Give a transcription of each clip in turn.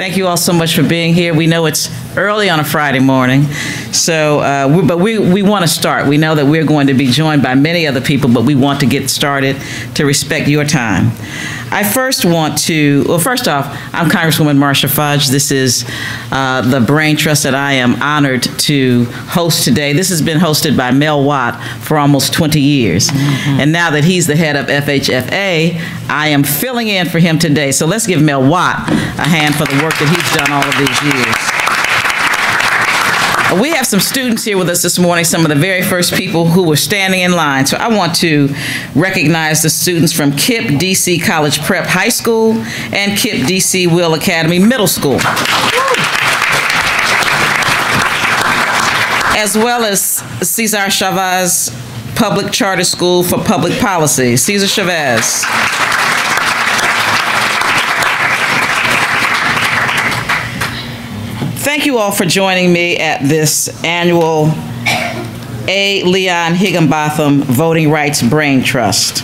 Thank you all so much for being here. We know it's early on a Friday morning, so but we want to start. We know that we're going to be joined by many other people, but we want to get started to respect your time. I first want to, well, first off, I'm Congresswoman Marsha Fudge. This is the Braintrust that I am honored to host today. This has been hosted by Mel Watt for almost 20 years. And now that he's the head of FHFA, I am filling in for him today. So let's give Mel Watt a hand for the work that he's done all of these years. We have some students here with us this morning, some of the very first people who were standing in line. So I want to recognize the students from KIPP DC College Prep High School and KIPP DC Will Academy Middle School, as well as Cesar Chavez Public Charter School for Public Policy. Cesar Chavez. Thank you all for joining me at this annual A. Leon Higginbotham Voting Rights Brain Trust.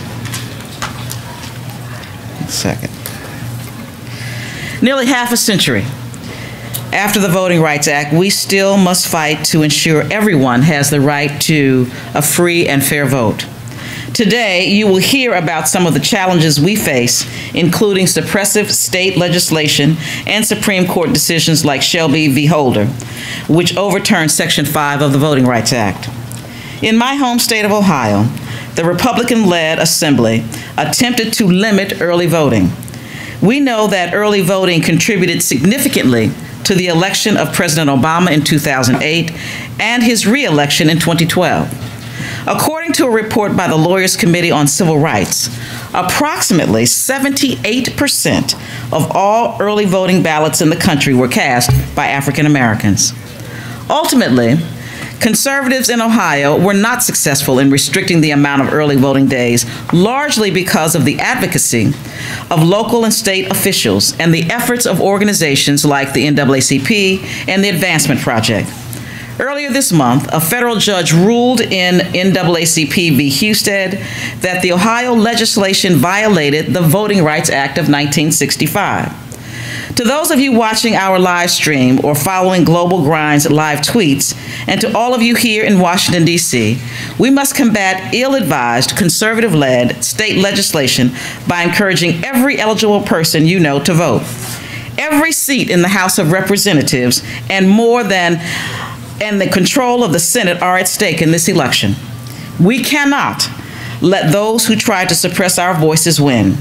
Nearly half a century after the Voting Rights Act, we still must fight to ensure everyone has the right to a free and fair vote. Today, you will hear about some of the challenges we face, including suppressive state legislation and Supreme Court decisions like Shelby v. Holder, which overturned Section 5 of the Voting Rights Act. In my home state of Ohio, the Republican-led Assembly attempted to limit early voting. We know that early voting contributed significantly to the election of President Obama in 2008 and his re-election in 2012. According to a report by the Lawyers Committee on Civil Rights, approximately 78% of all early voting ballots in the country were cast by African Americans. Ultimately, conservatives in Ohio were not successful in restricting the amount of early voting days, largely because of the advocacy of local and state officials and the efforts of organizations like the NAACP and the Advancement Project. Earlier this month, a federal judge ruled in NAACP v. Husted that the Ohio legislation violated the Voting Rights Act of 1965. To those of you watching our live stream or following Global Grind's live tweets, and to all of you here in Washington, D.C., we must combat ill-advised, conservative-led state legislation by encouraging every eligible person you know to vote. Every seat in the House of Representatives and the control of the Senate are at stake in this election. We cannot let those who try to suppress our voices win.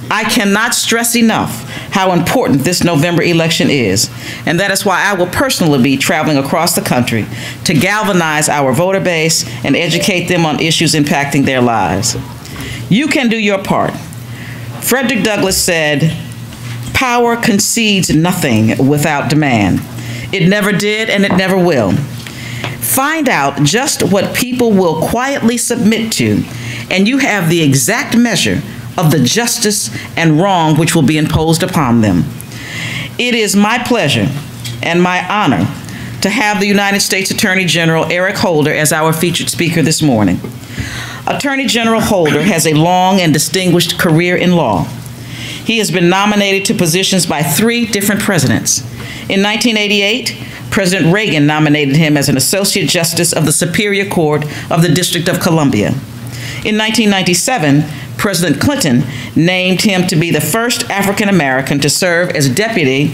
I cannot stress enough how important this November election is, and that is why I will personally be traveling across the country to galvanize our voter base and educate them on issues impacting their lives. You can do your part. Frederick Douglass said, "Power concedes nothing without demand. It never did, and it never will." Find out just what people will quietly submit to, and you have the exact measure of the justice and wrong which will be imposed upon them. It is my pleasure and my honor to have the United States Attorney General Eric Holder as our featured speaker this morning. Attorney General Holder has a long and distinguished career in law. He has been nominated to positions by 3 different presidents. In 1988, President Reagan nominated him as an Associate Justice of the Superior Court of the District of Columbia. In 1997, President Clinton named him to be the first African American to serve as Deputy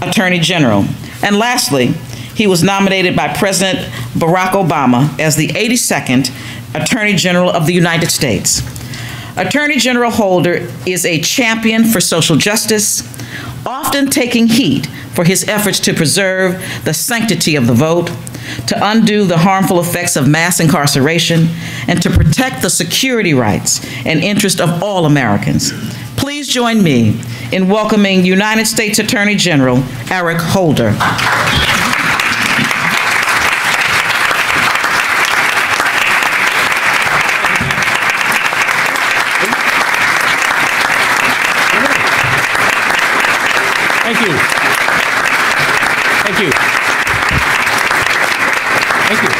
Attorney General. And lastly, he was nominated by President Barack Obama as the 82nd Attorney General of the United States. Attorney General Holder is a champion for social justice, often taking heat for his efforts to preserve the sanctity of the vote, to undo the harmful effects of mass incarceration, and to protect the security rights and interest of all Americans. Please join me in welcoming United States Attorney General Eric Holder. Thank you. Thank you. Thank you.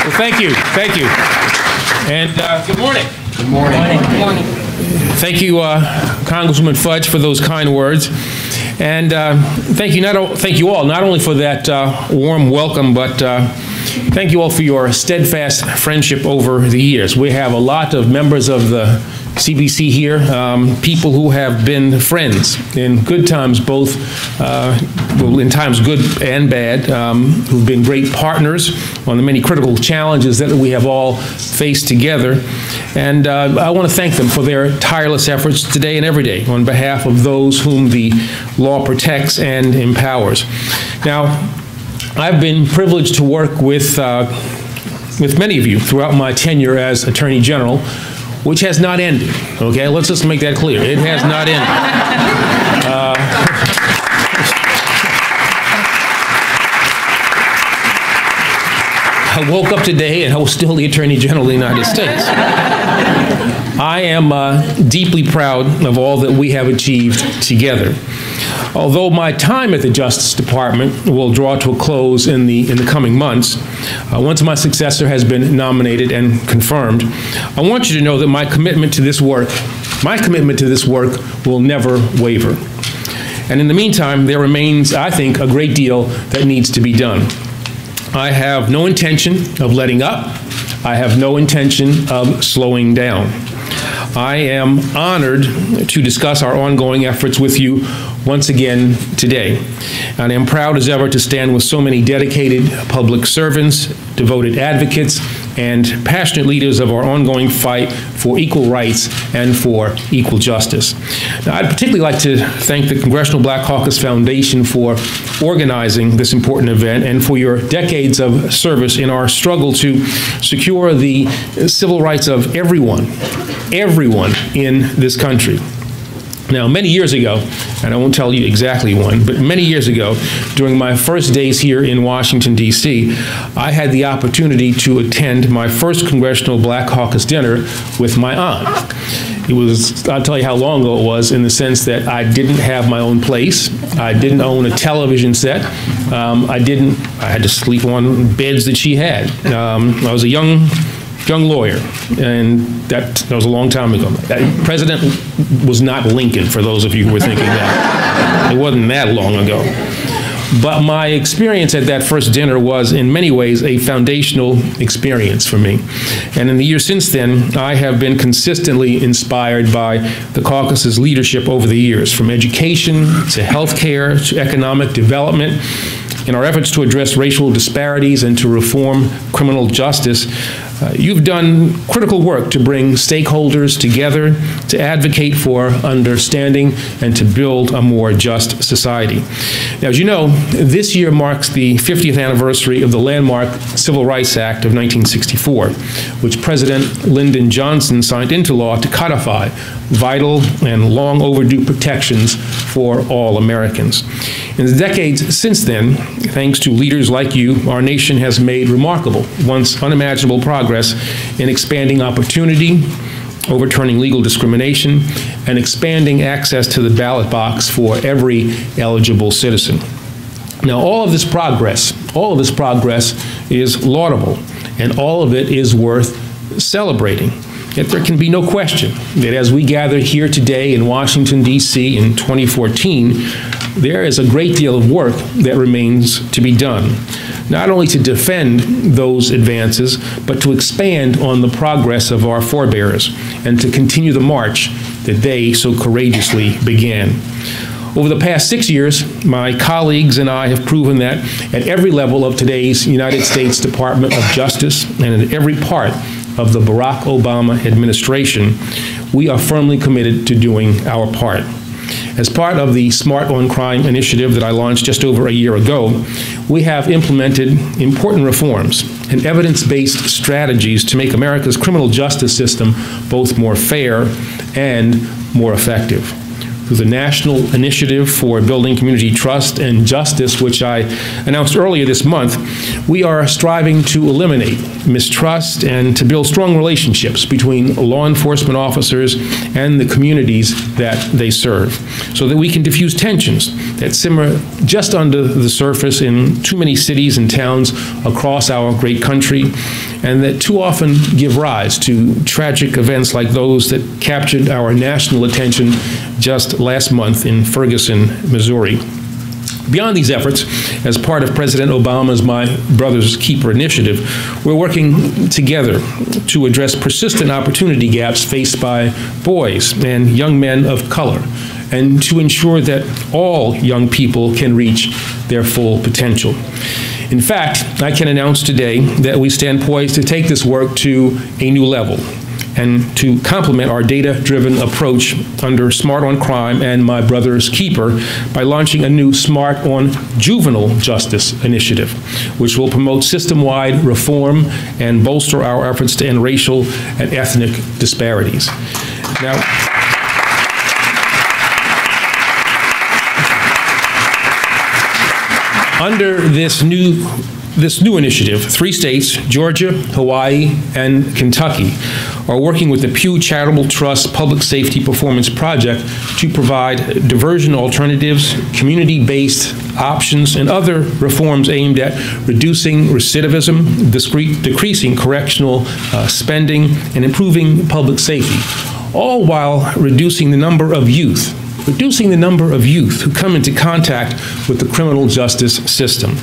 Well, thank you. Thank you. And good morning. Good morning. Good morning. Thank you, Congresswoman Fudge, for those kind words. And thank you all, not only for that warm welcome, but thank you all for your steadfast friendship over the years. We have a lot of members of the CBC here, people who have been friends in good times, both in times good and bad, who've been great partners on the many critical challenges that we have all faced together. And I want to thank them for their tireless efforts today and every day on behalf of those whom the law protects and empowers. Now, I've been privileged to work with many of you throughout my tenure as Attorney General, which has not ended, okay? Let's just make that clear. It has not ended. I woke up today and I was still the Attorney General of the United States. I am deeply proud of all that we have achieved together. Although my time at the Justice Department will draw to a close in the coming months, once my successor has been nominated and confirmed, I want you to know that my commitment to this work will never waver. And in the meantime, there remains, I think, a great deal that needs to be done. I have no intention of letting up. I have no intention of slowing down. I am honored to discuss our ongoing efforts with you once again today. And I am proud as ever to stand with so many dedicated public servants, devoted advocates, and passionate leaders of our ongoing fight for equal rights and for equal justice. Now, I'd particularly like to thank the Congressional Black Caucus Foundation for organizing this important event and for your decades of service in our struggle to secure the civil rights of everyone in this country. Now, many years ago, and I won't tell you exactly when, but many years ago, during my first days here in Washington, D.C., I had the opportunity to attend my first Congressional Black Caucus dinner with my aunt. It was, I'll tell you how long ago it was, in the sense that I didn't have my own place. I didn't own a television set. I had to sleep on beds that she had. I was a young lawyer, and that was a long time ago. President was not Lincoln, for those of you who were thinking that. It wasn't that long ago. But my experience at that first dinner was, in many ways, a foundational experience for me. And in the years since then, I have been consistently inspired by the caucus's leadership over the years, from education to healthcare to economic development. In our efforts to address racial disparities and to reform criminal justice, you've done critical work to bring stakeholders together, to advocate for understanding, and to build a more just society. Now, as you know, this year marks the 50th anniversary of the landmark Civil Rights Act of 1964, which President Lyndon Johnson signed into law to codify vital and long overdue protections for all Americans. In the decades since then, thanks to leaders like you, our nation has made remarkable, once unimaginable progress in expanding opportunity, overturning legal discrimination, and expanding access to the ballot box for every eligible citizen. Now, all of this progress is laudable, and all of it is worth celebrating. Yet there can be no question that as we gather here today in Washington, D.C. in 2014, there is a great deal of work that remains to be done, not only to defend those advances, but to expand on the progress of our forebears and to continue the march that they so courageously began. Over the past 6 years, my colleagues and I have proven that at every level of today's United States Department of Justice and in every part of the Barack Obama administration, we are firmly committed to doing our part. As part of the Smart on Crime initiative that I launched just over a year ago, we have implemented important reforms and evidence-based strategies to make America's criminal justice system both more fair and more effective. through the National Initiative for Building Community Trust and Justice, which I announced earlier this month, we are striving to eliminate mistrust and to build strong relationships between law enforcement officers and the communities that they serve, so that we can diffuse tensions that simmer just under the surface in too many cities and towns across our great country, and that too often give rise to tragic events like those that captured our national attention just last month in Ferguson, Missouri. Beyond these efforts, as part of President Obama's My Brother's Keeper initiative, we're working together to address persistent opportunity gaps faced by boys and young men of color, and to ensure that all young people can reach their full potential. In fact, I can announce today that we stand poised to take this work to a new level and to complement our data-driven approach under Smart on Crime and My Brother's Keeper by launching a new Smart on Juvenile Justice initiative, which will promote system-wide reform and bolster our efforts to end racial and ethnic disparities. Now, under this new initiative, 3 states, Georgia, Hawaii, and Kentucky, are working with the Pew Charitable Trust Public Safety Performance Project to provide diversion alternatives, community-based options, and other reforms aimed at reducing recidivism, decreasing correctional spending, and improving public safety, all while reducing the number of youth who come into contact with the criminal justice system.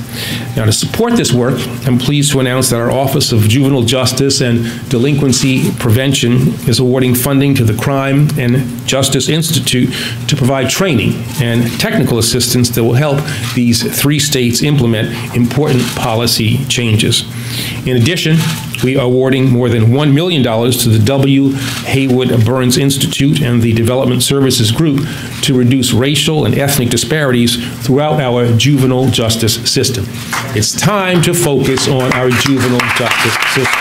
Now, to support this work, I'm pleased to announce that our Office of Juvenile Justice and Delinquency Prevention is awarding funding to the Crime and Justice Institute to provide training and technical assistance that will help these 3 states implement important policy changes. In addition, we are awarding more than $1 million to the W. Haywood Burns Institute and the Development Services Group to reduce racial and ethnic disparities throughout our juvenile justice system. It's time to focus on our juvenile justice system.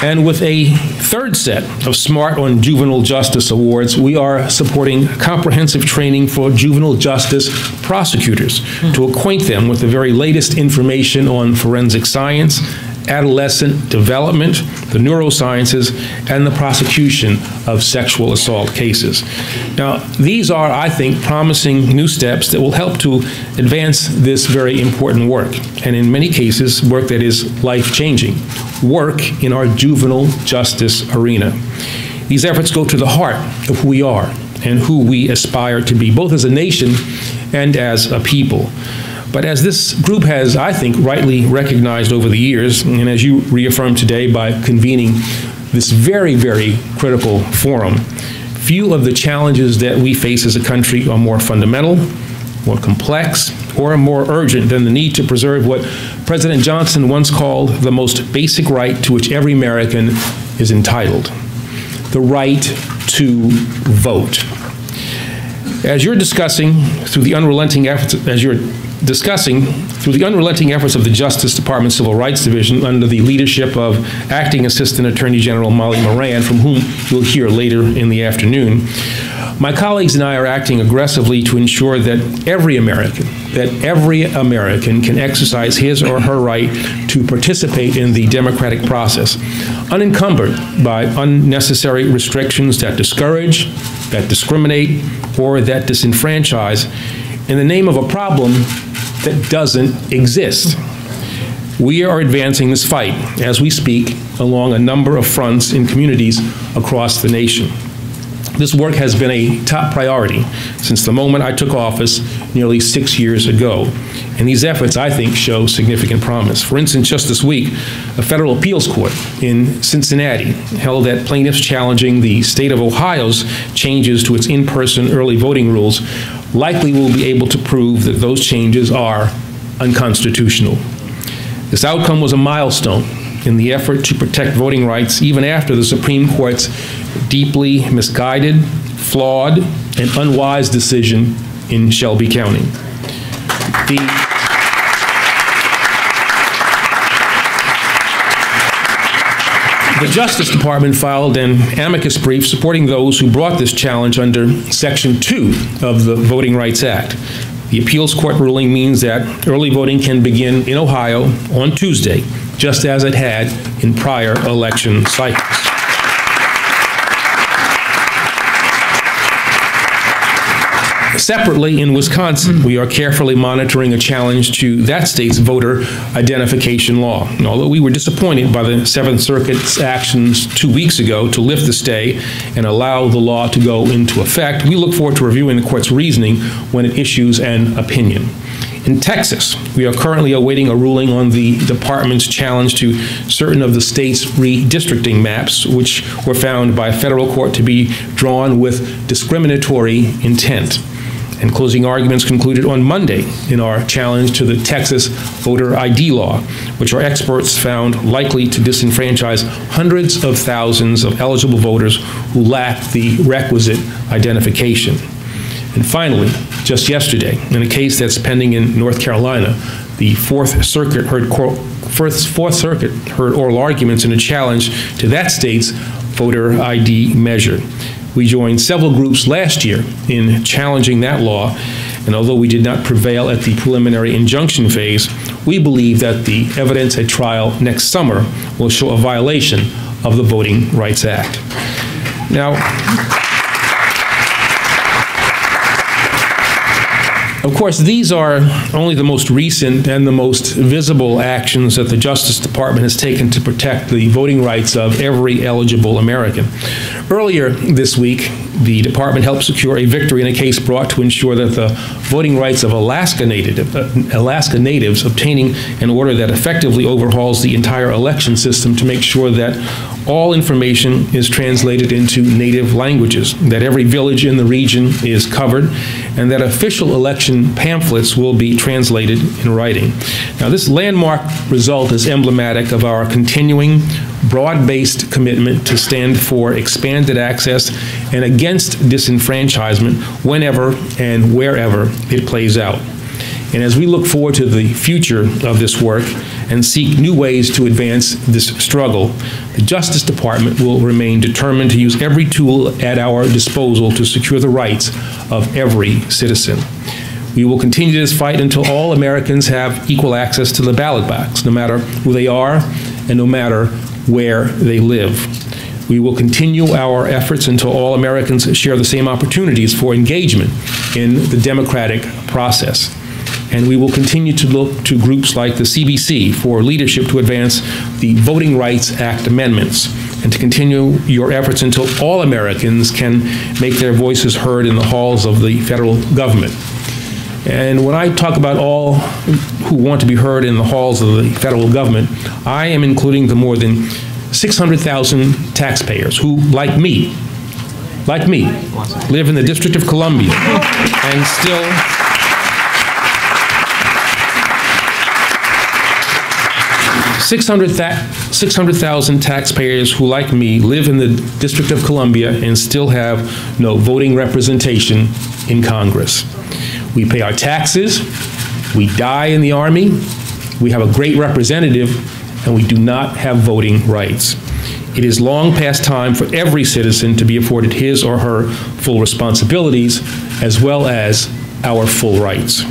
And with a 3rd set of Smart on Juvenile Justice Awards, we are supporting comprehensive training for juvenile justice prosecutors to acquaint them with the very latest information on forensic science, adolescent development, the neurosciences, and the prosecution of sexual assault cases. Now, these are, I think, promising new steps that will help to advance this very important work, and in many cases, work that is life-changing, work in our juvenile justice arena. These efforts go to the heart of who we are and who we aspire to be, both as a nation and as a people. But as this group has, I think, rightly recognized over the years, and as you reaffirmed today by convening this very, very critical forum, few of the challenges that we face as a country are more fundamental, more complex, or more urgent than the need to preserve what President Johnson once called the most basic right to which every American is entitled: the right to vote. As you're discussing through the unrelenting efforts, of the Justice Department Civil Rights Division under the leadership of Acting Assistant Attorney General Molly Moran, from whom you'll hear later in the afternoon, my colleagues and I are acting aggressively to ensure that every American can exercise his or her right to participate in the democratic process, unencumbered by unnecessary restrictions that discourage, that discriminate, or that disenfranchise in the name of a problem that doesn't exist. We are advancing this fight as we speak along a number of fronts in communities across the nation. This work has been a top priority since the moment I took office nearly 6 years ago. And these efforts, I think, show significant promise. For instance, just this week, a federal appeals court in Cincinnati held that plaintiffs challenging the state of Ohio's changes to its in-person early voting rules likely will be able to prove that those changes are unconstitutional. This outcome was a milestone in the effort to protect voting rights even after the Supreme Court's deeply misguided, flawed, and unwise decision in Shelby County. The Justice Department filed an amicus brief supporting those who brought this challenge under Section 2 of the Voting Rights Act. The appeals court ruling means that early voting can begin in Ohio on Tuesday, just as it had in prior election cycles. Separately, in Wisconsin, we are carefully monitoring a challenge to that state's voter identification law. And although we were disappointed by the Seventh Circuit's actions 2 weeks ago to lift the stay and allow the law to go into effect, we look forward to reviewing the court's reasoning when it issues an opinion. In Texas, we are currently awaiting a ruling on the department's challenge to certain of the state's redistricting maps, which were found by a federal court to be drawn with discriminatory intent. And closing arguments concluded on Monday in our challenge to the Texas voter ID law, which our experts found likely to disenfranchise hundreds of thousands of eligible voters who lack the requisite identification. And finally, just yesterday, in a case that's pending in North Carolina, the Fourth Circuit heard oral arguments in a challenge to that state's voter ID measure. We joined several groups last year in challenging that law, and although we did not prevail at the preliminary injunction phase, we believe that the evidence at trial next summer will show a violation of the Voting Rights Act. Now, of course, these are only the most recent and the most visible actions that the Justice Department has taken to protect the voting rights of every eligible American. Earlier this week, the department helped secure a victory in a case brought to ensure that the voting rights of Alaska natives obtaining an order that effectively overhauls the entire election system to make sure that all information is translated into native languages, that every village in the region is covered, and that official election pamphlets will be translated in writing. Now, this landmark result is emblematic of our continuing broad-based commitment to stand for expanded access and against disenfranchisement whenever and wherever it plays out. And as we look forward to the future of this work and seek new ways to advance this struggle, the Justice Department will remain determined to use every tool at our disposal to secure the rights of every citizen. We will continue this fight until all Americans have equal access to the ballot box, no matter who they are and no matter where they live. We will continue our efforts until all Americans share the same opportunities for engagement in the democratic process. And we will continue to look to groups like the CBC for leadership to advance the Voting Rights Act amendments, and to continue your efforts until all Americans can make their voices heard in the halls of the federal government. And when I talk about all who want to be heard in the halls of the federal government, I am including the more than 600,000 taxpayers who, like me, live in the District of Columbia and still 600,000 taxpayers who, like me, live in the District of Columbia and still have no voting representation in Congress. We pay our taxes, we die in the Army, we have a great representative, and we do not have voting rights. It is long past time for every citizen to be afforded his or her full responsibilities as well as our full rights.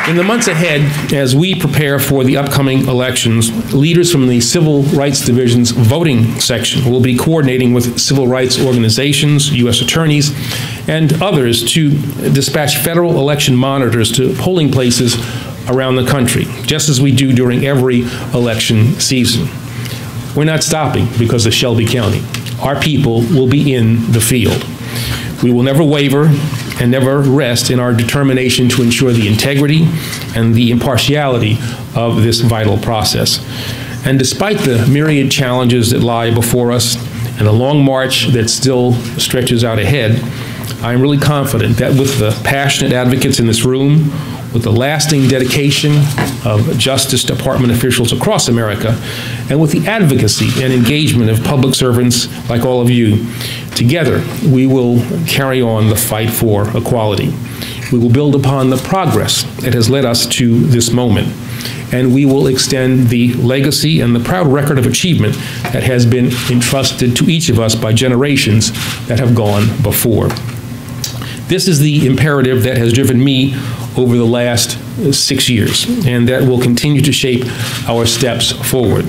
In the months ahead, as we prepare for the upcoming elections, leaders from the Civil Rights Division's voting section will be coordinating with civil rights organizations, U.S. attorneys, and others to dispatch federal election monitors to polling places around the country, just as we do during every election season. We're not stopping because of Shelby County. Our people will be in the field. We will never waver and never rest in our determination to ensure the integrity and the impartiality of this vital process. And despite the myriad challenges that lie before us and the long march that still stretches out ahead, I'm really confident that with the passionate advocates in this room, with the lasting dedication of Justice Department officials across America, and with the advocacy and engagement of public servants like all of you, together we will carry on the fight for equality. We will build upon the progress that has led us to this moment, and we will extend the legacy and the proud record of achievement that has been entrusted to each of us by generations that have gone before. This is the imperative that has driven me over the last 6 years, and that will continue to shape our steps forward.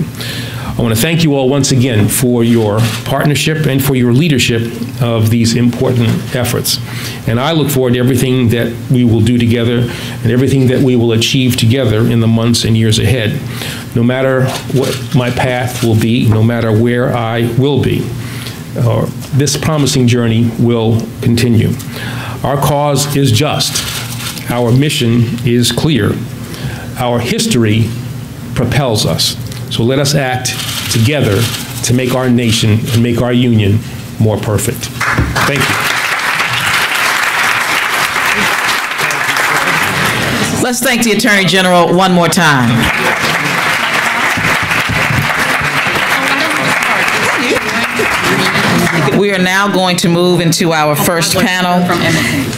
I want to thank you all once again for your partnership and for your leadership of these important efforts. And I look forward to everything that we will do together and everything that we will achieve together in the months and years ahead, no matter what my path will be, no matter where I will be. This promising journey will continue. Our cause is just. Our mission is clear. Our history propels us. So let us act together to make our nation and make our union more perfect. Thank you. Let's thank the Attorney General one more time. We are now going to move into our first panel,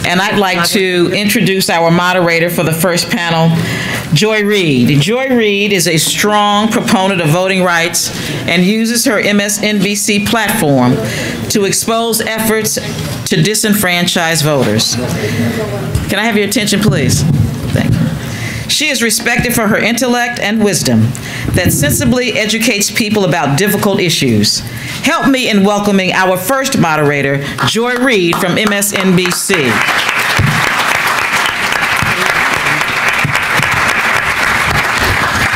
and I'd like to introduce our moderator for the first panel, Joy Reid. Joy Reid is a strong proponent of voting rights and uses her MSNBC platform to expose efforts to disenfranchise voters. Can I have your attention, please? Thank you. She is respected for her intellect and wisdom that sensibly educates people about difficult issues. Help me in welcoming our first moderator, Joy Reid from MSNBC.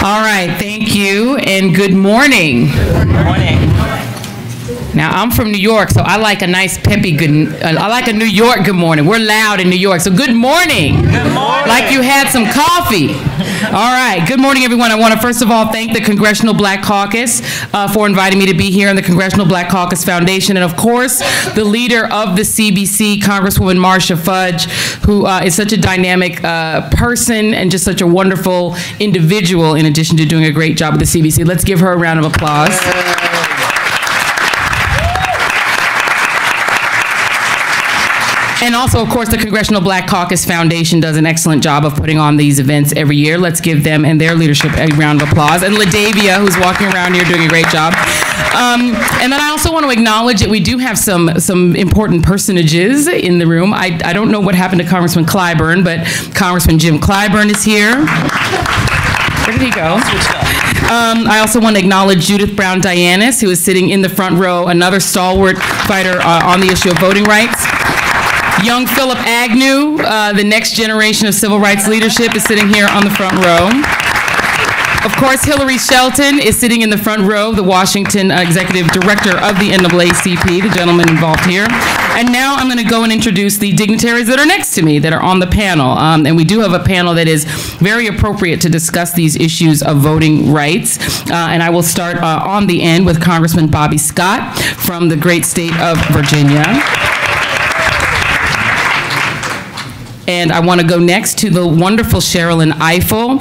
All right, thank you, and good morning. Good morning. Now, I'm from New York, so I like a nice peppy I like a New York good morning. We're loud in New York, so good morning. Good morning. Like you had some coffee. All right, good morning, everyone. I want to first of all thank the Congressional Black Caucus for inviting me to be here, and the Congressional Black Caucus Foundation, and of course, the leader of the CBC, Congresswoman Marcia Fudge, who is such a dynamic person and just such a wonderful individual, in addition to doing a great job at the CBC. Let's give her a round of applause. And also, of course, the Congressional Black Caucus Foundation does an excellent job of putting on these events every year. Let's give them and their leadership a round of applause. And LaDavia, who's walking around here doing a great job. And then I also want to acknowledge that we do have some important personages in the room. I don't know what happened to Congressman Clyburn, but Congressman Jim Clyburn is here. Where did he go? I also want to acknowledge Judith Brown Dianis, who is sitting in the front row, another stalwart fighter on the issue of voting rights. Young Philip Agnew, the next generation of civil rights leadership, is sitting here on the front row. Of course, Hillary Shelton is sitting in the front row, the Washington Executive Director of the NAACP, the gentleman involved here. And now I'm going to go and introduce the dignitaries that are next to me, that are on the panel. And we do have a panel that is very appropriate to discuss these issues of voting rights. And I will start on the end with Congressman Bobby Scott from the great state of Virginia. And I want to go next to the wonderful Sherilyn Eiffel,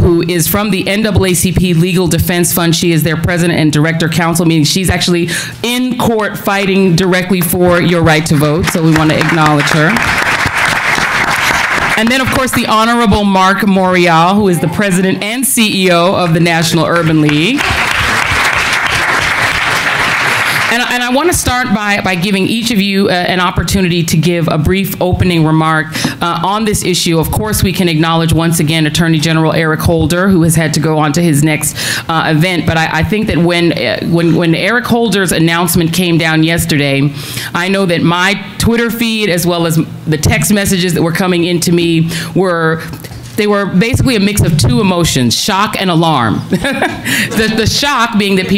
who is from the NAACP Legal Defense Fund. She is their president and director counsel, meaning she's actually in court fighting directly for your right to vote, so we want to acknowledge her. And then, of course, the Honorable Mark Morial, who is the president and CEO of the National Urban League. And I want to start by giving each of you an opportunity to give a brief opening remark on this issue. Of course, we can acknowledge once again Attorney General Eric Holder, who has had to go on to his next event. But I think that when Eric Holder's announcement came down yesterday, I know that my Twitter feed, as well as the text messages that were coming into me, they were basically a mix of two emotions, shock and alarm. The shock being that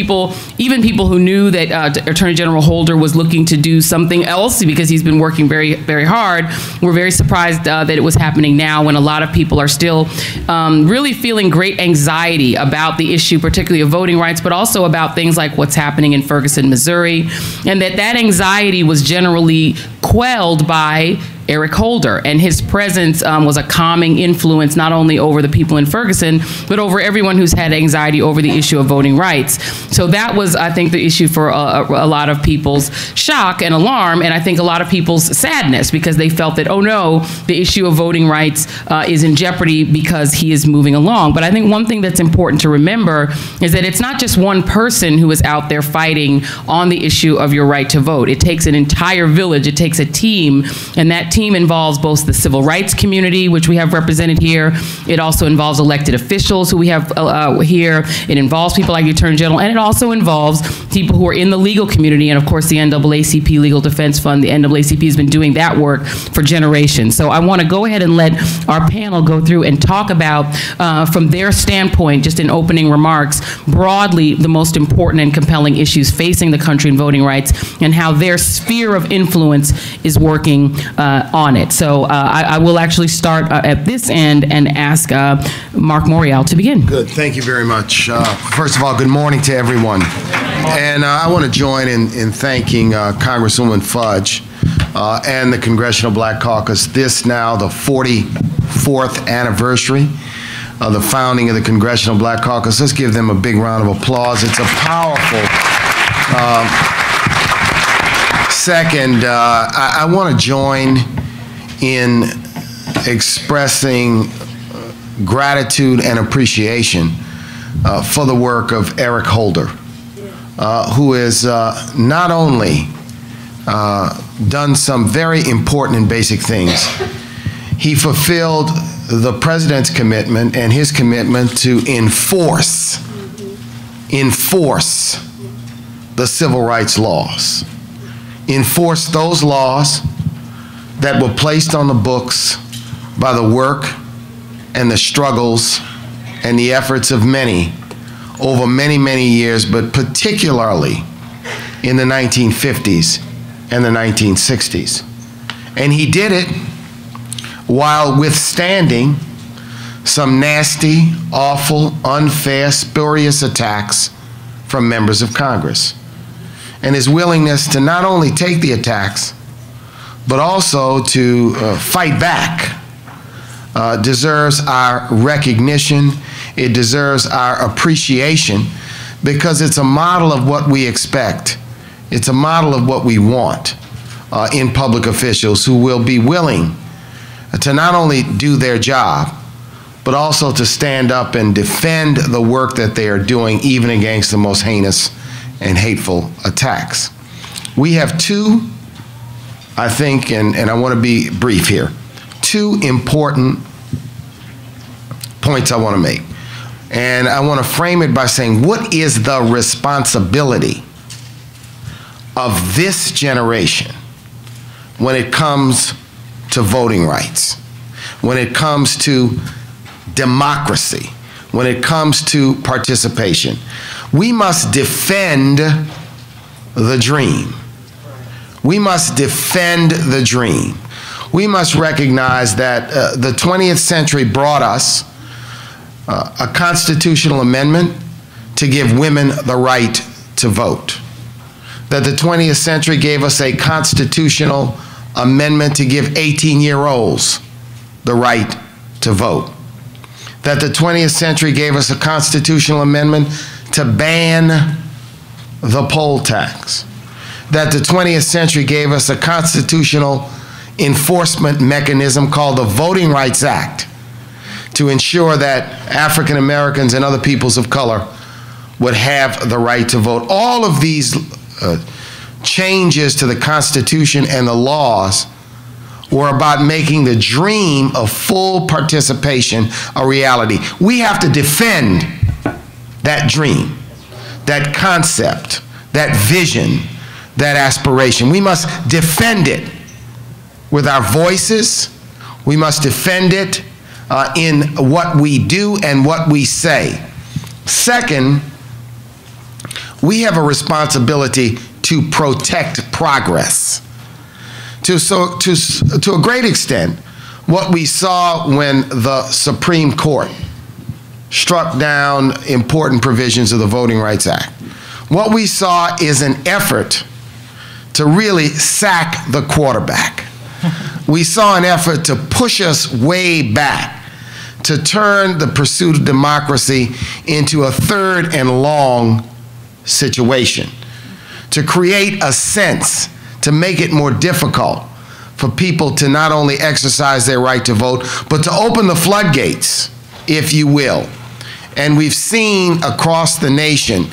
even people who knew that Attorney General Holder was looking to do something else because he's been working very, very hard, were very surprised that it was happening now, when a lot of people are still really feeling great anxiety about the issue, particularly of voting rights, but also about things like what's happening in Ferguson, Missouri, and that anxiety was generally quelled by Eric Holder, and his presence was a calming influence not only over the people in Ferguson, but over everyone who's had anxiety over the issue of voting rights. So that was, I think, the issue for a lot of people's shock and alarm, and I think a lot of people's sadness, because they felt that, oh no, the issue of voting rights is in jeopardy because he is moving along. But I think one thing that's important to remember is that it's not just one person who is out there fighting on the issue of your right to vote. It takes an entire village, it takes a team, and that team involves both the civil rights community, which we have represented here. It also involves elected officials who we have here. It involves people like the Attorney General, and it also involves people who are in the legal community, and of course the NAACP Legal Defense Fund. The NAACP has been doing that work for generations. So I want to go ahead and let our panel go through and talk about, from their standpoint, just in opening remarks, broadly the most important and compelling issues facing the country in voting rights and how their sphere of influence is working on it. So I will actually start at this end and ask Mark Morial to begin. Good. Thank you very much. First of all, good morning to everyone. And I want to join in thanking Congresswoman Fudge and the Congressional Black Caucus. This now the 44th anniversary of the founding of the Congressional Black Caucus. Let's give them a big round of applause. It's a powerful second. I want to join in expressing gratitude and appreciation for the work of Eric Holder, who has not only done some very important and basic things. He fulfilled the president's commitment and his commitment to enforce the civil rights laws. Enforce those laws that were placed on the books by the work and the struggles and the efforts of many over many, many years, but particularly in the 1950s and the 1960s. And he did it while withstanding some nasty, awful, unfair, spurious attacks from members of Congress. And his willingness to not only take the attacks, but also to fight back deserves our recognition. It deserves our appreciation, because it's a model of what we expect. It's a model of what we want in public officials who will be willing to not only do their job, but also to stand up and defend the work that they are doing, even against the most heinous and hateful attacks. We have two, I think, and I want to be brief here, two important points I want to make. And I want to frame it by saying, what is the responsibility of this generation when it comes to voting rights, when it comes to democracy, when it comes to participation? We must defend the dream. We must defend the dream. We must recognize that the 20th century brought us a constitutional amendment to give women the right to vote. That the 20th century gave us a constitutional amendment to give 18-year-olds the right to vote. That the 20th century gave us a constitutional amendment to ban the poll tax. That the 20th century gave us a constitutional enforcement mechanism called the Voting Rights Act to ensure that African Americans and other peoples of color would have the right to vote. All of these changes to the Constitution and the laws were about making the dream of full participation a reality. We have to defend that dream, that concept, that vision, that aspiration. We must defend it with our voices. We must defend it in what we do and what we say. Second, we have a responsibility to protect progress. To a great extent, what we saw when the Supreme Court struck down important provisions of the Voting Rights Act, what we saw is an effort to really sack the quarterback, we saw an effort to push us way back, to turn the pursuit of democracy into a third and long situation, to create a sense, to make it more difficult for people to not only exercise their right to vote, but to open the floodgates, if you will. And we've seen across the nation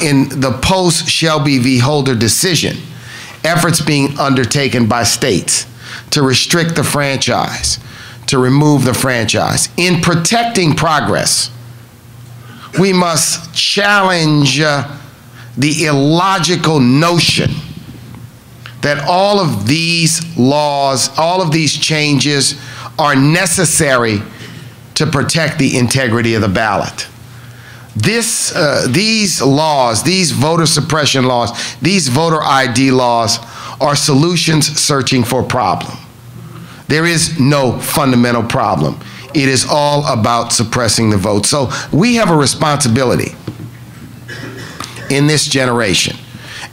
in the post-Shelby v. Holder decision, efforts being undertaken by states to restrict the franchise, to remove the franchise. In protecting progress, we must challenge the illogical notion that all of these laws, all of these changes are necessary to protect the integrity of the ballot. These laws, these voter suppression laws, these voter ID laws are solutions searching for a problem. There is no fundamental problem. It is all about suppressing the vote. So we have a responsibility in this generation.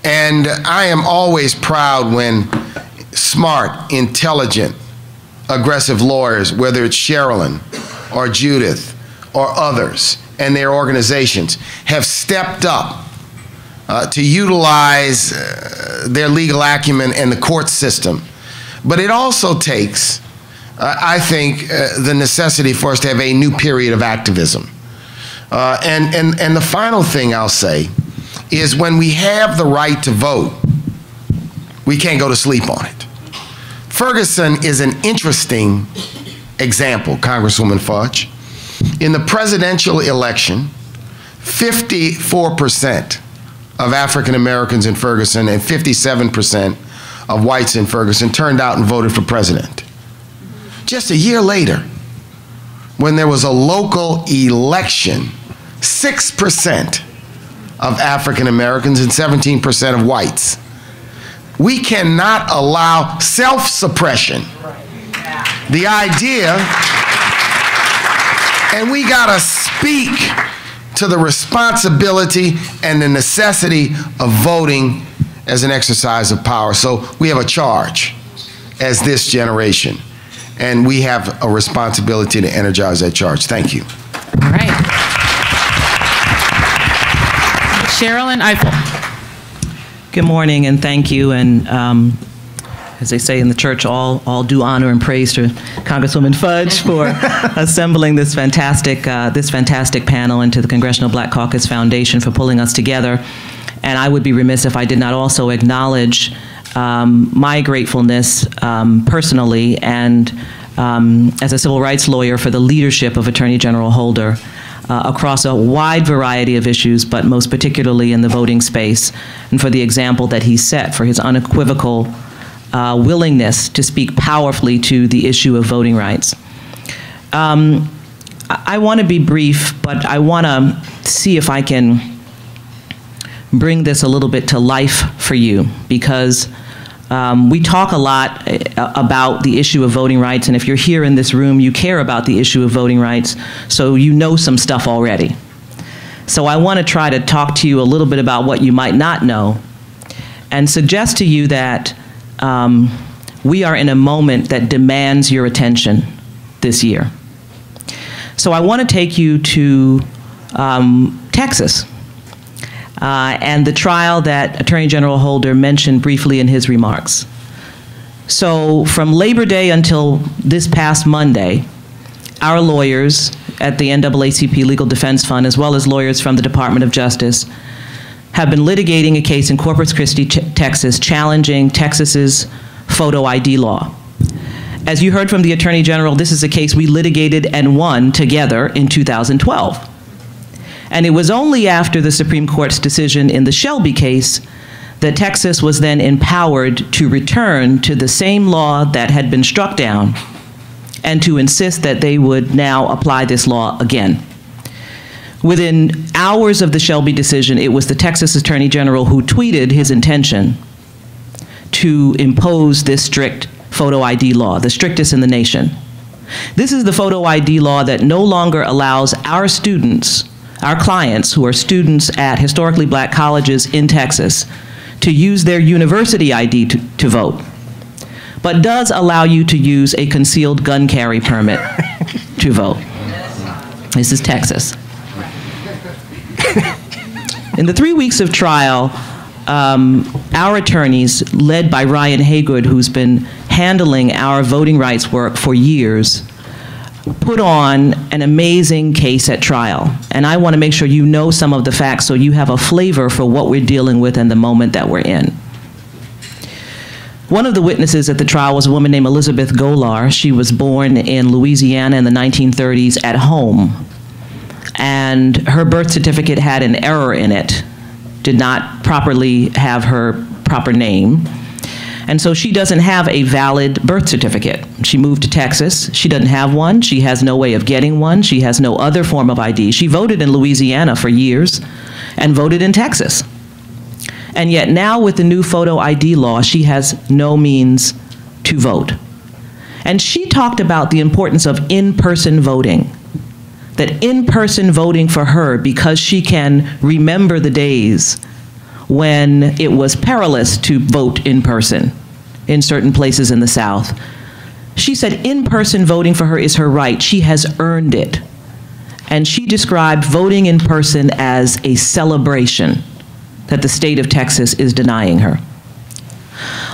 And I am always proud when smart, intelligent, aggressive lawyers, whether it's Sherilyn or Judith or others and their organizations, have stepped up to utilize their legal acumen and the court system. But it also takes, I think, the necessity for us to have a new period of activism. And the final thing I'll say is when we have the right to vote, we can't go to sleep on it. Ferguson is an interesting example, Congresswoman Fudge. In the presidential election, 54% of African Americans in Ferguson and 57% of whites in Ferguson turned out and voted for president. Just a year later, when there was a local election, 6% of African Americans and 17% of whites. We cannot allow self-suppression. The idea, and we gotta speak to the responsibility and the necessity of voting as an exercise of power. So we have a charge as this generation, and we have a responsibility to energize that charge. Thank you. All right. Sherilyn Eiffel. Good morning and thank you. And as they say in the church, all due honor and praise to Congresswoman Fudge for assembling this fantastic panel, and to the Congressional Black Caucus Foundation for pulling us together. And I would be remiss if I did not also acknowledge my gratefulness personally and as a civil rights lawyer for the leadership of Attorney General Holder across a wide variety of issues, but most particularly in the voting space, and for the example that he set, for his unequivocal willingness to speak powerfully to the issue of voting rights. I want to be brief, but I want to see if I can bring this a little bit to life for you, because we talk a lot about the issue of voting rights, and if you're here in this room, you care about the issue of voting rights, so you know some stuff already. So I want to try to talk to you a little bit about what you might not know, and suggest to you that we are in a moment that demands your attention this year. So I want to take you to Texas. And the trial that Attorney General Holder mentioned briefly in his remarks. So from Labor Day until this past Monday, our lawyers at the NAACP Legal Defense Fund, as well as lawyers from the Department of Justice, have been litigating a case in Corpus Christi, Texas, challenging Texas's photo ID law. As you heard from the Attorney General, this is a case we litigated and won together in 2012. And it was only after the Supreme Court's decision in the Shelby case that Texas was then empowered to return to the same law that had been struck down and to insist that they would now apply this law again. Within hours of the Shelby decision, it was the Texas Attorney General who tweeted his intention to impose this strict photo ID law, the strictest in the nation. This is the photo ID law that no longer allows our students, our clients who are students at historically black colleges in Texas, to use their university ID to vote, but does allow you to use a concealed gun carry permit to vote. This is Texas. In the 3 weeks of trial, our attorneys, led by Ryan Haygood, who's been handling our voting rights work for years, put on an amazing case at trial. And I want to make sure you know some of the facts so you have a flavor for what we're dealing with and the moment that we're in. One of the witnesses at the trial was a woman named Elizabeth Golar. She was born in Louisiana in the 1930s at home. And her birth certificate had an error in it, did not properly have her proper name. And so she doesn't have a valid birth certificate. She moved to Texas. She doesn't have one. She has no way of getting one. She has no other form of ID. She voted in Louisiana for years and voted in Texas. And yet now with the new photo ID law, she has no means to vote. And she talked about the importance of in-person voting. That in-person voting for her, because she can remember the days when it was perilous to vote in person in certain places in the South. She said in-person voting for her is her right. She has earned it. And she described voting in person as a celebration that the state of Texas is denying her.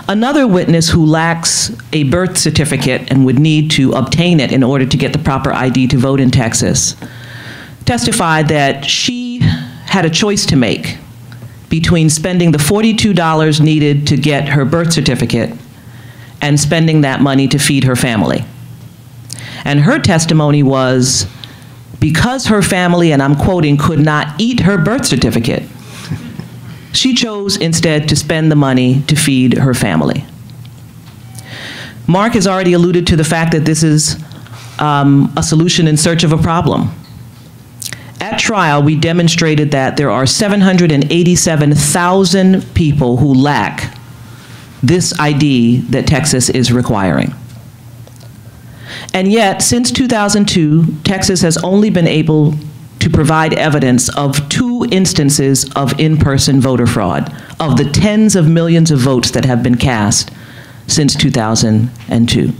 Another witness who lacks a birth certificate and would need to obtain it in order to get the proper ID to vote in Texas testified that she had a choice to make between spending the $42 needed to get her birth certificate and spending that money to feed her family. And her testimony was, because her family, and I'm quoting, could not eat her birth certificate, she chose instead to spend the money to feed her family. Mark has already alluded to the fact that this is a solution in search of a problem. At trial, we demonstrated that there are 787,000 people who lack this ID that Texas is requiring. And yet, since 2002, Texas has only been able to provide evidence of 2 instances of in-person voter fraud, of the tens of millions of votes that have been cast since 2002.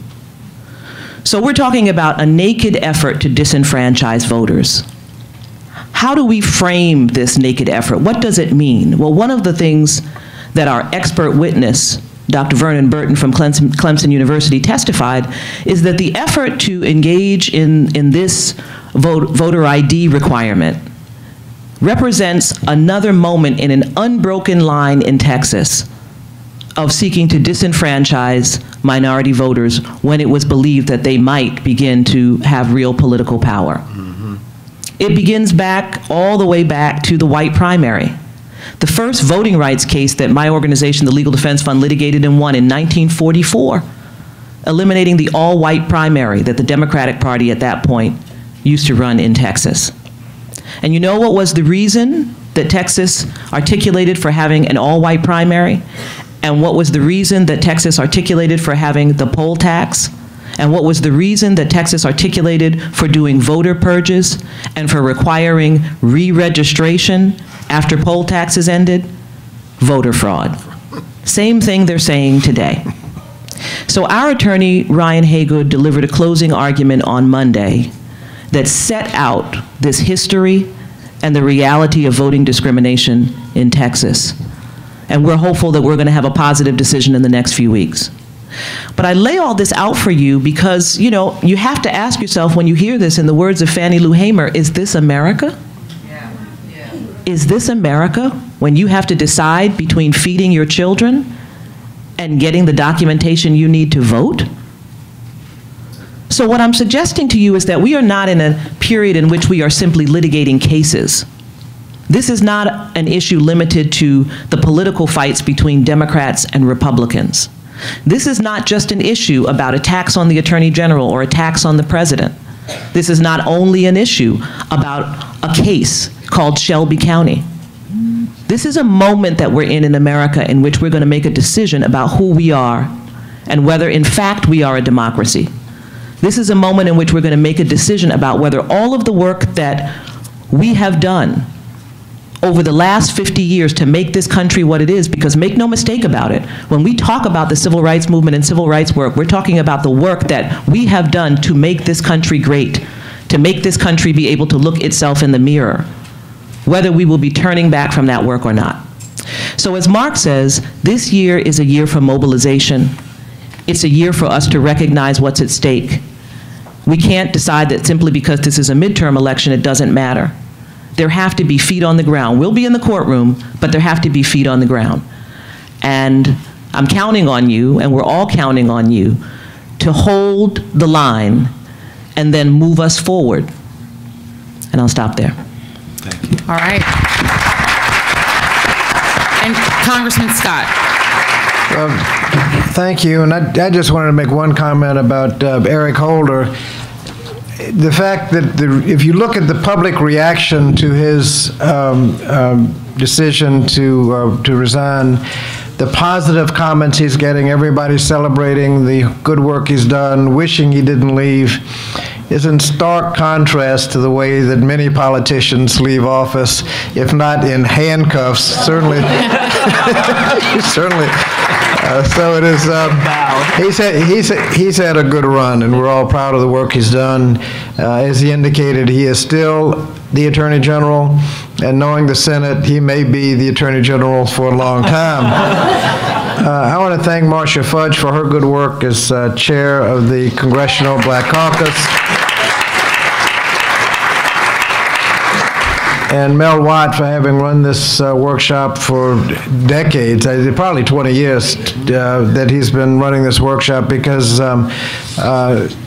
So we're talking about a naked effort to disenfranchise voters. How do we frame this naked effort? What does it mean? Well, one of the things that our expert witness, Dr. Vernon Burton from Clemson University, testified is that the effort to engage in this voter ID requirement represents another moment in an unbroken line in Texas of seeking to disenfranchise minority voters when it was believed that they might begin to have real political power. Mm-hmm. It begins back, all the way back to the white primary. The first voting rights case that my organization, the Legal Defense Fund, litigated and won in 1944, eliminating the all-white primary that the Democratic Party at that point used to run in Texas. And you know what was the reason that Texas articulated for having an all-white primary? And what was the reason that Texas articulated for having the poll tax? And what was the reason that Texas articulated for doing voter purges and for requiring re-registration after poll taxes ended? Voter fraud. Same thing they're saying today. So our attorney, Ryan Haygood, delivered a closing argument on Monday that set out this history and the reality of voting discrimination in Texas. And we're hopeful that we're going to have a positive decision in the next few weeks. But I lay all this out for you because, you know, you have to ask yourself when you hear this, in the words of Fannie Lou Hamer, is this America? Yeah. Yeah. Is this America when you have to decide between feeding your children and getting the documentation you need to vote? So what I'm suggesting to you is that we are not in a period in which we are simply litigating cases. This is not an issue limited to the political fights between Democrats and Republicans. This is not just an issue about attacks on the Attorney General or attacks on the President. This is not only an issue about a case called Shelby County. This is a moment that we're in America in which we're going to make a decision about who we are and whether in fact we are a democracy. This is a moment in which we're going to make a decision about whether all of the work that we have done over the last 50 years to make this country what it is, because make no mistake about it, when we talk about the civil rights movement and civil rights work, we're talking about the work that we have done to make this country great, to make this country be able to look itself in the mirror, whether we will be turning back from that work or not. So as Mark says, this year is a year for mobilization. It's a year for us to recognize what's at stake. We can't decide that simply because this is a midterm election, it doesn't matter. There have to be feet on the ground. We'll be in the courtroom, but there have to be feet on the ground. And I'm counting on you, and we're all counting on you, to hold the line and then move us forward. And I'll stop there. Thank you. All right. And Congressman Scott. Thank you. And I just wanted to make one comment about Eric Holder. The fact that if you look at the public reaction to his decision to resign, the positive comments he's getting, everybody celebrating the good work he's done, wishing he didn't leave, is in stark contrast to the way that many politicians leave office, if not in handcuffs, certainly. Certainly. So it is. He's had a good run, and we're all proud of the work he's done. As he indicated, he is still the Attorney General, and knowing the Senate, he may be the Attorney General for a long time. I want to thank Marcia Fudge for her good work as chair of the Congressional Black Caucus, and Mel Watt for having run this workshop for decades, probably 20 years that he's been running this workshop, because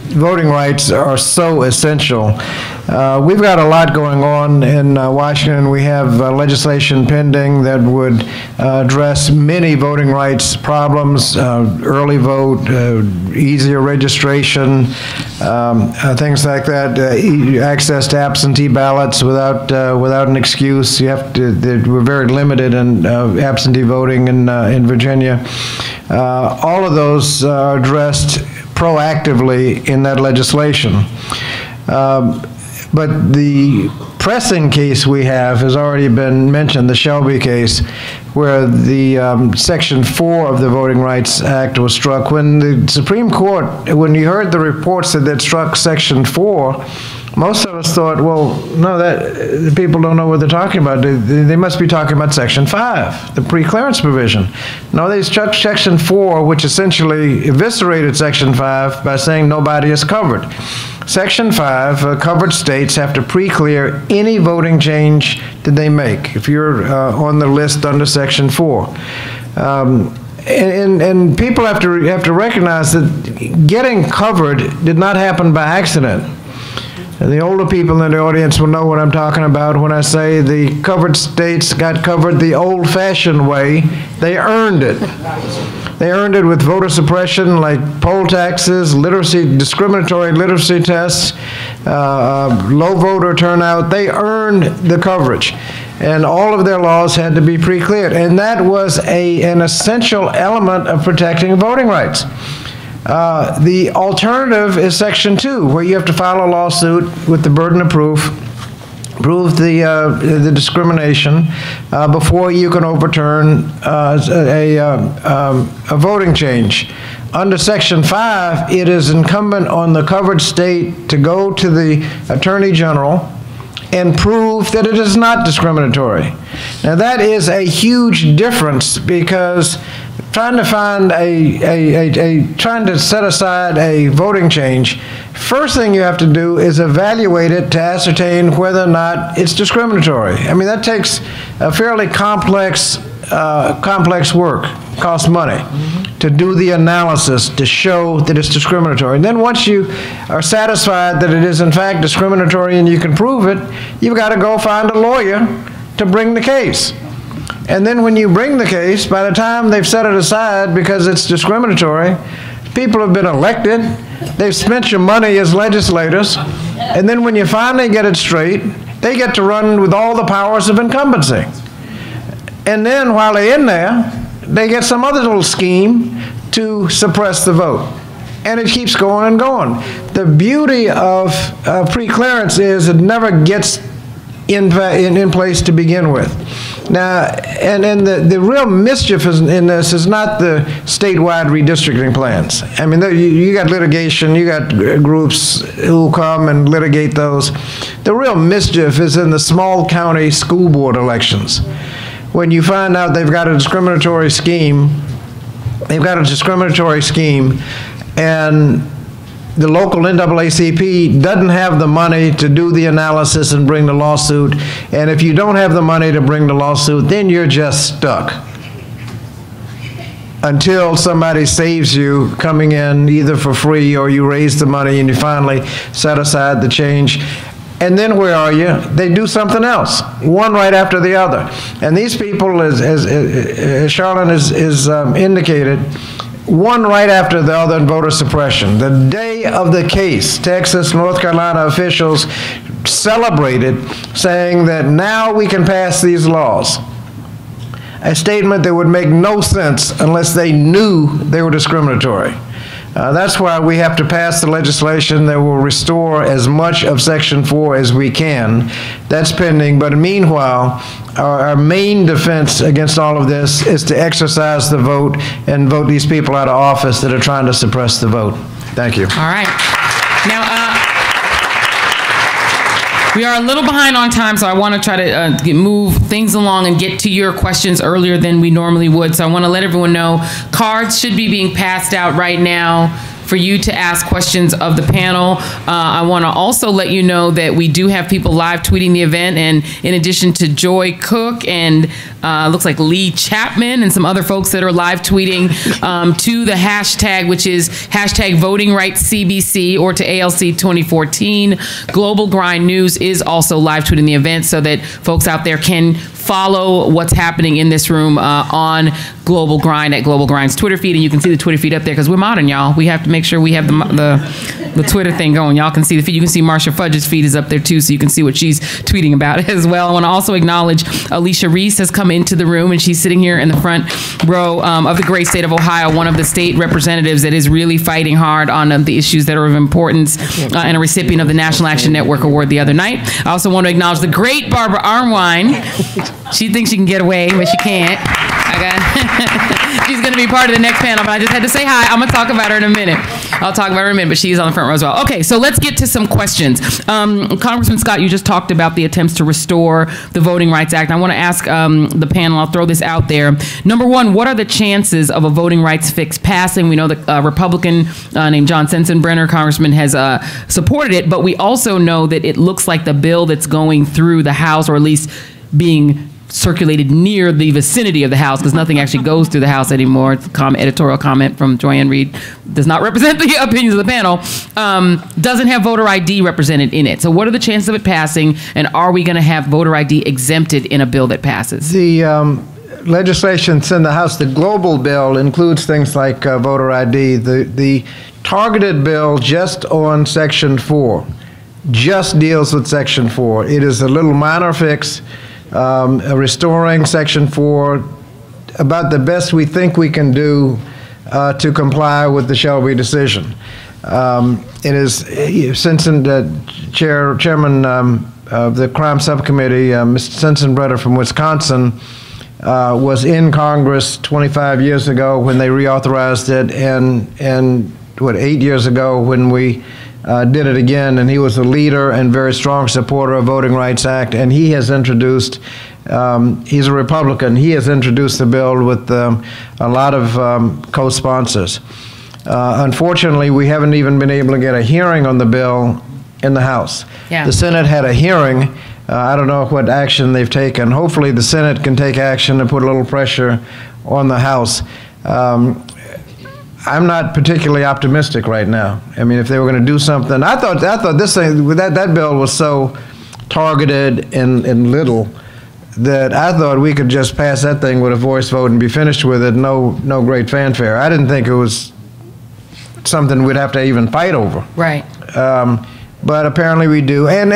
voting rights are so essential. We've got a lot going on in Washington. We have legislation pending that would address many voting rights problems, early vote, easier registration, things like that, access to absentee ballots without an excuse. You have to. We're very limited in absentee voting in Virginia. All of those are addressed proactively in that legislation. But the pressing case we have has already been mentioned, the Shelby case, where the Section 4 of the Voting Rights Act was struck. When the Supreme Court, when you heard the reports that struck Section 4, most of us thought, well, no, the people don't know what they're talking about. They must be talking about Section 5, the pre-clearance provision. No, they struck Section 4, which essentially eviscerated Section 5 by saying nobody is covered. Section 5, covered states have to pre-clear any voting change that they make, if you're on the list under Section 4. And people have to recognize that getting covered did not happen by accident. And the older people in the audience will know what I'm talking about when I say the covered states got covered the old-fashioned way. They earned it. They earned it with voter suppression, like poll taxes, literacy, discriminatory literacy tests, low voter turnout. They earned the coverage. And all of their laws had to be pre-cleared. And that was an essential element of protecting voting rights. The alternative is Section 2, where you have to file a lawsuit with the burden of proof, prove the discrimination before you can overturn a voting change. Under Section 5, it is incumbent on the covered state to go to the Attorney General and prove that it is not discriminatory. Now that is a huge difference, because trying to find trying to set aside a voting change, first thing you have to do is evaluate it to ascertain whether or not it's discriminatory. I mean, that takes a fairly complex work, costs money, to do the analysis to show that it's discriminatory. And then once you are satisfied that it is in fact discriminatory and you can prove it, you've got to go find a lawyer to bring the case. And then when you bring the case, by the time they've set it aside because it's discriminatory, people have been elected, they've spent your money as legislators, and then when you finally get it straight, they get to run with all the powers of incumbency. And then while they're in there, they get some other little scheme to suppress the vote. And it keeps going and going. The beauty of pre-clearance is it never gets in place to begin with. Now, and the real mischief in this is not the statewide redistricting plans. I mean, you got litigation, you got groups who come and litigate those. The real mischief is in the small county school board elections. When you find out they've got a discriminatory scheme, and the local NAACP doesn't have the money to do the analysis and bring the lawsuit. And if you don't have the money to bring the lawsuit, then you're just stuck until somebody saves you coming in either for free or you raise the money and you finally set aside the change. And then where are you? They do something else, one right after the other. And these people, as Charlene has indicated, one right after the other in voter suppression. The day of the case, Texas, North Carolina officials celebrated, saying that now we can pass these laws. A statement that would make no sense unless they knew they were discriminatory. That's why we have to pass the legislation that will restore as much of Section 4 as we can. That's pending, but meanwhile, our main defense against all of this is to exercise the vote and vote these people out of office that are trying to suppress the vote. Thank you. All right. Now, we are a little behind on time, so I want to try to move things along and get to your questions earlier than we normally would. So I want to let everyone know cards should be being passed out right now for you to ask questions of the panel. I want to also let you know that we do have people live tweeting the event, and in addition to Joy Cook and looks like Lee Chapman and some other folks that are live tweeting to the hashtag, which is hashtag Voting Rights CBC or to ALC 2014. Global Grind News is also live tweeting the event so that folks out there can follow what's happening in this room on Global Grind at Global Grind's Twitter feed, and you can see the Twitter feed up there because we're modern, y'all. We have to make sure we have the Twitter thing going. Y'all can see the feed. You can see Marsha Fudge's feed is up there too, so you can see what she's tweeting about as well. I want to also acknowledge Alicia Reese has come into the room, and she's sitting here in the front row of the great state of Ohio, one of the state representatives that is really fighting hard on the issues that are of importance, and a recipient of the National Action Network Award the other night. I also want to acknowledge the great Barbara Armwine. She thinks she can get away, but she can't. She's going to be part of the next panel, but I just had to say hi. I'm going to talk about her in a minute. I'll talk about her in a minute, but she's on the front row as well. Okay, so let's get to some questions. Congressman Scott, you just talked about the attempts to restore the Voting Rights Act. I want to ask the panel, I'll throw this out there. Number one, what are the chances of a voting rights fix passing? We know that a Republican named John Sensenbrenner, Congressman, has supported it, but we also know that it looks like the bill that's going through the House, or at least being circulated near the vicinity of the House, because nothing actually goes through the House anymore. It's editorial comment from Joyanne Reed, does not represent the opinions of the panel, doesn't have voter ID represented in it. So what are the chances of it passing, and are we going to have voter ID exempted in a bill that passes? The legislation that's in the House, the global bill, includes things like voter ID. The targeted bill just on Section 4 just deals with Section 4. It is a little minor fix, restoring Section 4, about the best we think we can do to comply with the Shelby decision. It is, since Chairman of the Crime Subcommittee, Mr. Sensenbrenner from Wisconsin, was in Congress 25 years ago when they reauthorized it, and 8 years ago when we did it again, and he was a leader and very strong supporter of Voting Rights Act, and he has introduced, he's a Republican, he has introduced the bill with a lot of co-sponsors. Unfortunately, we haven't even been able to get a hearing on the bill in the House. Yeah. The Senate had a hearing. I don't know what action they've taken. Hopefully the Senate can take action and put a little pressure on the House. I'm not particularly optimistic right now. I mean, if they were going to do something, I thought this thing, that bill was so targeted and little that I thought we could just pass that thing with a voice vote and be finished with it. No great fanfare. I didn't think it was something we'd have to even fight over. Right. But apparently we do. And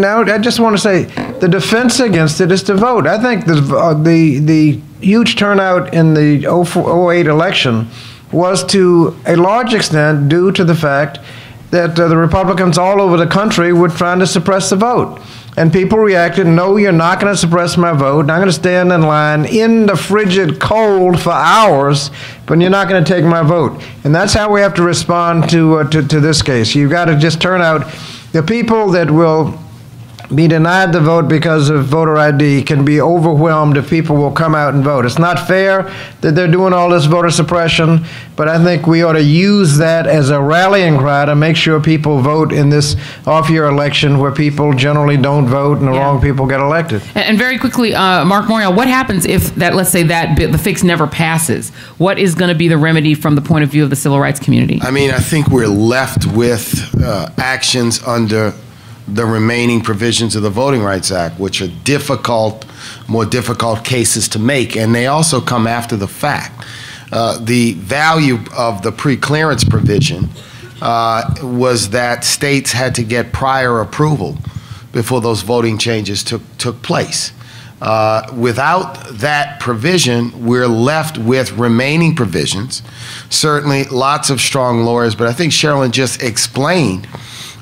now I just want to say the defense against it is to vote. I think the huge turnout in the 08 election was to a large extent due to the fact that the Republicans all over the country were trying to suppress the vote. And people reacted, no, you're not going to suppress my vote. Not going to stand in line in the frigid cold for hours, but you're not going to take my vote. And that's how we have to respond to this case. You've got to just turn out the people that will be denied the vote because of voter ID can be overwhelmed if people will come out and vote. It's not fair that they're doing all this voter suppression, but I think we ought to use that as a rallying cry to make sure people vote in this off-year election where people generally don't vote and the wrong people get elected. And very quickly, Mark Morial, what happens if that, let's say that the fix never passes? What is going to be the remedy from the point of view of the civil rights community? I mean, I think we're left with actions under the remaining provisions of the Voting Rights Act, which are difficult, more difficult cases to make, and they also come after the fact. The value of the pre-clearance provision was that states had to get prior approval before those voting changes took place. Without that provision, we're left with remaining provisions. Certainly lots of strong lawyers, but I think Sherilyn just explained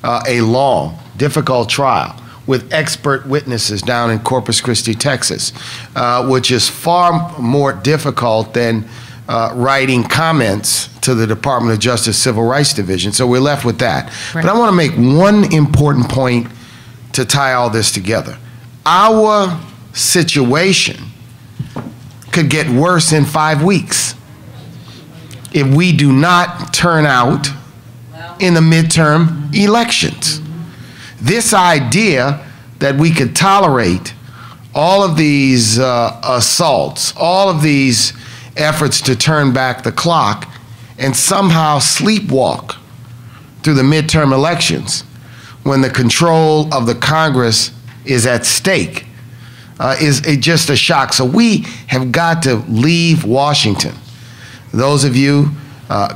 a long, difficult trial with expert witnesses down in Corpus Christi, Texas, which is far more difficult than writing comments to the Department of Justice Civil Rights Division. So we're left with that. Right. But I want to make one important point to tie all this together. Our situation could get worse in 5 weeks if we do not turn out in the midterm elections. This idea that we could tolerate all of these assaults, all of these efforts to turn back the clock, and somehow sleepwalk through the midterm elections when the control of the Congress is at stake is just a shock. So we have got to leave Washington. Those of you,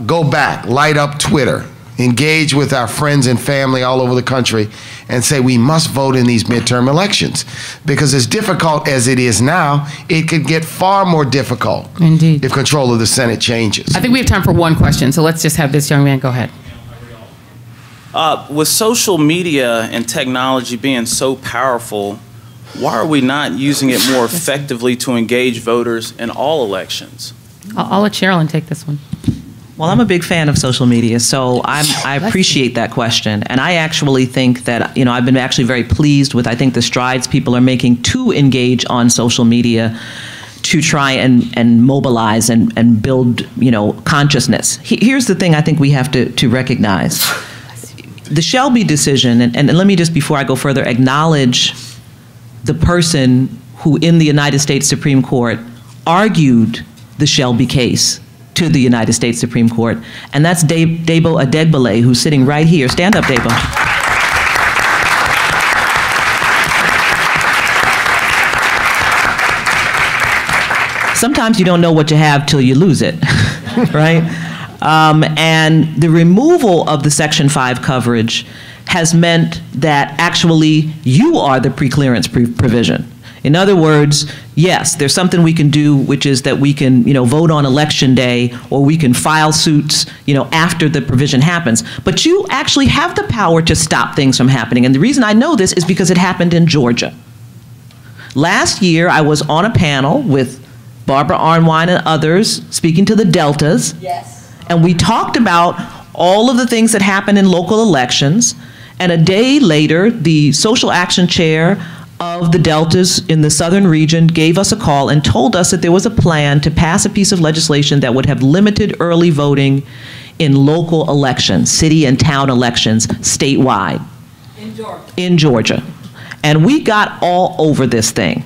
go back, light up Twitter, engage with our friends and family all over the country and say we must vote in these midterm elections, because as difficult as it is now, it could get far more difficult. Indeed. If control of the Senate changes. I think we have time for one question, so let's just have this young man go ahead. With social media and technology being so powerful, why are we not using it more effectively to engage voters in all elections? I'll let Sherilyn take this one. Well, I'm a big fan of social media, so I appreciate that question. And I actually think that, you know, I've been actually very pleased with, I think, the strides people are making to engage on social media to try and mobilize and build, you know, consciousness. Here's the thing I think we have to recognize. The Shelby decision, and let me just, before I go further, acknowledge the person who in the United States Supreme Court argued the Shelby case to the United States Supreme Court, and that's Debo Adegbile, who's sitting right here. Stand up, Debo. Sometimes you don't know what you have till you lose it, right? And the removal of the Section 5 coverage has meant that actually you are the preclearance provision. In other words, yes, there's something we can do, which is that we can, you know, vote on election day, or we can file suits, you know, after the provision happens. But you actually have the power to stop things from happening. And the reason I know this is because it happened in Georgia. Last year, I was on a panel with Barbara Arnwine and others speaking to the Deltas. Yes. And we talked about all of the things that happen in local elections. And a day later, the social action chair of the Deltas in the southern region gave us a call and told us that there was a plan to pass a piece of legislation that would have limited early voting in local elections, city and town elections, statewide. In Georgia. In Georgia. And we got all over this thing.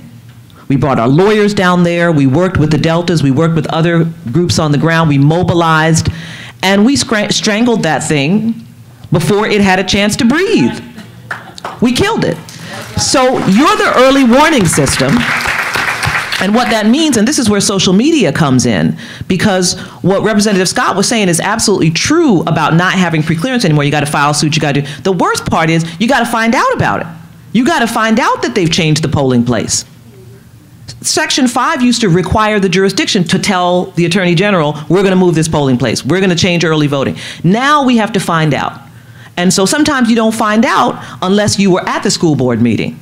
We brought our lawyers down there, we worked with the Deltas, we worked with other groups on the ground, we mobilized, and we strangled that thing before it had a chance to breathe. We killed it. So you're the early warning system. And what that means, and this is where social media comes in, because what Representative Scott was saying is absolutely true about not having preclearance anymore. You got to file suit, you got to do. The worst part is you got to find out about it. You got to find out that they've changed the polling place. Section 5 used to require the jurisdiction to tell the Attorney General, we're going to move this polling place, we're going to change early voting. Now we have to find out. And so sometimes you don't find out unless you were at the school board meeting.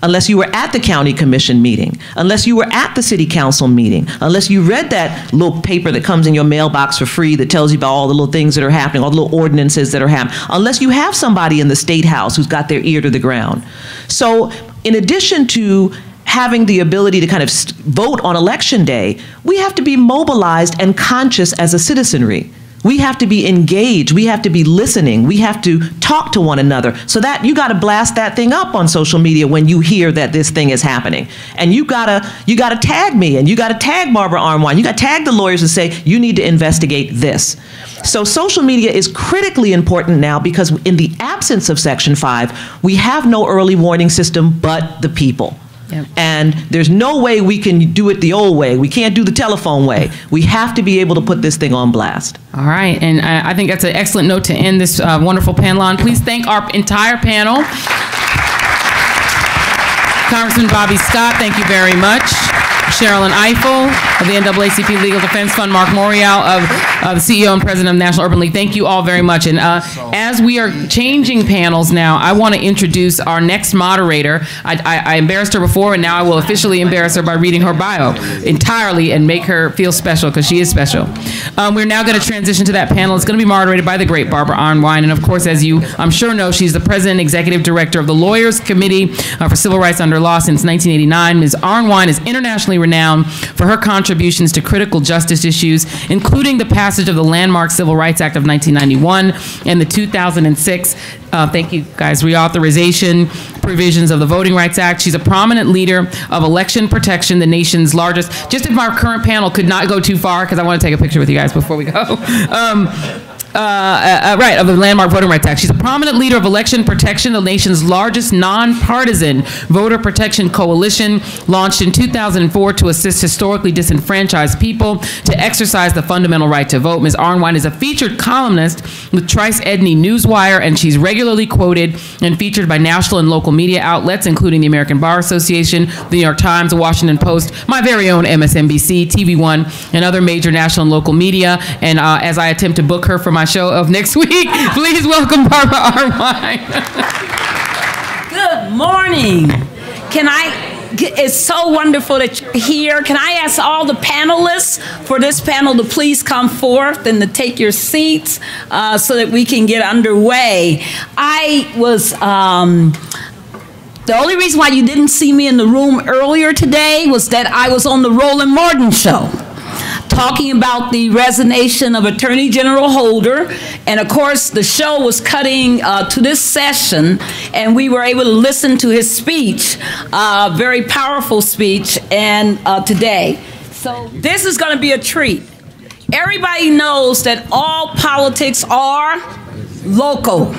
unless you were at the county commission meeting, unless you were at the city council meeting, unless you read that little paper that comes in your mailbox for free that tells you about all the little things that are happening, all the little ordinances that are happening, unless you have somebody in the State House who's got their ear to the ground. So in addition to having the ability to kind of vote on election day, we have to be mobilized and conscious as a citizenry. We have to be engaged. We have to be listening. We have to talk to one another. So that you got to blast that thing up on social media when you hear that this thing is happening. And you gotta tag me, and you gotta tag Barbara Arnwine. You gotta tag the lawyers and say, you need to investigate this. So social media is critically important now because in the absence of Section 5, we have no early warning system but the people. Yep. And there's no way we can do it the old way. We can't do the telephone way. We have to be able to put this thing on blast. All right, and I think that's an excellent note to end this wonderful panel on. Please thank our entire panel. Congressman Bobby Scott, thank you very much. Sherilyn Eiffel of the NAACP Legal Defense Fund, Mark Morial of the CEO and President of National Urban League. Thank you all very much. And as we are changing panels now, I want to introduce our next moderator. I embarrassed her before, and now I will officially embarrass her by reading her bio entirely and make her feel special, because she is special. We're now going to transition to that panel. It's going to be moderated by the great Barbara Arnwine. And of course, as you I'm sure know, she's the President and Executive Director of the Lawyers Committee for Civil Rights Under Law since 1989. Ms. Arnwine is internationally renowned for her contributions to critical justice issues, including the passage of the landmark Civil Rights Act of 1991 and the 2006, thank you guys, reauthorization provisions of the Voting Rights Act. She's a prominent leader of election protection, the nation's largest, just if our current panel could not go too far, because I want to take a picture with you guys before we go. Right, of the landmark Voting Rights Act. She's a prominent leader of election protection, the nation's largest nonpartisan voter protection coalition, launched in 2004 to assist historically disenfranchised people to exercise the fundamental right to vote. Ms. Arnwine is a featured columnist with Trice Edney Newswire, and she's regularly quoted and featured by national and local media outlets, including the American Bar Association, the New York Times, the Washington Post, my very own MSNBC, TV One, and other major national and local media. And as I attempt to book her for my show of next week, please welcome Barbara Arnwine. Good morning. It's so wonderful that you're here. Can I ask all the panelists for this panel to please come forth and to take your seats so that we can get underway. The only reason why you didn't see me in the room earlier today was that I was on the Roland Martin show, talking about the resignation of Attorney General Holder. And of course, the show was cutting to this session, and we were able to listen to his speech, very powerful speech, and today. So this is going to be a treat. Everybody knows that all politics are local.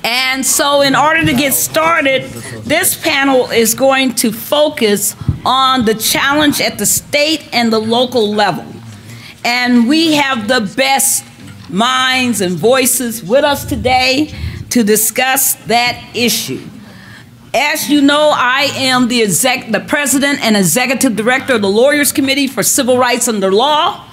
And so in order to get started, this panel is going to focus on the challenge at the state and the local level. And we have the best minds and voices with us today to discuss that issue. As you know, I am the President and Executive Director of the Lawyers Committee for Civil Rights Under Law.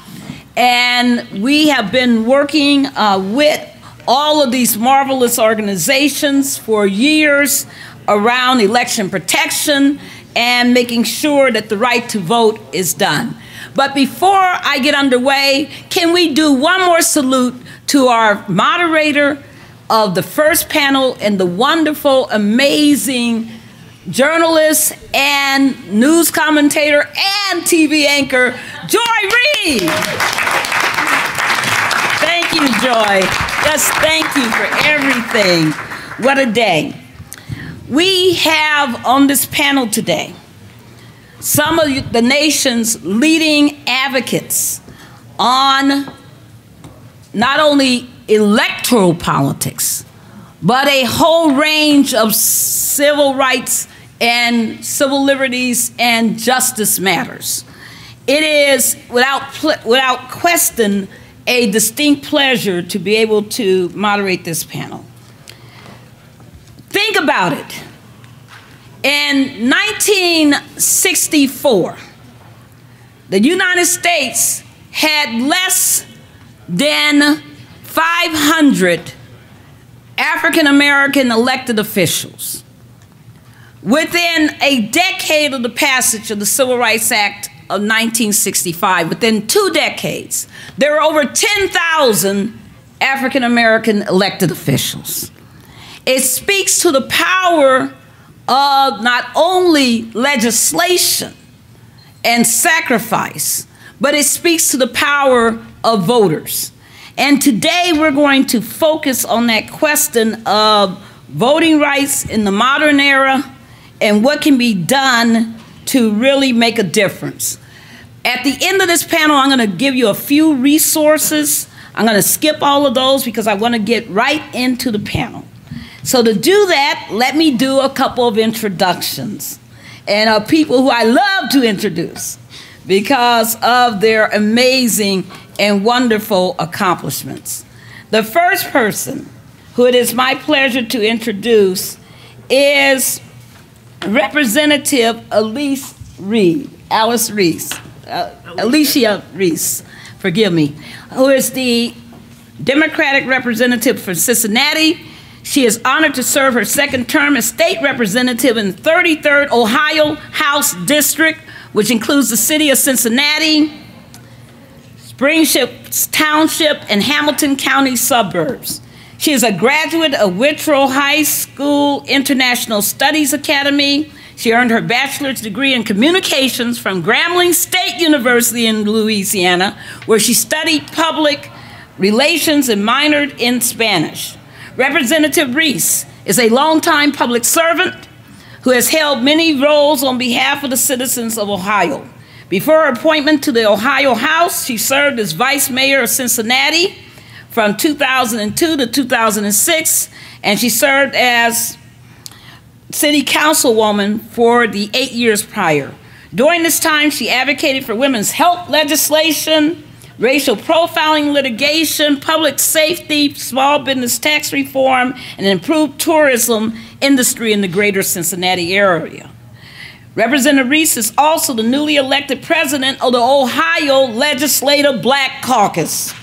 And we have been working with all of these marvelous organizations for years around election protection and making sure that the right to vote is done. But before I get underway, can we do one more salute to our moderator of the first panel and the wonderful, amazing journalist and news commentator and TV anchor, Joy Reid. Thank you, Joy. Just thank you for everything. What a day. We have on this panel today some of the nation's leading advocates on not only electoral politics, but a whole range of civil rights and civil liberties and justice matters. It is, without question, a distinct pleasure to be able to moderate this panel. Think about it. In 1964, the United States had less than 500 African American elected officials. Within a decade of the passage of the Civil Rights Act of 1965, within 2 decades, there are over 10,000 African American elected officials. It speaks to the power of not only legislation and sacrifice, but it speaks to the power of voters. And today we're going to focus on that question of voting rights in the modern era and what can be done to really make a difference. At the end of this panel, I'm going to give you a few resources. I'm going to skip all of those because I want to get right into the panel. So to do that, let me do a couple of introductions and people who I love to introduce because of their amazing and wonderful accomplishments. The first person who it is my pleasure to introduce is Representative Alicia Reese, forgive me, who is the Democratic representative for Cincinnati. She is honored to serve her second term as state representative in the 33rd Ohio House District, which includes the city of Cincinnati, Springship Township, and Hamilton County suburbs. She is a graduate of Whitrow High School International Studies Academy. She earned her bachelor's degree in communications from Grambling State University in Louisiana, where she studied public relations and minored in Spanish. Representative Reese is a longtime public servant who has held many roles on behalf of the citizens of Ohio. Before her appointment to the Ohio House, she served as vice mayor of Cincinnati from 2002 to 2006, and she served as city councilwoman for the 8 years prior. During this time, she advocated for women's health legislation, racial profiling litigation, public safety, small business tax reform, and improved tourism industry in the greater Cincinnati area. Representative Reese is also the newly elected president of the Ohio Legislative Black Caucus.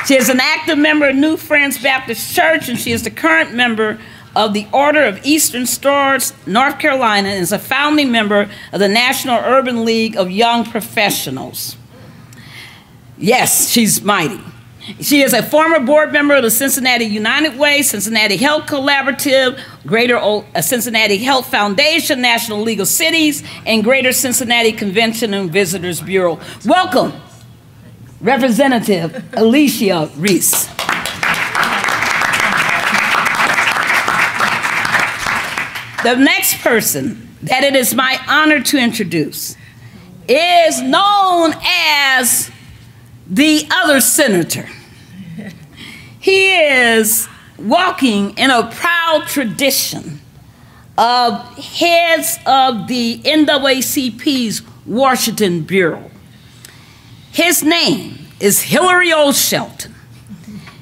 She is an active member of New Friends Baptist Church, and she is the current member of the Order of Eastern Stars, North Carolina, and is a founding member of the National Urban League of Young Professionals. Yes, she's mighty. She is a former board member of the Cincinnati United Way, Cincinnati Health Collaborative, Greater Cincinnati Health Foundation, National League of Cities, and Greater Cincinnati Convention and Visitors Bureau. Welcome, Representative Alicia Reese. The next person that it is my honor to introduce is known as the other senator. He is walking in a proud tradition of heads of the NAACP's Washington Bureau. His name is Hillary O. Shelton.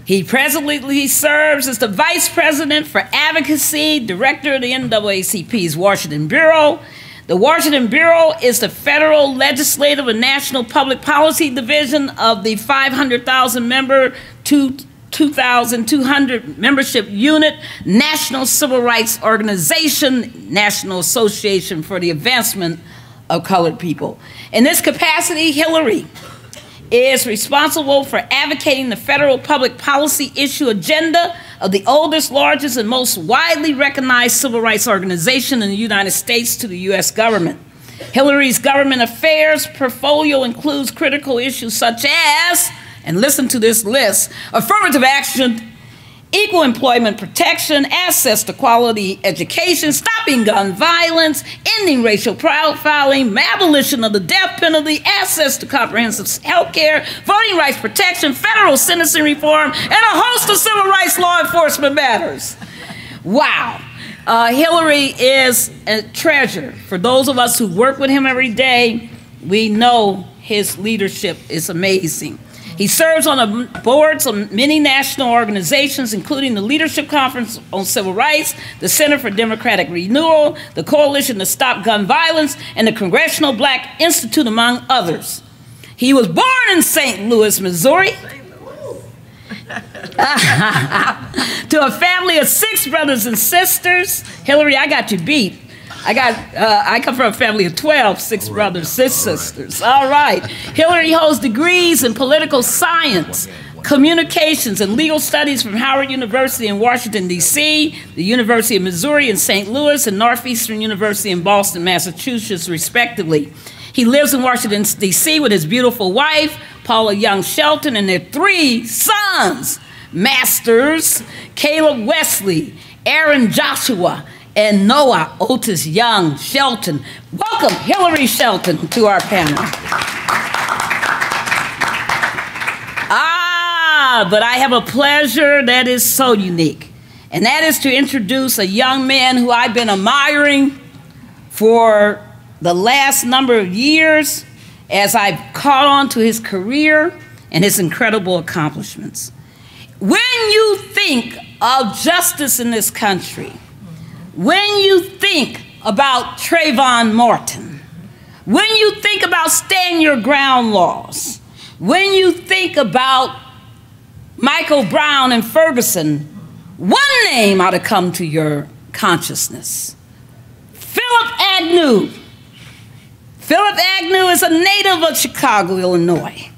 He presently serves as the Vice President for Advocacy, Director of the NAACP's Washington Bureau. The Washington Bureau is the federal legislative and national public policy division of the 500,000 member, 2,200 membership unit, National Civil Rights Organization, National Association for the Advancement of Colored People. In this capacity, Hillary is responsible for advocating the federal public policy issue agenda of the oldest, largest, and most widely recognized civil rights organization in the United States to the U.S. government. Hillary's government affairs portfolio includes critical issues such as, and listen to this list, affirmative action, equal employment protection, access to quality education, stopping gun violence, ending racial profiling, abolition of the death penalty, access to comprehensive health care, voting rights protection, federal sentencing reform, and a host of civil rights law enforcement matters. Wow. Hillary is a treasure. For those of us who work with him every day, we know his leadership is amazing. He serves on the boards of many national organizations, including the Leadership Conference on Civil Rights, the Center for Democratic Renewal, the Coalition to Stop Gun Violence, and the Congressional Black Institute, among others. He was born in St. Louis, Missouri. To a family of 6 brothers and sisters. Hillary, I got you beat. I come from a family of 12, 6 brothers, 6 sisters. All right. Hillary holds degrees in political science, communications, and legal studies from Howard University in Washington, D.C., the University of Missouri in St. Louis, and Northeastern University in Boston, Massachusetts, respectively. He lives in Washington, D.C. with his beautiful wife, Paula Young Shelton, and their 3 sons, Masters, Caleb Wesley, Aaron Joshua, and Noah Otis Young Shelton. Welcome, Hillary Shelton, to our panel. But I have a pleasure that is so unique, and that is to introduce a young man who I've been admiring for the last number of years as I've caught on to his career and his incredible accomplishments. When you think of justice in this country, when you think about Trayvon Martin, when you think about stand your ground laws, when you think about Michael Brown and Ferguson, one name ought to come to your consciousness: Philip Agnew. Philip Agnew is a native of Chicago, Illinois,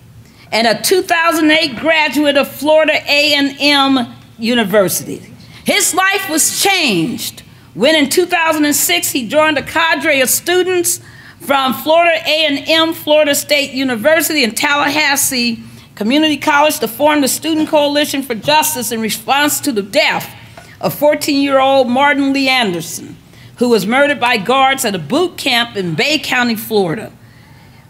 and a 2008 graduate of Florida A&M University. His life was changed when in 2006 he joined a cadre of students from Florida A&M, Florida State University, and Tallahassee Community College to form the Student Coalition for Justice in response to the death of 14-year-old Martin Lee Anderson, who was murdered by guards at a boot camp in Bay County, Florida.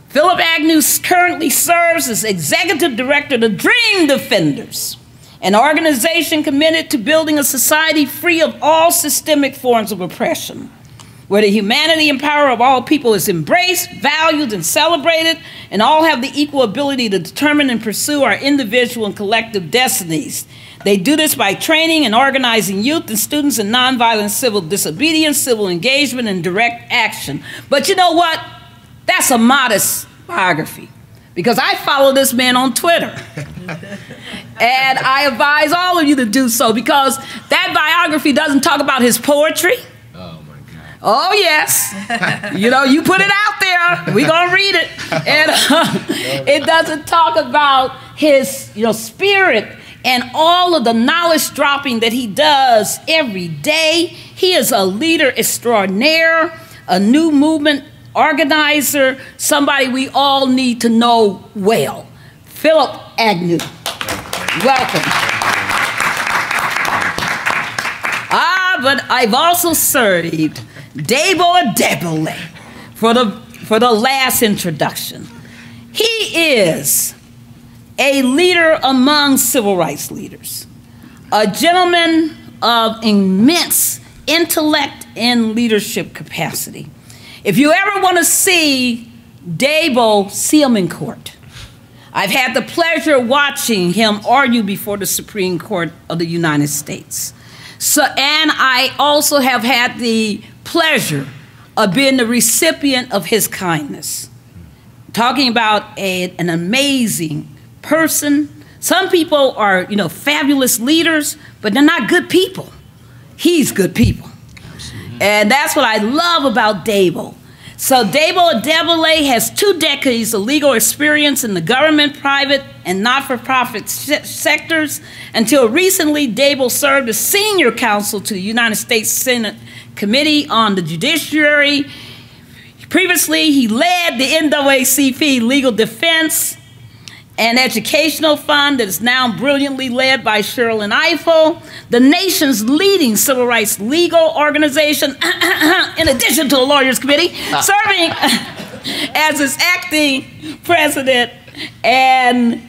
Philip Agnew currently serves as executive director of the Dream Defenders, an organization committed to building a society free of all systemic forms of oppression, where the humanity and power of all people is embraced, valued, and celebrated, and all have the equal ability to determine and pursue our individual and collective destinies. They do this by training and organizing youth and students in nonviolent civil disobedience, civil engagement, and direct action. But you know what? That's a modest biography, because I follow this man on Twitter. And I advise all of you to do so, because that biography doesn't talk about his poetry. Oh, yes. You know, you put it out there. We're going to read it. And it doesn't talk about his, spirit and all of the knowledge dropping that he does every day. He is a leader extraordinaire, a new movement organizer, somebody we all need to know well. Philip Agnew. Welcome. But I've also served Debo Adebole for the last introduction. He is a leader among civil rights leaders, a gentleman of immense intellect and leadership capacity. If you ever want to see Debo, see him in court. I've had the pleasure of watching him argue before the Supreme Court of the United States. And I also have had the pleasure of being the recipient of his kindness. Talking about an amazing person. Some people are, fabulous leaders, but they're not good people. He's good people. And that's what I love about Debo. So Debo Adebole has 2 decades of legal experience in the government, private, and not-for-profit sectors. Until recently, Debo served as senior counsel to the United States Senate Committee on the Judiciary. Previously, he led the NAACP Legal Defense and Educational Fund that is now brilliantly led by Sherrilyn Ifill, the nation's leading civil rights legal organization, in addition to a lawyers committee, serving as its acting president and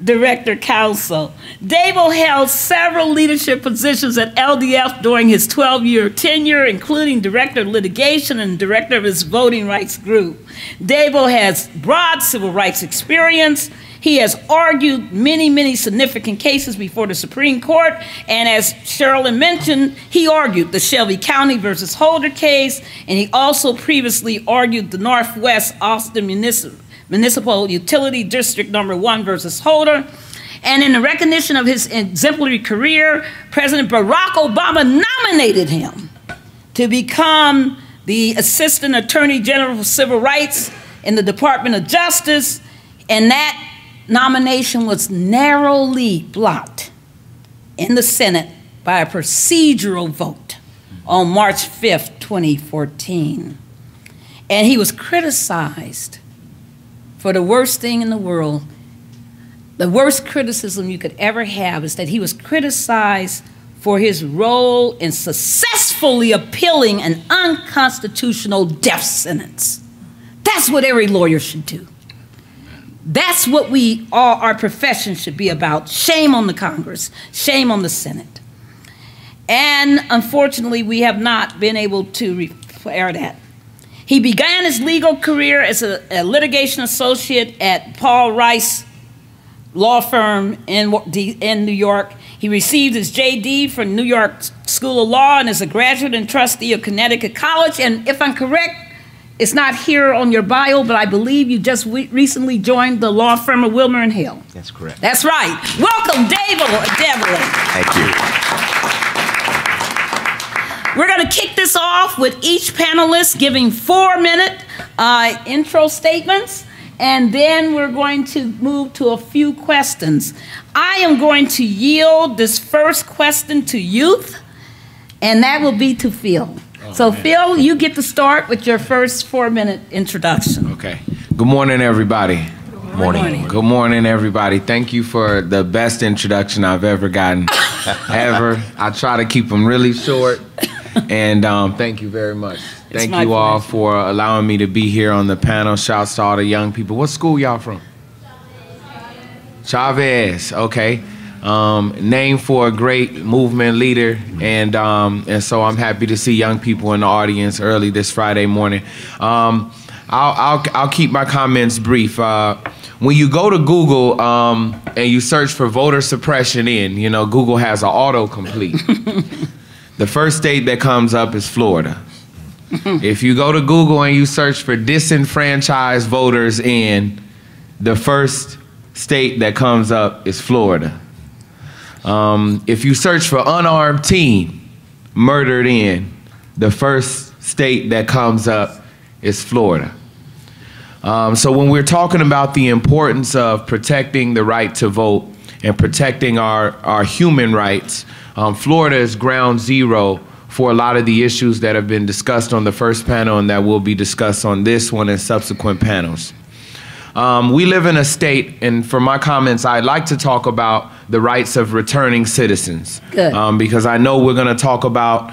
director counsel. Debo held several leadership positions at LDF during his 12-year tenure, including director of litigation and director of his voting rights group. Debo has broad civil rights experience. He has argued many, many significant cases before the Supreme Court, and as Sherrilyn mentioned, he argued the Shelby County versus Holder case, and he also previously argued the Northwest Austin Municipal Utility District #1 versus Holder. And in the recognition of his exemplary career, President Barack Obama nominated him to become the Assistant Attorney General for Civil Rights in the Department of Justice, and that nomination was narrowly blocked in the Senate by a procedural vote on March 5th, 2014. And he was criticized for the worst thing in the world. The worst criticism you could ever have is that he was criticized for his role in successfully appealing an unconstitutional death sentence. That's what every lawyer should do. That's what our profession should be about. Shame on the Congress, shame on the Senate. And unfortunately, we have not been able to repair that. He began his legal career as a litigation associate at Paul Rice law firm in New York. He received his JD from New York School of Law and is a graduate and trustee of Connecticut College. And if I'm correct, it's not here on your bio, but I believe you just recently joined the law firm of Wilmer and Hill. That's correct. That's right. Welcome, Devlin. Thank you. We're going to kick this off with each panelist giving 4-minute intro statements, and then we're going to move to a few questions. I am going to yield this first question to youth, and that will be to Phil. So, Phil, you get to start with your first 4-minute introduction. Okay. Good morning, everybody. Good morning. Good morning, everybody. Thank you for the best introduction I've ever gotten, ever. I try to keep them really short, and thank you very much. Thank you all for allowing me to be here on the panel. Shouts to all the young people. What school y'all from? Chavez. Okay. Named for a great movement leader, and so I'm happy to see young people in the audience early this Friday morning. I'll keep my comments brief. When you go to Google and you search for voter suppression Google has an autocomplete. The first state that comes up is Florida. If you go to Google and you search for disenfranchised voters in, the first state that comes up is Florida. If you search for unarmed teen murdered in, the first state that comes up is Florida. So when we're talking about the importance of protecting the right to vote and protecting our human rights, Florida is ground zero for a lot of the issues that have been discussed on the first panel and that will be discussed on this one and subsequent panels. We live in a state, and for my comments, I'd like to talk about the rights of returning citizens. Good. Because I know we're going to talk about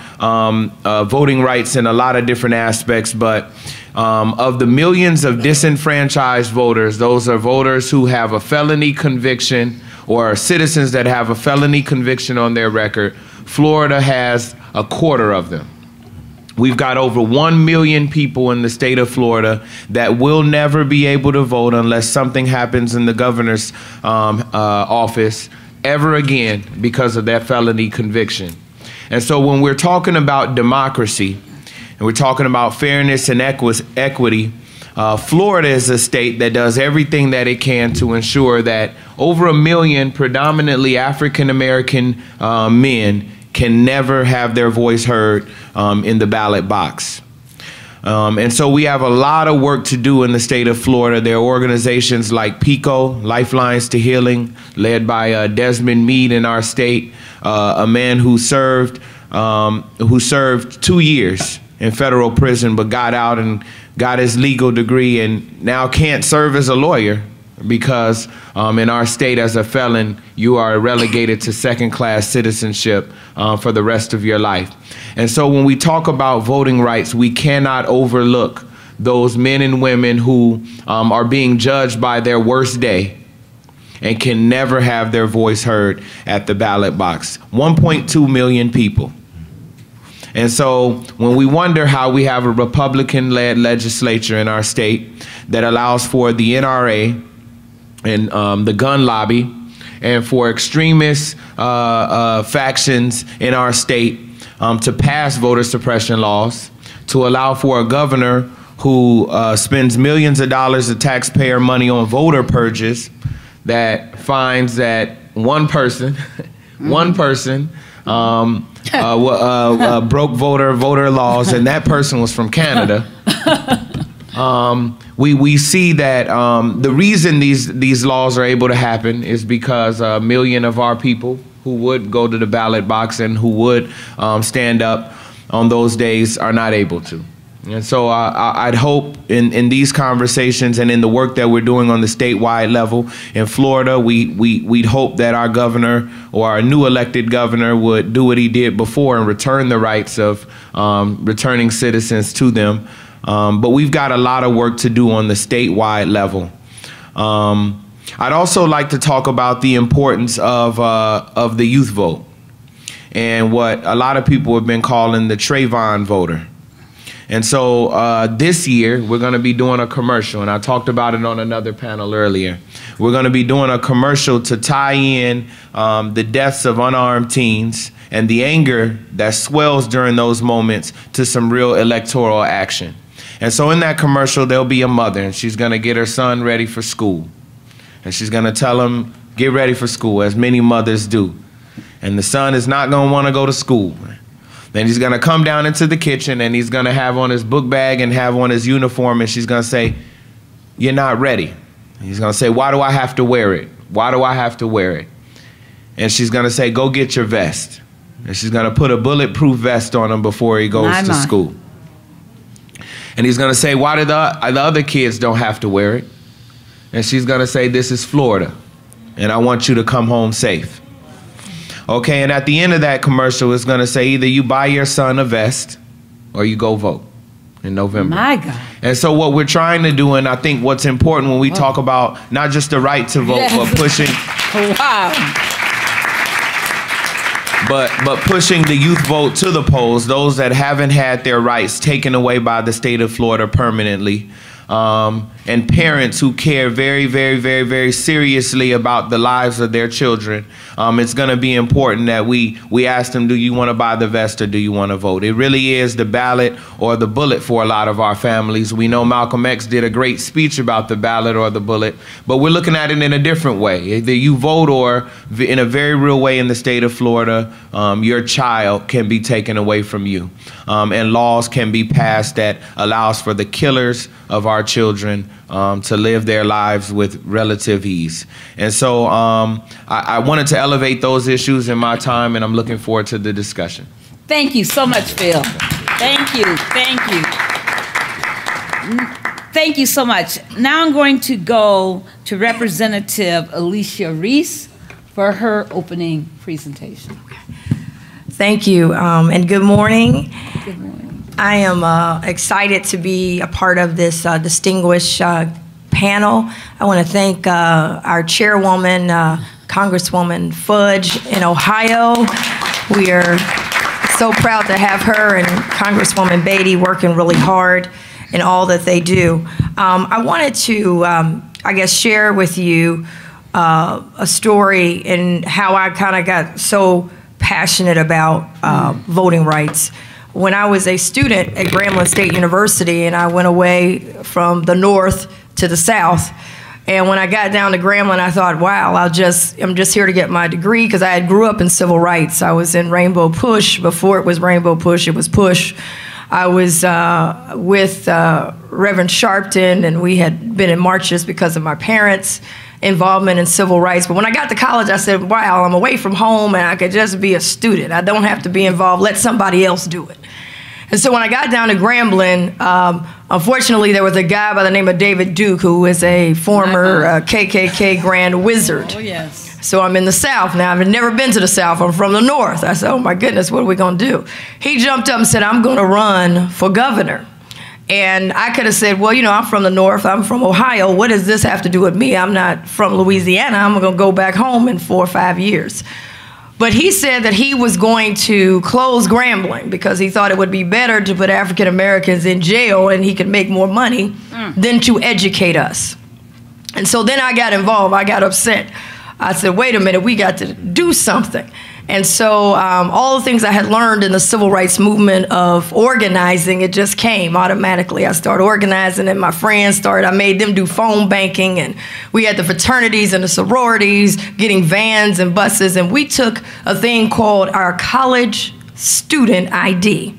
voting rights in a lot of different aspects, but of the millions of disenfranchised voters, those are voters who have a felony conviction or citizens that have a felony conviction on their record. Florida has a quarter of them. We've got over 1 million people in the state of Florida that will never be able to vote unless something happens in the governor's office ever again because of that felony conviction. And so when we're talking about democracy and we're talking about fairness and equity, Florida is a state that does everything that it can to ensure that over 1 million predominantly African-American men can never have their voice heard in the ballot box. And so we have a lot of work to do in the state of Florida. There are organizations like PICO, Lifelines to Healing, led by Desmond Meade in our state, a man who served 2 years in federal prison but got out and got his legal degree and now can't serve as a lawyer because in our state as a felon, you are relegated to second-class citizenship for the rest of your life. And so when we talk about voting rights, we cannot overlook those men and women who are being judged by their worst day and can never have their voice heard at the ballot box. 1.2 million people. And so when we wonder how we have a Republican-led legislature in our state that allows for the NRA and the gun lobby and for extremist factions in our state to pass voter suppression laws, to allow for a governor who spends millions of dollars of taxpayer money on voter purges, that finds that one person, broke voter laws, and that person was from Canada. We see that the reason these laws are able to happen is because a million of our people who would go to the ballot box and who would stand up on those days are not able to. And so I'd hope in these conversations and in the work that we're doing on the statewide level in Florida, we'd hope that our governor or our new elected governor would do what he did before and return the rights of returning citizens to them. But we've got a lot of work to do on the statewide level. I'd also like to talk about the importance of the youth vote and what a lot of people have been calling the Trayvon voter. And so this year, we're going to be doing a commercial, and I talked about it on another panel earlier. We're going to be doing a commercial to tie in the deaths of unarmed teens and the anger that swells during those moments to some real electoral action. And so in that commercial, there'll be a mother, and she's going to get her son ready for school. And she's going to tell him, get ready for school, as many mothers do. And the son is not going to want to go to school. Then he's going to come down into the kitchen, and he's going to have on his book bag and have on his uniform, and she's going to say, you're not ready. And he's going to say, why do I have to wear it? Why do I have to wear it? And she's going to say, go get your vest. And she's going to put a bulletproof vest on him before he goes to school. And he's going to say, why do the other kids don't have to wear it? And she's going to say, this is Florida, and I want you to come home safe. Okay, and at the end of that commercial, it's going to say either you buy your son a vest or you go vote in November. My God. And so what we're trying to do, and I think what's important when we talk about not just the right to vote, but pushing... Wow. But pushing the youth vote to the polls, those that haven't had their rights taken away by the state of Florida permanently, and parents who care very, very, very, very seriously about the lives of their children, it's going to be important that we ask them, do you want to buy the vest or do you want to vote? It really is the ballot or the bullet for a lot of our families. We know Malcolm X did a great speech about the ballot or the bullet, but we're looking at it in a different way. Either you vote or, in a very real way in the state of Florida, your child can be taken away from you. And laws can be passed that allows for the killers of our children to live their lives with relative ease. And so I wanted to elevate those issues in my time, and I'm looking forward to the discussion. Thank you so much, Phil. Thank you. Thank you. Thank you so much. Now I'm going to go to Representative Alicia Reese for her opening presentation. Thank you, and good morning. Good morning. I am excited to be a part of this distinguished panel. I want to thank our chairwoman, Congresswoman Fudge in Ohio. We are so proud to have her and Congresswoman Beatty working really hard in all that they do. I wanted to, I guess, share with you a story and how I kind of got so passionate about voting rights. When I was a student at Grambling State University, and I went away from the north to the south, and when I got down to Grambling, I thought, wow, I'm just here to get my degree, because I had grew up in civil rights. I was in Rainbow Push. Before it was Rainbow Push, it was Push. I was with Reverend Sharpton, and we had been in marches because of my parents' involvement in civil rights. But when I got to college, I said, wow, I'm away from home and I could just be a student. I don't have to be involved. Let somebody else do it. And so when I got down to Grambling, unfortunately, there was a guy by the name of David Duke, who is a former KKK Grand Wizard. Oh, yes. So I'm in the South now. I've never been to the South. I'm from the North. I said, oh, my goodness, what are we going to do? He jumped up and said, I'm going to run for governor. And I could have said, well, you know, I'm from the North. I'm from Ohio. What does this have to do with me? I'm not from Louisiana. I'm going to go back home in 4 or 5 years. But he said that he was going to close Grambling because he thought it would be better to put African Americans in jail and he could make more money than to educate us. And so then I got involved. I got upset. I said, wait a minute, we got to do something. And so all the things I had learned in the civil rights movement of organizing, it just came automatically. I started organizing, and my friends started, I made them do phone banking, and we had the fraternities and the sororities getting vans and buses, and we took a thing called our college student ID.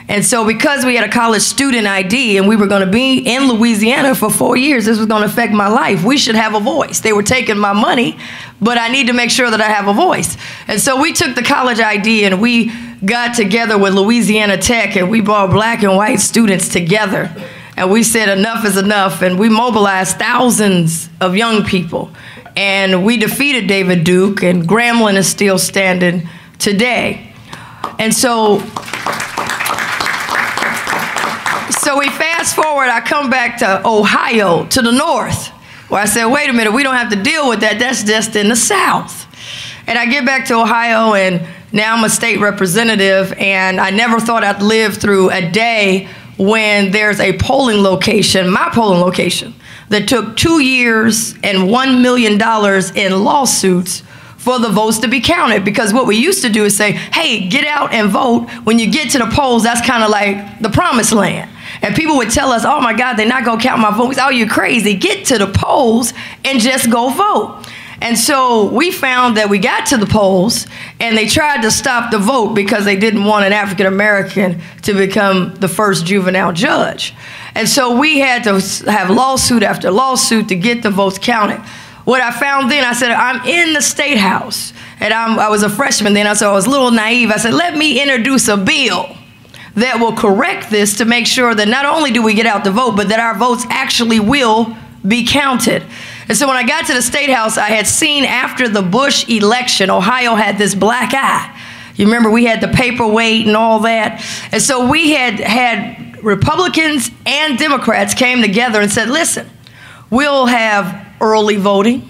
And so because we had a college student ID and we were going to be in Louisiana for 4 years, this was going to affect my life. We should have a voice. They were taking my money, but I need to make sure that I have a voice. And so we took the college ID and we got together with Louisiana Tech, and we brought black and white students together. And we said enough is enough, and we mobilized thousands of young people. And we defeated David Duke, and Grambling is still standing today. And so we fast forward, I come back to Ohio, to the north, where I said, wait a minute, we don't have to deal with that, that's just in the South. And I get back to Ohio, and now I'm a state representative, and I never thought I'd live through a day when there's a polling location, my polling location, that took 2 years and $1 million in lawsuits for the votes to be counted. Because what we used to do is say, hey, get out and vote. When you get to the polls, that's kind of like the promised land. And people would tell us, oh my God, they're not gonna count my votes. Oh, you're crazy. Get to the polls and just go vote. And so we found that we got to the polls and they tried to stop the vote because they didn't want an African American to become the first juvenile judge. And so we had to have lawsuit after lawsuit to get the votes counted. What I found then, I said, I'm in the State House, and I was a freshman then, so I was a little naive. I said, let me introduce a bill that will correct this to make sure that not only do we get out the vote, but that our votes actually will be counted. And so when I got to the State House, I had seen after the Bush election, Ohio had this black eye. You remember we had the paperweight and all that. And so we had Republicans and Democrats came together and said, listen, we'll have early voting.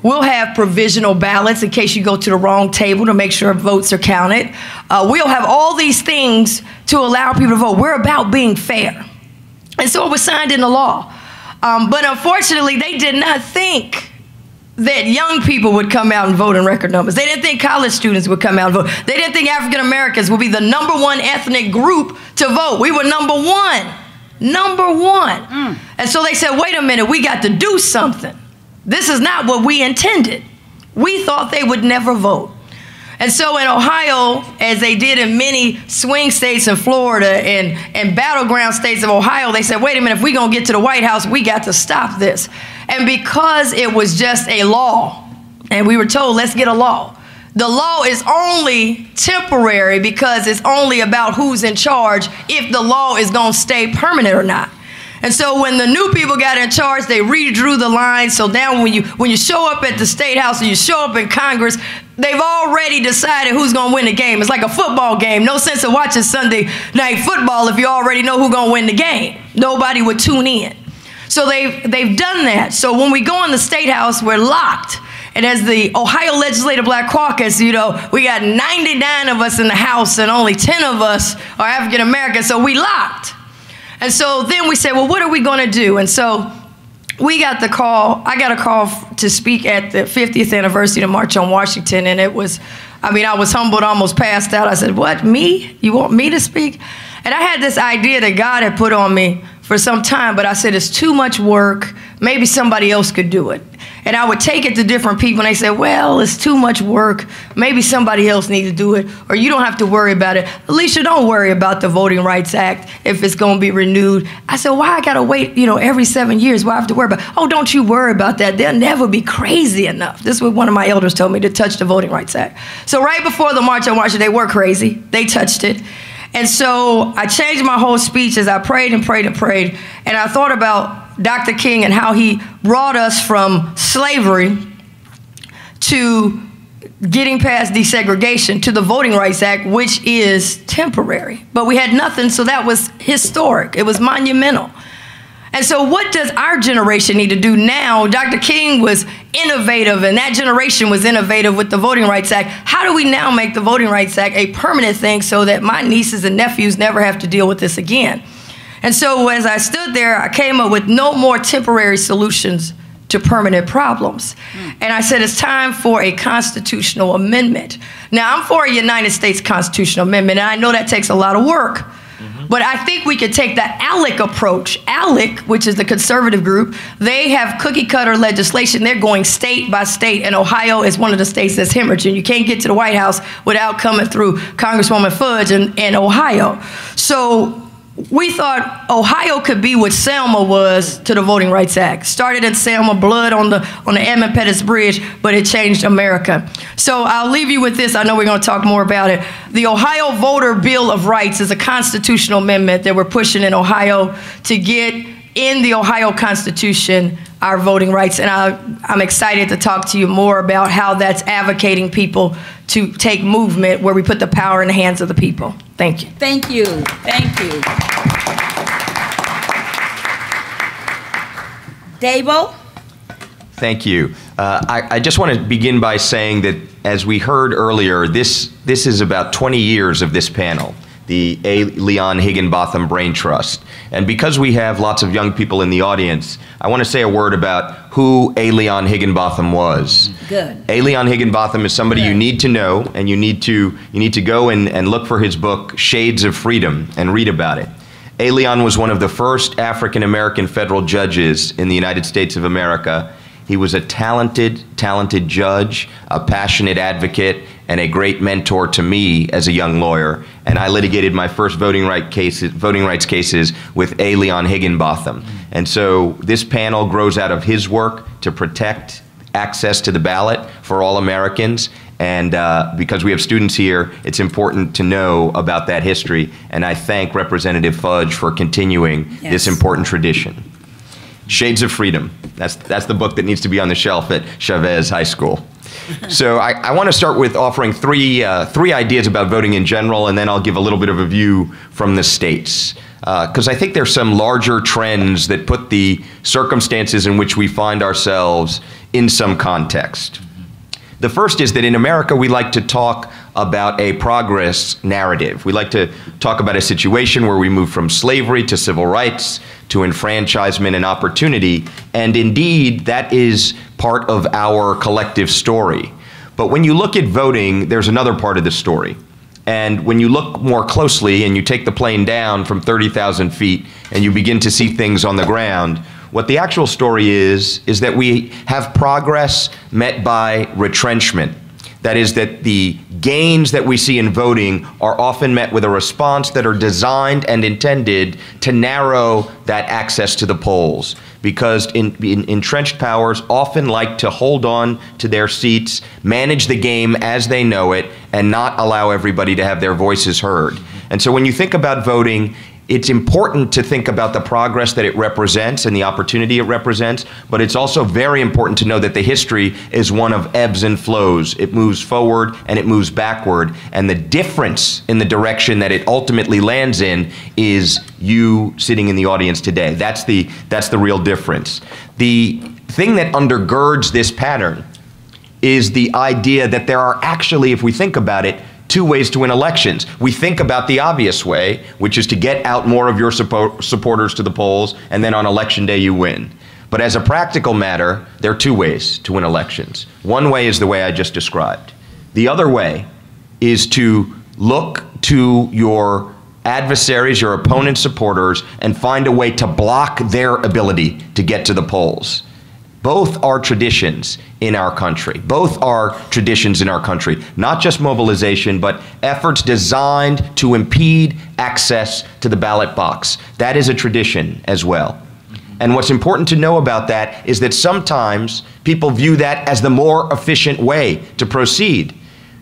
We'll have provisional ballots in case you go to the wrong table to make sure votes are counted. We'll have all these things to allow people to vote. We're about being fair. And so it was signed into law. But unfortunately, they did not think that young people would come out and vote in record numbers. They didn't think college students would come out and vote. They didn't think African Americans would be the #1 ethnic group to vote. We were #1. #1. And so they said, wait a minute, we got to do something. This is not what we intended. We thought they would never vote. And so in Ohio, as they did in many swing states in Florida and battleground states of Ohio, they said, wait a minute, if we're going to get to the White House, we got to stop this. And because it was just a law, and we were told, let's get a law. The law is only temporary because it's only about who's in charge if the law is going to stay permanent or not. And so when the new people got in charge, they redrew the lines. So now when you show up at the State House and you show up in Congress, they've already decided who's going to win the game. It's like a football game. No sense of watching Sunday night football if you already know who's going to win the game. Nobody would tune in. So they've done that. So when we go in the State House, we're locked. And as the Ohio Legislative Black Caucus, you know, we got 99 of us in the House and only 10 of us are African American. So we locked. And so then we said, well, what are we going to do? And so we got the call. I got a call to speak at the 50th anniversary of March on Washington. And it was, I mean, I was humbled, almost passed out. I said, what, me? You want me to speak? And I had this idea that God had put on me for some time, but I said, it's too much work. Maybe somebody else could do it. And I would take it to different people, and they said, well, it's too much work. Maybe somebody else needs to do it, or you don't have to worry about it. Alicia, don't worry about the Voting Rights Act if it's going to be renewed. I said, why I got to wait, you know, every 7 years? Why I have to worry about it? Oh, don't you worry about that. They'll never be crazy enough. This is what one of my elders told me, to touch the Voting Rights Act. So right before the March on Washington, they were crazy. They touched it. And so I changed my whole speech as I prayed and prayed and prayed. And I thought about Dr. King and how he brought us from slavery to getting past desegregation to the Voting Rights Act, which is temporary. But we had nothing, so that was historic. It was monumental. And so what does our generation need to do now? Dr. King was innovative, and that generation was innovative with the Voting Rights Act. How do we now make the Voting Rights Act a permanent thing so that my nieces and nephews never have to deal with this again? And so as I stood there, I came up with no more temporary solutions to permanent problems. And I said, it's time for a constitutional amendment. Now, I'm for a United States constitutional amendment, and I know that takes a lot of work. But I think we could take the ALC approach. ALC, which is the conservative group, they have cookie cutter legislation. They're going state by state, and Ohio is one of the states that's hemorrhaging. You can't get to the White House without coming through Congresswoman Fudge in Ohio. So we thought Ohio could be what Selma was to the Voting Rights Act. Started in Selma, blood on the Edmund Pettus Bridge, but it changed America. So I'll leave you with this. I know we're going to talk more about it. The Ohio Voter Bill of Rights is a constitutional amendment that we're pushing in Ohio to get in the Ohio Constitution our voting rights. And I'm excited to talk to you more about how that's advocating people to take movement where we put the power in the hands of the people. Thank you. Thank you. Thank you. Dabo? Thank you. I just want to begin by saying that, as we heard earlier, this is about 20 years of this panel, the A. Leon Higginbotham Braintrust. And because we have lots of young people in the audience, I want to say a word about who A. Leon Higginbotham was. Good. A. Leon Higginbotham is somebody you need to know, and you need to go and look for his book, Shades of Freedom, and read about it. A. Leon was one of the first African-American federal judges in the United States of America. He was a talented judge, a passionate advocate, and a great mentor to me as a young lawyer. And I litigated my first voting rights cases with A. Leon Higginbotham. And so this panel grows out of his work to protect access to the ballot for all Americans. And because we have students here, it's important to know about that history. And I thank Representative Fudge for continuing this important tradition. Shades of Freedom. That's the book that needs to be on the shelf at Chavez High School. So I want to start with offering three ideas about voting in general, and then I'll give a little bit of a view from the states. Because I think there's some larger trends that put the circumstances in which we find ourselves in some context. The first is that in America, we like to talk about a progress narrative. We like to talk about a situation where we move from slavery to civil rights to enfranchisement and opportunity. And indeed, that is part of our collective story. But when you look at voting, there's another part of the story. And when you look more closely and you take the plane down from 30,000 feet and you begin to see things on the ground, what the actual story is that we have progress met by retrenchment. That is, that the gains that we see in voting are often met with a response that are designed and intended to narrow that access to the polls. Because entrenched powers often like to hold on to their seats, manage the game as they know it, and not allow everybody to have their voices heard. And so when you think about voting, it's important to think about the progress that it represents and the opportunity it represents, but it's also very important to know that the history is one of ebbs and flows. It moves forward and it moves backward, and the difference in the direction that it ultimately lands in is you sitting in the audience today. That's the real difference. The thing that undergirds this pattern is the idea that there are actually, if we think about it, two ways to win elections. We think about the obvious way, which is to get out more of your supporters to the polls, and then on election day you win. But as a practical matter, there are two ways to win elections. One way is the way I just described. The other way is to look to your adversaries, your opponent's supporters, and find a way to block their ability to get to the polls. Both are traditions in our country. Both are traditions in our country. Not just mobilization, but efforts designed to impede access to the ballot box. That is a tradition as well. And what's important to know about that is that sometimes people view that as the more efficient way to proceed.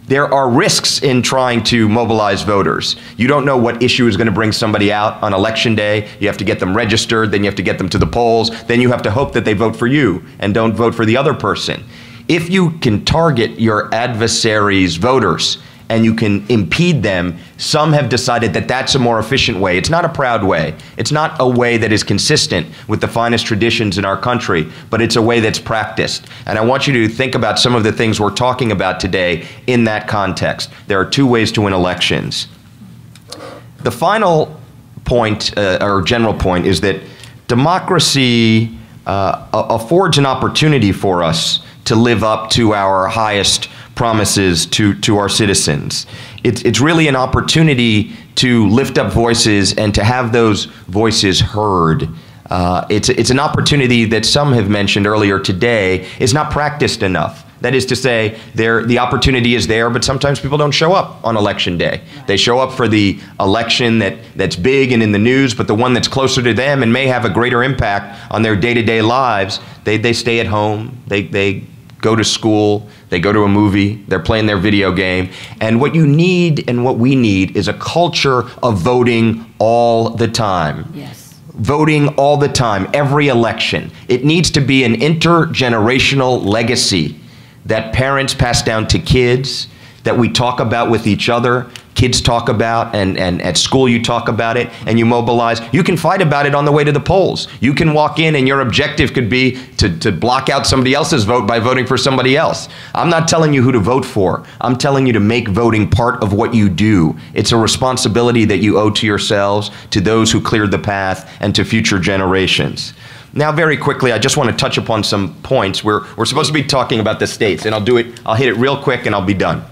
There are risks in trying to mobilize voters. You don't know what issue is going to bring somebody out on election day. You have to get them registered, then you have to get them to the polls, then you have to hope that they vote for you and don't vote for the other person. If you can target your adversaries' voters and you can impede them, some have decided that that's a more efficient way. It's not a proud way. It's not a way that is consistent with the finest traditions in our country, but it's a way that's practiced. And I want you to think about some of the things we're talking about today in that context. There are two ways to win elections. The final point, or general point, is that democracy affords an opportunity for us to live up to our highest promises to our citizens. It's really an opportunity to lift up voices and to have those voices heard. It's an opportunity that some have mentioned earlier today is not practiced enough. That is to say, the opportunity is there, but sometimes people don't show up on election day. They show up for the election that's big and in the news, but the one that's closer to them and may have a greater impact on their day-to-day lives, they stay at home, they go to school, they go to a movie, they're playing their video game. And what you need and what we need is a culture of voting all the time. Yes. Voting all the time, every election. It needs to be an intergenerational legacy that parents pass down to kids, that we talk about with each other, kids talk about, and at school you talk about it, and you mobilize. You can fight about it on the way to the polls. You can walk in and your objective could be to block out somebody else's vote by voting for somebody else. I'm not telling you who to vote for. I'm telling you to make voting part of what you do. It's a responsibility that you owe to yourselves, to those who cleared the path, and to future generations. Now, very quickly, I just want to touch upon some points. We're supposed to be talking about the states, and I'll hit it real quick and I'll be done.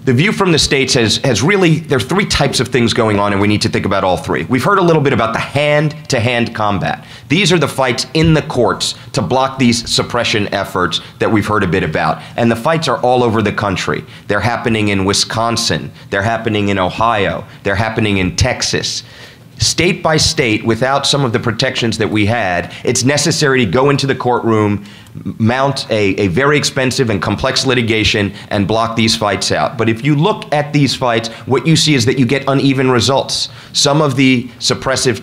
The view from the states has really, there's three types of things going on, and we need to think about all three. We've heard a little bit about the hand-to-hand combat. These are the fights in the courts to block these suppression efforts that we've heard a bit about. And the fights are all over the country. They're happening in Wisconsin. They're happening in Ohio. They're happening in Texas. State by state, without some of the protections that we had, it's necessary to go into the courtroom, mount a very expensive and complex litigation, and block these fights out. But if you look at these fights, what you see is that you get uneven results. Some of the suppressive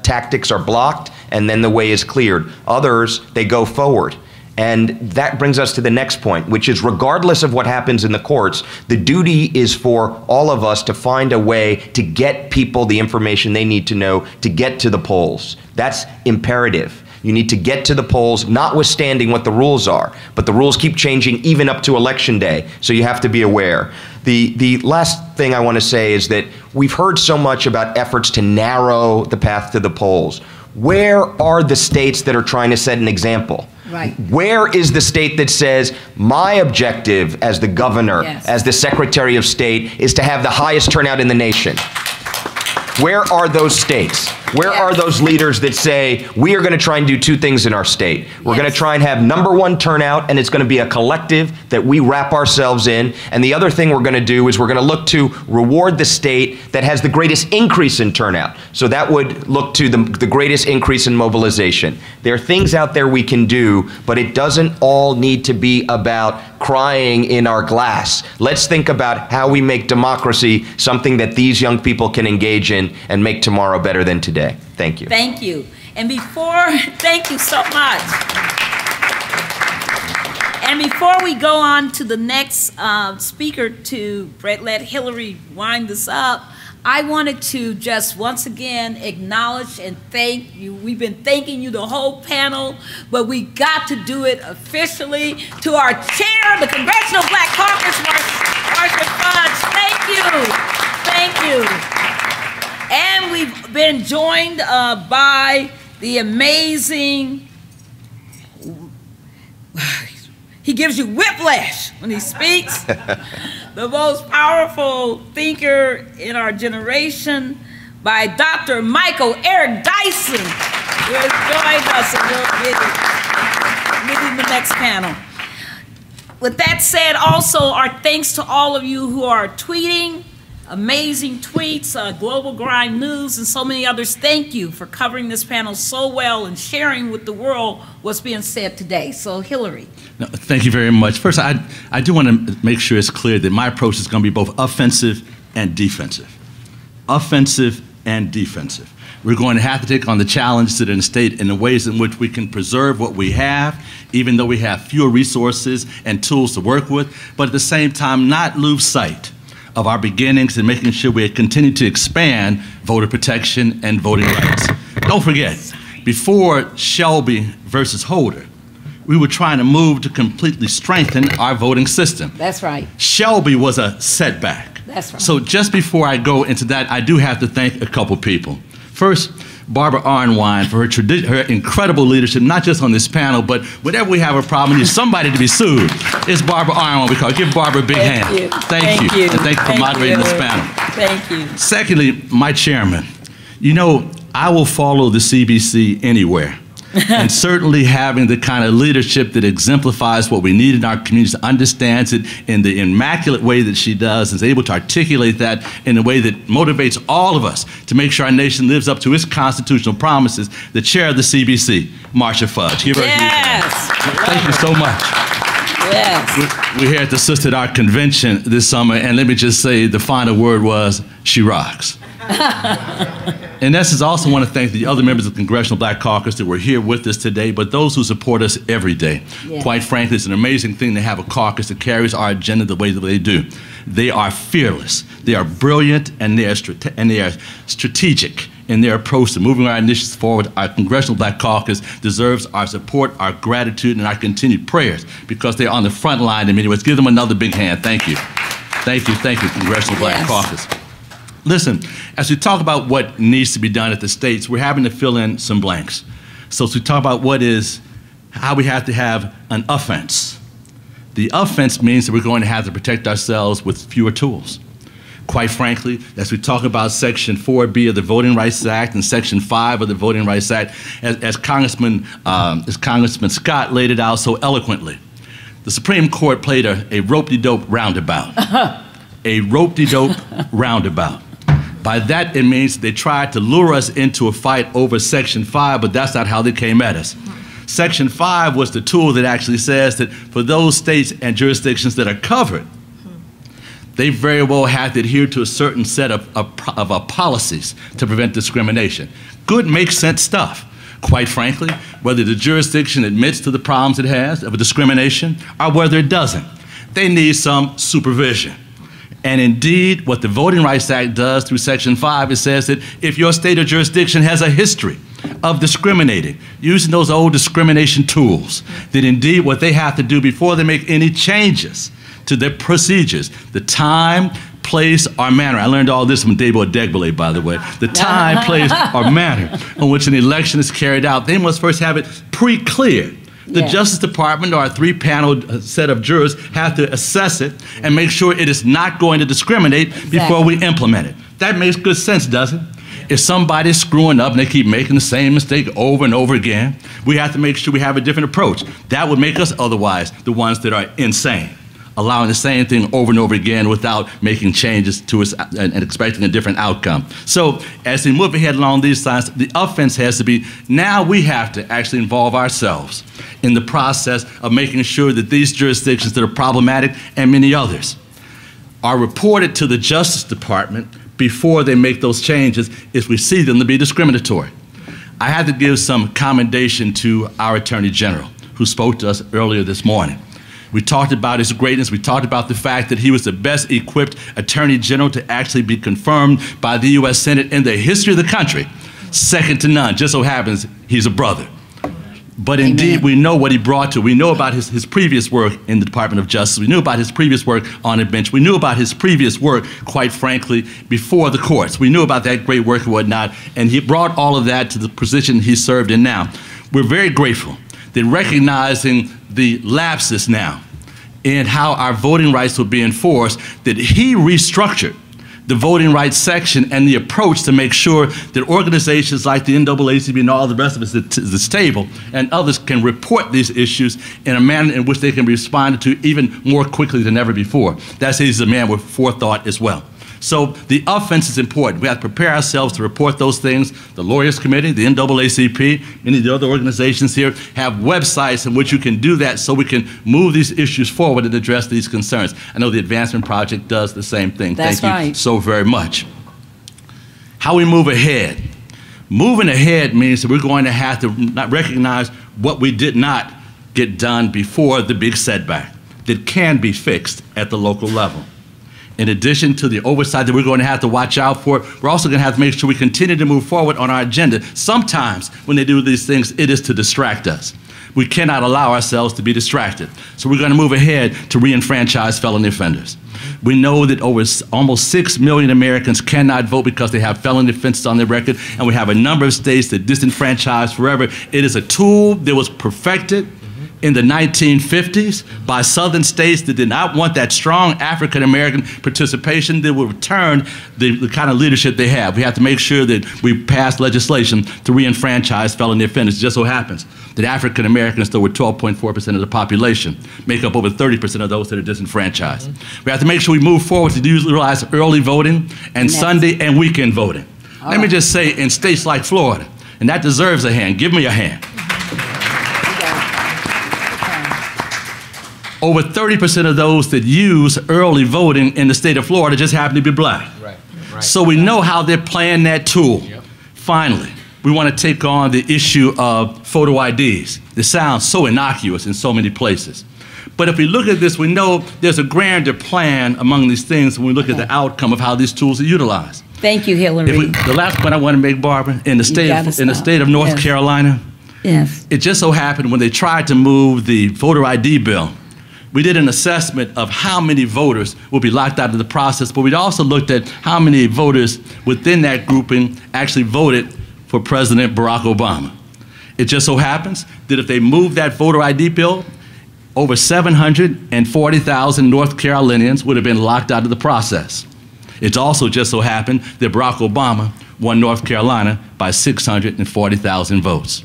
tactics are blocked, and then the way is cleared. Others, they go forward. And that brings us to the next point, which is regardless of what happens in the courts, the duty is for all of us to find a way to get people the information they need to know to get to the polls. That's imperative. You need to get to the polls, notwithstanding what the rules are. But the rules keep changing even up to election day, so you have to be aware. The last thing I want to say is that we've heard so much about efforts to narrow the path to the polls. Where are the states that are trying to set an example? Right. Where is the state that says, my objective as the governor, as the Secretary of State, is to have the highest turnout in the nation? Where are those states? Where are those leaders that say, we are going to try and do two things in our state? We're going to try and have #1 turnout, and it's going to be a collective that we wrap ourselves in. And the other thing we're going to do is we're going to look to reward the state that has the greatest increase in turnout. So that would look to the greatest increase in mobilization. There are things out there we can do, but it doesn't all need to be about crying in our glass. Let's think about how we make democracy something that these young people can engage in and make tomorrow better than today. Thank you. Thank you. And thank you so much. And before we go on to the next speaker to let Hillary wind this up, I wanted to just once again acknowledge and thank you. We've been thanking you the whole panel, but we got to do it officially to our chair, the Congressional Black Caucus, Marsha Fudge. Thank you. Thank you. And we've been joined by the amazing, he gives you whiplash when he speaks, the most powerful thinker in our generation, by Dr. Michael Eric Dyson, who has joined us, and we'll get in the next panel. With that said, also our thanks to all of you who are tweeting, amazing tweets, Global Grind News, and so many others. Thank you for covering this panel so well and sharing with the world what's being said today. So, Hillary. No, thank you very much. First, I do want to make sure it's clear that my approach is going to be both offensive and defensive. Offensive and defensive. We're going to have to take on the challenges that are in the state in the ways in which we can preserve what we have, even though we have fewer resources and tools to work with, but at the same time not lose sight of our beginnings and making sure we continue to expand voter protection and voting rights. Don't forget, before Shelby versus Holder, we were trying to move to completely strengthen our voting system. That's right. Shelby was a setback. That's right. So just before I go into that, I do have to thank a couple people. First, Barbara Arnwine for her incredible leadership, not just on this panel, but whenever we have a problem, need somebody to be sued. It's Barbara Arnwine we call. Give Barbara a big hand. Thank you. And thank you for moderating this panel. Thank you. Secondly, my chairman. You know, I will follow the CBC anywhere. And certainly having the kind of leadership that exemplifies what we need in our communities, understands it in the immaculate way that she does, is able to articulate that in a way that motivates all of us to make sure our nation lives up to its constitutional promises. The chair of the CBC, Marcia Fudge. Give her a huge hand. Thank you so much. Yes. We're here at the Sister at Art Convention this summer, and let me just say the final word was, she rocks. In essence, I also want to thank the other members of the Congressional Black Caucus that were here with us today, but those who support us every day. Yeah. Quite frankly, it's an amazing thing to have a caucus that carries our agenda the way that they do. They are fearless, they are brilliant, and they are strategic in their approach to moving our initiatives forward. Our Congressional Black Caucus deserves our support, our gratitude, and our continued prayers, because they're on the front line in many ways. Give them another big hand. Thank you. Thank you, Congressional Black Caucus. Listen, as we talk about what needs to be done at the states, we're having to fill in some blanks. So as we talk about how we have to have an offense. The offense means that we're going to have to protect ourselves with fewer tools. Quite frankly, as we talk about Section 4B of the Voting Rights Act and Section 5 of the Voting Rights Act, as Congressman Scott laid it out so eloquently, the Supreme Court played a rope-de-dope roundabout. A rope-de-dope roundabout. By that, it means they tried to lure us into a fight over Section 5, but that's not how they came at us. Section 5 was the tool that actually says that for those states and jurisdictions that are covered, they very well have to adhere to a certain set of policies to prevent discrimination. Good, makes sense stuff. Quite frankly, whether the jurisdiction admits to the problems it has of discrimination or whether it doesn't, they need some supervision. And indeed, what the Voting Rights Act does through Section 5, it says that if your state or jurisdiction has a history of discriminating, using those old discrimination tools, then indeed what they have to do before they make any changes to their procedures, the time, place, or manner. I learned all this from Debo Adegbile, by the way. The time, place, or manner in which an election is carried out, they must first have it pre-cleared. The Justice Department or a three-panel set of jurors have to assess it and make sure it is not going to discriminate before we implement it. That makes good sense, doesn't it? If somebody's screwing up and they keep making the same mistake over and over again, we have to make sure we have a different approach. That would make us otherwise the ones that are insane, allowing the same thing over and over again without making changes to us and expecting a different outcome. So as we move ahead along these lines, the offense has to be, now we have to actually involve ourselves in the process of making sure that these jurisdictions that are problematic and many others are reported to the Justice Department before they make those changes if we see them to be discriminatory. I have to give some commendation to our Attorney General, who spoke to us earlier this morning. We talked about his greatness. We talked about the fact that he was the best equipped Attorney General to actually be confirmed by the U.S. Senate in the history of the country. Second to none. Just so happens he's a brother. But indeed, we know what he brought to. We know about his previous work in the Department of Justice. We knew about his previous work on a bench. We knew about his previous work, quite frankly, before the courts. We knew about that great work and whatnot, and he brought all of that to the position he served in now. We're very grateful that, recognizing the lapses now in how our voting rights will be enforced, that he restructured the voting rights section and the approach to make sure that organizations like the NAACP and all the rest of us at this table and others can report these issues in a manner in which they can be responded to even more quickly than ever before. That's he's a man with forethought as well. So the offense is important. We have to prepare ourselves to report those things. The Lawyers Committee, the NAACP, many of the other organizations here have websites in which you can do that so we can move these issues forward and address these concerns. I know the Advancement Project does the same thing. That's Thank you so very much. How we move ahead. Moving ahead means that we're going to have to not recognize what we did not get done before the big setback that can be fixed at the local level. In addition to the oversight that we're going to have to watch out for, we're also going to have to make sure we continue to move forward on our agenda. Sometimes when they do these things, it is to distract us. We cannot allow ourselves to be distracted. So we're going to move ahead to re-enfranchise felony offenders. We know that almost 6 million Americans cannot vote because they have felony offenses on their record, and we have a number of states that disenfranchise forever. It is a tool that was perfected in the 1950s by southern states that did not want that strong African American participation that would return the kind of leadership they have. We have to make sure that we pass legislation to re-enfranchise felony offenders. It just so happens that African Americans, though we're 12.4% of the population, make up over 30% of those that are disenfranchised. We have to make sure we move forward to utilize early voting and Sunday and weekend voting. Let me just say, in states like Florida, and that deserves a hand, give me a hand. Over 30% of those that use early voting in the state of Florida just happen to be black. So we know how they're playing that tool. Finally, we want to take on the issue of photo IDs. This sounds so innocuous in so many places. But if we look at this, we know there's a grander plan among these things when we look at the outcome of how these tools are utilized. Thank you, Hillary. The last point I want to make, Barbara, in the state of North Carolina, it just so happened when they tried to move the voter ID bill, we did an assessment of how many voters will be locked out of the process, but we also looked at how many voters within that grouping actually voted for President Barack Obama. It just so happens that if they move that voter ID bill, over 740,000 North Carolinians would have been locked out of the process. It also just so happened that Barack Obama won North Carolina by 640,000 votes.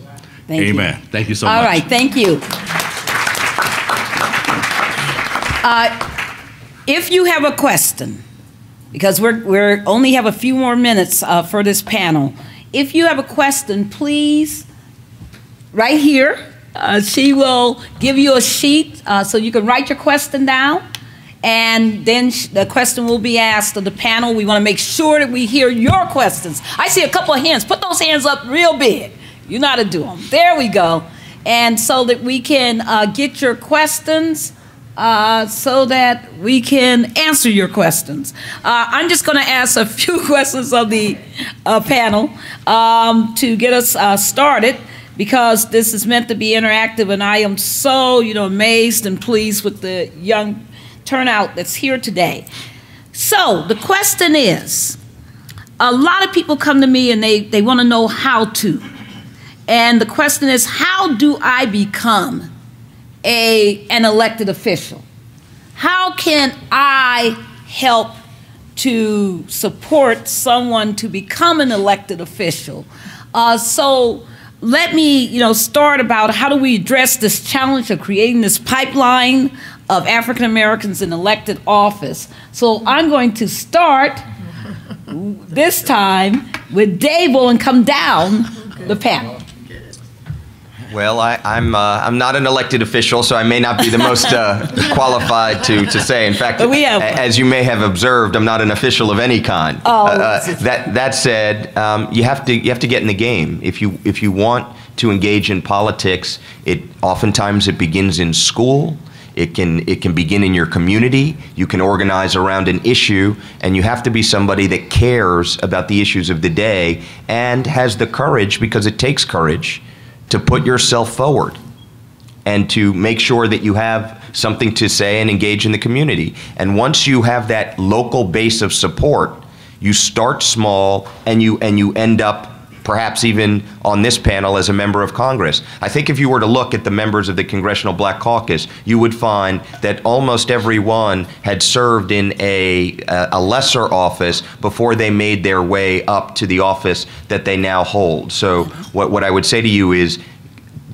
Amen. Thank you so much. All right, thank you. If you have a question, because we're only have a few more minutes for this panel, if you have a question, please, right here, she will give you a sheet so you can write your question down, and then the question will be asked of the panel. We want to make sure that we hear your questions. I see a couple of hands. Put those hands up real big. You know how to do them. There we go. And so that we can get your questions so that we can answer your questions. I'm just going to ask a few questions of the panel to get us started, because this is meant to be interactive, and I am so, amazed and pleased with the young turnout that's here today. So the question is, a lot of people come to me and they want to know how to. And the question is, how do I become an elected official? How can I help to support someone to become an elected official? So let me, start about how do we address this challenge of creating this pipeline of African Americans in elected office. So I'm going to start this time with Dave and come down the panel. Well, I'm not an elected official, so I may not be the most qualified to say. In fact, as you may have observed, I'm not an official of any kind. That said, you have to get in the game. If you want to engage in politics, oftentimes it begins in school. It can begin in your community. You can organize around an issue, and you have to be somebody that cares about the issues of the day and has the courage, because it takes courage, to put yourself forward and to make sure that you have something to say and engage in the community. And once you have that local base of support, you start small and you end up perhaps even on this panel as a member of Congress. I think if you were to look at the members of the Congressional Black Caucus, you would find that almost everyone had served in a lesser office before they made their way up to the office that they now hold. So what I would say to you is,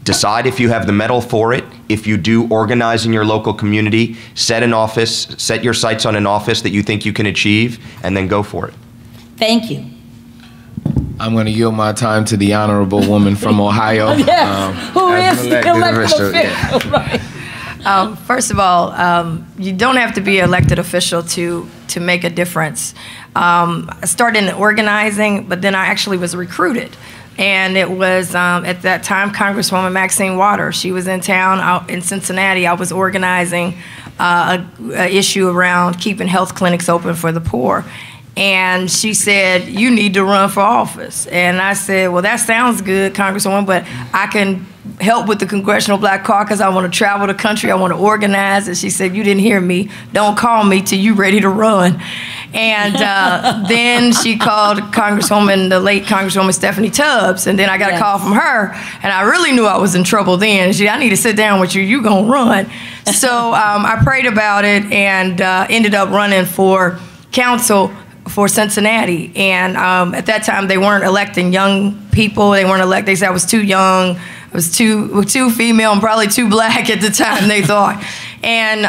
decide if you have the mettle for it. If you do, organize in your local community, set your sights on an office that you think you can achieve, and then go for it. Thank you. I'm going to yield my time to the honorable woman from Ohio. Yes, who is the elected official, right? First of all, you don't have to be an elected official to make a difference. I started in organizing, but then I actually was recruited. And it was, at that time, Congresswoman Maxine Waters. She was in town out in Cincinnati. I was organizing a issue around keeping health clinics open for the poor. And she said, you need to run for office. And I said, well, that sounds good, Congresswoman, but I can help with the Congressional Black Caucus. I want to travel the country. I want to organize. And she said, you didn't hear me. Don't call me till you're ready to run. And then she called Congresswoman, the late Congresswoman Stephanie Tubbs. And then I got a call from her. And I really knew I was in trouble then. She, I need to sit down with you. You going to run. So I prayed about it and ended up running for council for Cincinnati. And at that time, they weren't electing young people. They weren't electing. They said I was too young. I was too female and probably too black at the time, they thought. And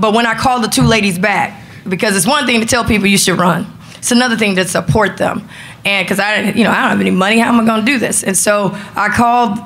but when I called the two ladies back, because it's one thing to tell people you should run. It's another thing to support them. And because I don't have any money, how am I going to do this? And so I called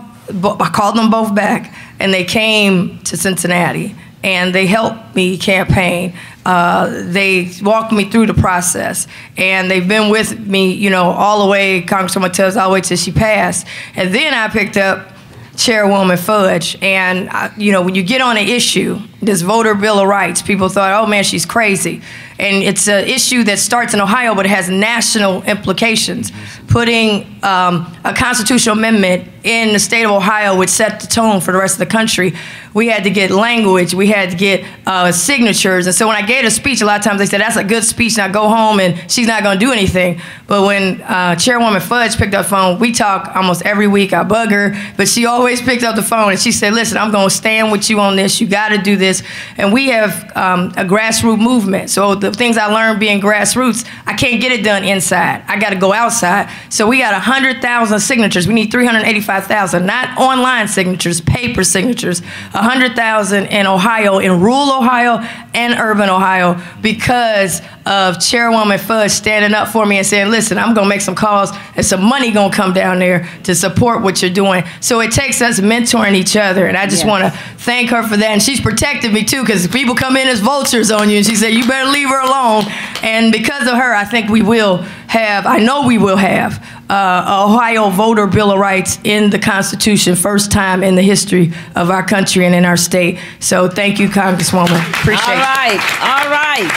them both back, and they came to Cincinnati, and they helped me campaign. They walked me through the process, and they've been with me, all the way, Congresswoman Tubbs, all the way till she passed. And then I picked up Chairwoman Fudge, and when you get on an issue, this voter Bill of Rights, people thought, oh man, she's crazy. And it's an issue that starts in Ohio, but it has national implications. Putting a constitutional amendment in the state of Ohio would set the tone for the rest of the country. We had to get language, we had to get signatures. And so when I gave a speech, a lot of times they said, that's a good speech, now go home and she's not gonna do anything. But when Chairwoman Fudge picked up the phone, we talk almost every week, I bug her, but she always picked up the phone and she said, listen, I'm gonna stand with you on this, you gotta do this. And we have a grassroots movement. So the things I learned being grassroots, I can't get it done inside. I gotta go outside. So we got 100,000 signatures. We need 385,000, not online signatures, paper signatures. 100,000 in Ohio, in rural Ohio and urban Ohio, because of Chairwoman Fudge standing up for me and saying, listen, I'm gonna make some calls and some money gonna come down there to support what you're doing. So it takes us mentoring each other, and I just wanna thank her for that. And she's protected me too, because people come in as vultures on you, and she said, you better leave her alone. And because of her, I think we will have, I know we will have, Ohio voter Bill of Rights in the Constitution, first time in the history of our country and in our state. So thank you, Congresswoman. Appreciate it. All right.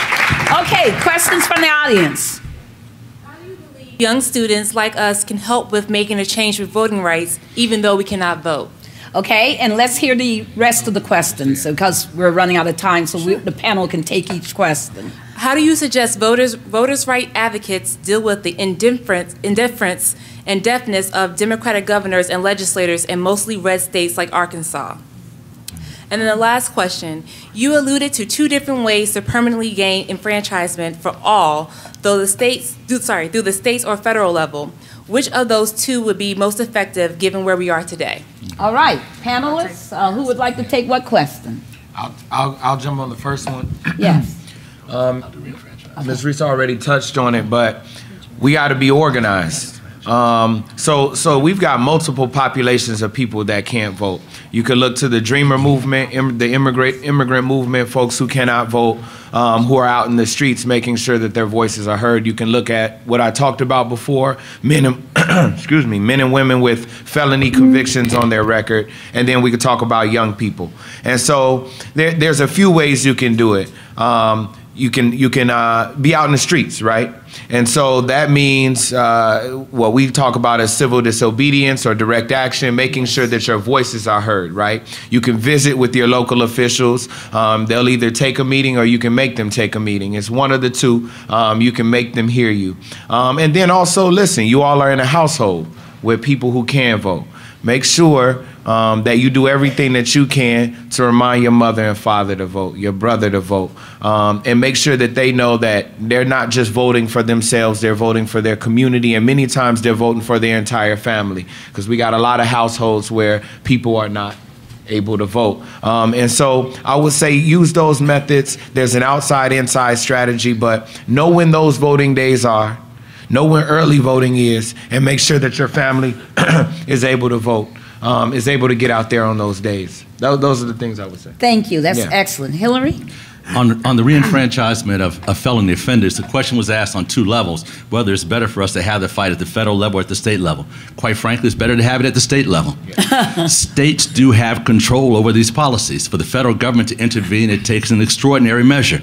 Okay, questions from the audience. How do you believe young students like us can help with making a change with voting rights, even though we cannot vote? Okay, and let's hear the rest of the questions, because we're running out of time, so the panel can take each question. How do you suggest voters' right advocates deal with the indifference and deafness of Democratic governors and legislators in mostly red states like Arkansas? And then the last question, you alluded to two different ways to permanently gain enfranchisement for all, through the states or federal level. Which of those two would be most effective given where we are today? All right, panelists, who would like to take what question? I'll jump on the first one. Yes. Ms. Reese already touched on it, but we got to be organized. So we've got multiple populations of people that can't vote. You could look to the Dreamer movement, the immigrant movement, folks who cannot vote, who are out in the streets making sure that their voices are heard. You can look at what I talked about before, men and women with felony convictions on their record, and then we could talk about young people. And so there's a few ways you can do it. You can be out in the streets, right? And so that means what we talk about as civil disobedience or direct action, making sure that your voices are heard, right? You can visit with your local officials. They'll either take a meeting or you can make them take a meeting. It's one of the two. You can make them hear you. And then also, listen, you all are in a household with people who can vote. Make sure that you do everything that you can to remind your mother and father to vote, your brother to vote, and make sure that they know that they're not just voting for themselves, they're voting for their community, and many times they're voting for their entire family, because we got a lot of households where people are not able to vote. And so I would say use those methods. There's an outside-inside strategy, but know when those voting days are, know when early voting is, and make sure that your family is able to vote, is able to get out there on those days. Those are the things I would say. Thank you. That's excellent. Hillary? On the reenfranchisement of felony offenders, the question was asked on two levels, whether it's better for us to have the fight at the federal level or at the state level. Quite frankly, it's better to have it at the state level. States do have control over these policies. For the federal government to intervene, it takes an extraordinary measure.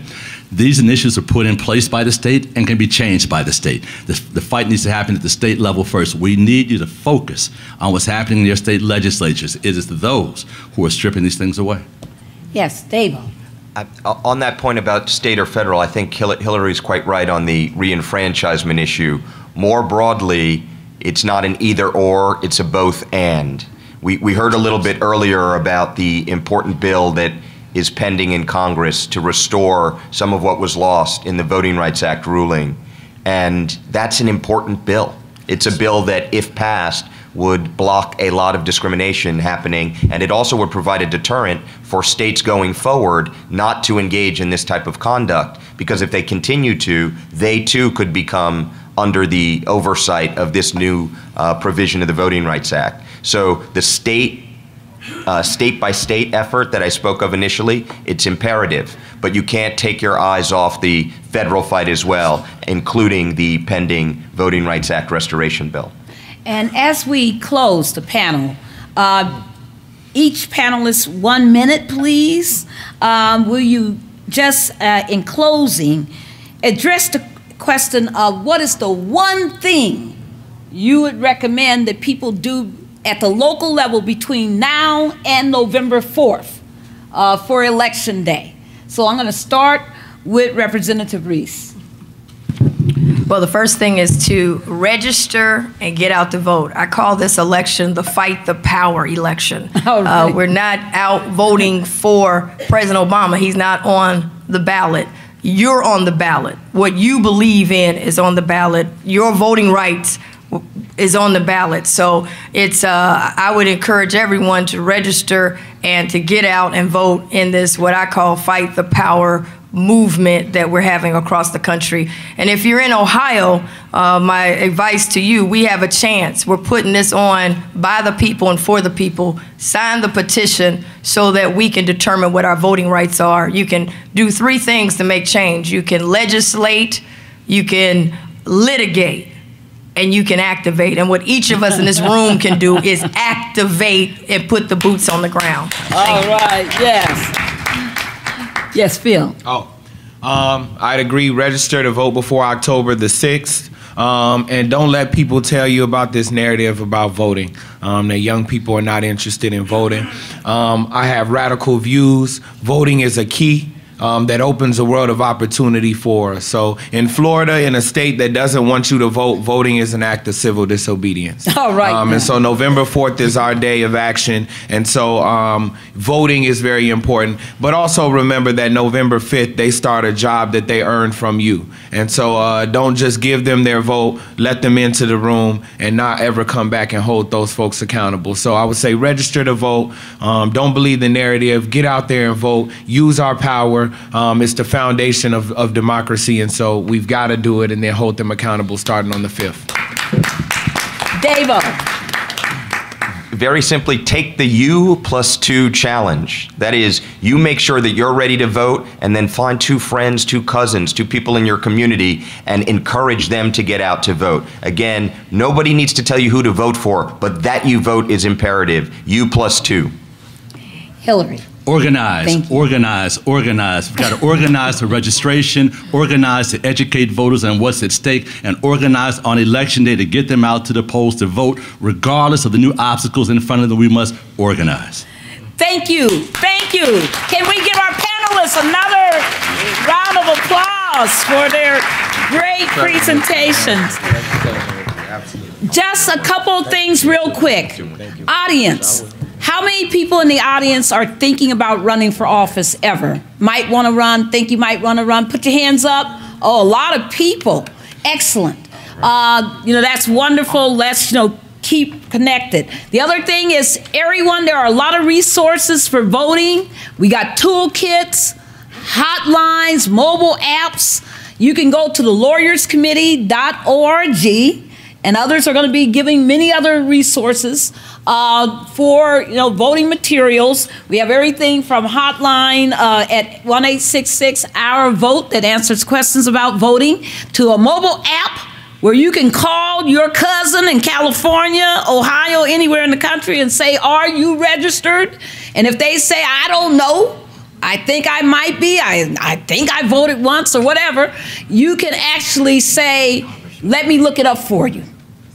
These initiatives are put in place by the state and can be changed by the state. The fight needs to happen at the state level first. We need you to focus on what's happening in your state legislatures. It is those who are stripping these things away. Yes, Dave. On that point about state or federal, I think Hillary's quite right on the reenfranchisement issue. More broadly, it's not an either or, it's a both and. We heard a little bit earlier about the important bill that is pending in Congress to restore some of what was lost in the Voting Rights Act ruling. And that's an important bill. It's a bill that, if passed, would block a lot of discrimination happening, and it also would provide a deterrent for states going forward not to engage in this type of conduct, because if they continue to, they too could become under the oversight of this new provision of the Voting Rights Act. So the state-by-state effort that I spoke of initially, it's imperative, but you can't take your eyes off the federal fight as well, including the pending Voting Rights Act restoration bill. And as we close the panel, each panelist 1 minute, please. Will you just, in closing, address the question of what is the one thing you would recommend that people do at the local level between now and November 4th for Election Day? So I'm going to start with Representative Reese. Well, the first thing is to register and get out to vote. I call this election the Fight the Power election. Right. We're not out voting for President Obama. He's not on the ballot. You're on the ballot. What you believe in is on the ballot. Your voting rights is on the ballot. So it's, I would encourage everyone to register and to get out and vote in this, what I call Fight the Power movement that we're having across the country. And if you're in Ohio, my advice to you, we have a chance. We're putting this on by the people and for the people. Sign the petition so that we can determine what our voting rights are. You can do 3 things to make change. You can legislate, you can litigate, and you can activate. And what each of us in this room can do is activate and put the boots on the ground. All right, yes. Yes, Phil. I'd agree, register to vote before October the 6th. And don't let people tell you about this narrative about voting, that young people are not interested in voting. I have radical views. Voting is a key. That opens a world of opportunity for us. So in Florida, in a state that doesn't want you to vote, voting is an act of civil disobedience. All right. And so November 4th is our day of action. And so voting is very important. But also remember that November 5th, they start a job that they earned from you. And so don't just give them their vote, let them into the room and not ever come back and hold those folks accountable. So I would say register to vote. Don't believe the narrative. Get out there and vote. Use our power. It's the foundation of democracy, and so we've got to do it and then hold them accountable starting on the 5th. Davo. Very simply, take the U+2 challenge. That is, you make sure that you're ready to vote, and then find 2 friends, 2 cousins, 2 people in your community, and encourage them to get out to vote. Again, nobody needs to tell you who to vote for, but that you vote is imperative. U+2. Hillary. Organize, organize, organize. We've got to organize the registration, organize to educate voters on what's at stake, and organize on Election Day to get them out to the polls to vote, regardless of the new obstacles in front of them. We must organize. Thank you. Thank you. Can we give our panelists another round of applause for their great presentations? Just a couple things real quick. Audience. How many people in the audience are thinking about running for office ever? Might want to run, think you might want to run? Put your hands up. Oh, a lot of people. Excellent. That's wonderful. Let's, keep connected. The other thing is, everyone, there are a lot of resources for voting. We got toolkits, hotlines, mobile apps. You can go to the lawyerscommittee.org, and others are going to be giving many other resources for voting materials. We have everything from hotline at 1-866-OUR-VOTE that answers questions about voting, to a mobile app where you can call your cousin in California, Ohio, anywhere in the country and say, are you registered? And if they say, I don't know, I think I might be, I think I voted once or whatever, you can actually say, let me look it up for you.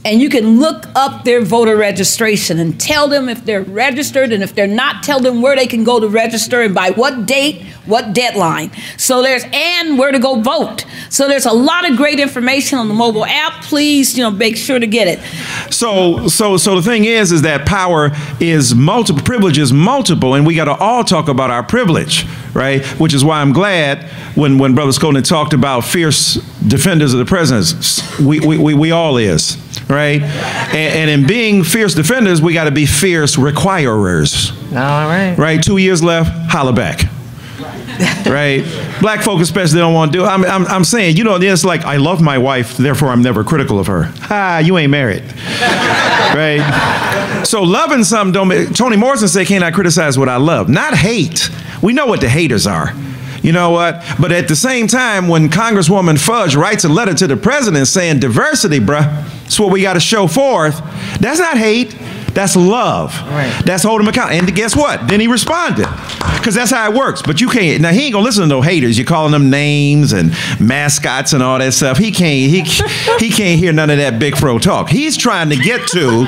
And you can look up their voter registration and tell them if they're registered, and if they're not, tell them where they can go to register and by what date, what deadline. So and where to go vote. So there's a lot of great information on the mobile app. Please, make sure to get it. So the thing is that power is multiple, privilege is multiple, and we got to all talk about our privilege, right? Which is why I'm glad when Brother Skolnick talked about fierce defenders of the president. We all is. Right? And in being fierce defenders, we got to be fierce requirers. All right. Right? 2 years left, holla back. Right? Black folk especially don't want to do it. I'm saying, it's like, I love my wife, therefore I'm never critical of her. You ain't married. Right? So loving something don't make, Toni Morrison said, can't I criticize what I love? Not hate. We know what the haters are. You know what? But at the same time, when Congresswoman Fudge writes a letter to the president saying diversity, bruh, that's what we got to show forth, that's not hate. That's love. Right. That's holding him accountable. And guess what? Then he responded. Because that's how it works. But you can't. Now, he ain't going to listen to no haters. You're calling them names and mascots and all that stuff. He can't hear none of that big fro talk. He's trying to get to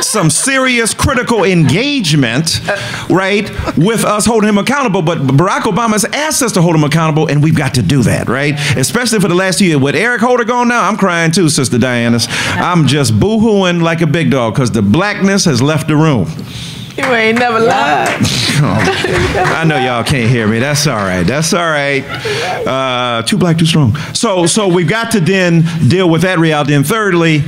some serious critical engagement, right, with us holding him accountable. But Barack Obama has asked us to hold him accountable, and we've got to do that, right? Especially for the last 2 years. With Eric Holder gone now, I'm crying too, Sister Diana. I'm just boo-hooing like a big dog because the blackness has left the room. You ain't never lied. I know y'all can't hear me. That's all right. That's all right. Too black, too strong. So we've got to then deal with that reality. And thirdly,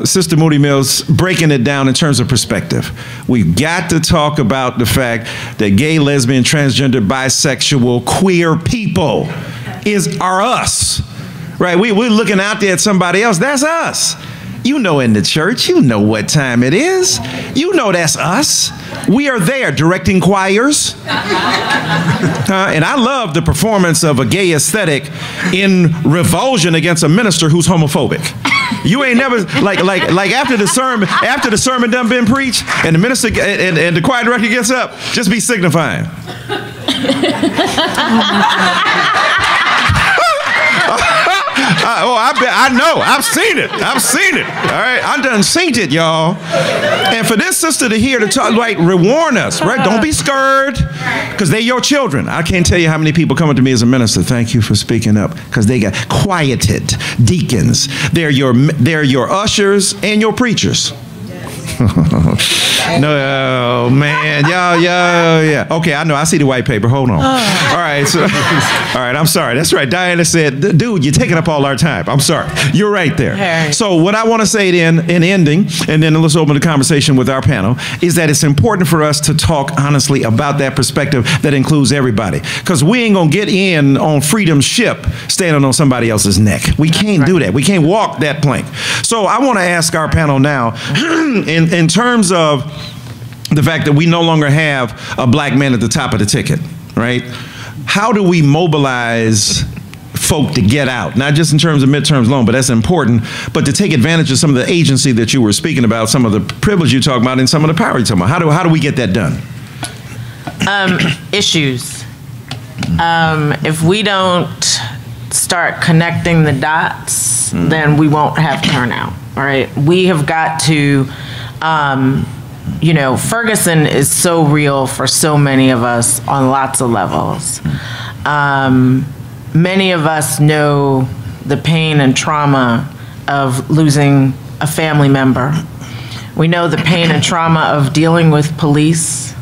Sister Moody Mills breaking it down in terms of perspective. We've got to talk about the fact that gay, lesbian, transgender, bisexual, queer people are us. Right? We're looking out there at somebody else. That's us. You know, in the church, you know what time it is. You know that's us. We are there directing choirs. And I love the performance of a gay aesthetic in revulsion against a minister who's homophobic. You ain't never, like after the sermon done been preached, and the minister and the choir director gets up, just be signifying. I know. I've seen it. All right. I done seen it, y'all. And for this sister to hear to talk, like, warn us, right? Don't be scared, because they're your children. I can't tell you how many people come up to me as a minister. Thank you for speaking up, because they got quieted deacons. They're your ushers and your preachers. No, man, yeah. Okay, I know. I see the white paper. Hold on. All right, I'm sorry. That's right. Diana said, dude, you're taking up all our time. I'm sorry. You're right there. So what I want to say then in ending, and then let's open the conversation with our panel, is that it's important for us to talk honestly about that perspective that includes everybody. Because we ain't going to get in on freedom's ship standing on somebody else's neck. We can't do that. We can't walk that plank. So I want to ask our panel now, in terms of the fact that we no longer have a black man at the top of the ticket, right? How do we mobilize folk to get out? Not just in terms of midterms alone, but that's important, but to take advantage of some of the agency that you were speaking about, some of the privilege you talk about, and some of the power you talk about. How do we get that done? Issues. If we don't start connecting the dots, then we won't have turnout, all right? We have got to, Ferguson is so real for so many of us on lots of levels. Many of us know the pain and trauma of losing a family member. We know the pain and trauma of dealing with police.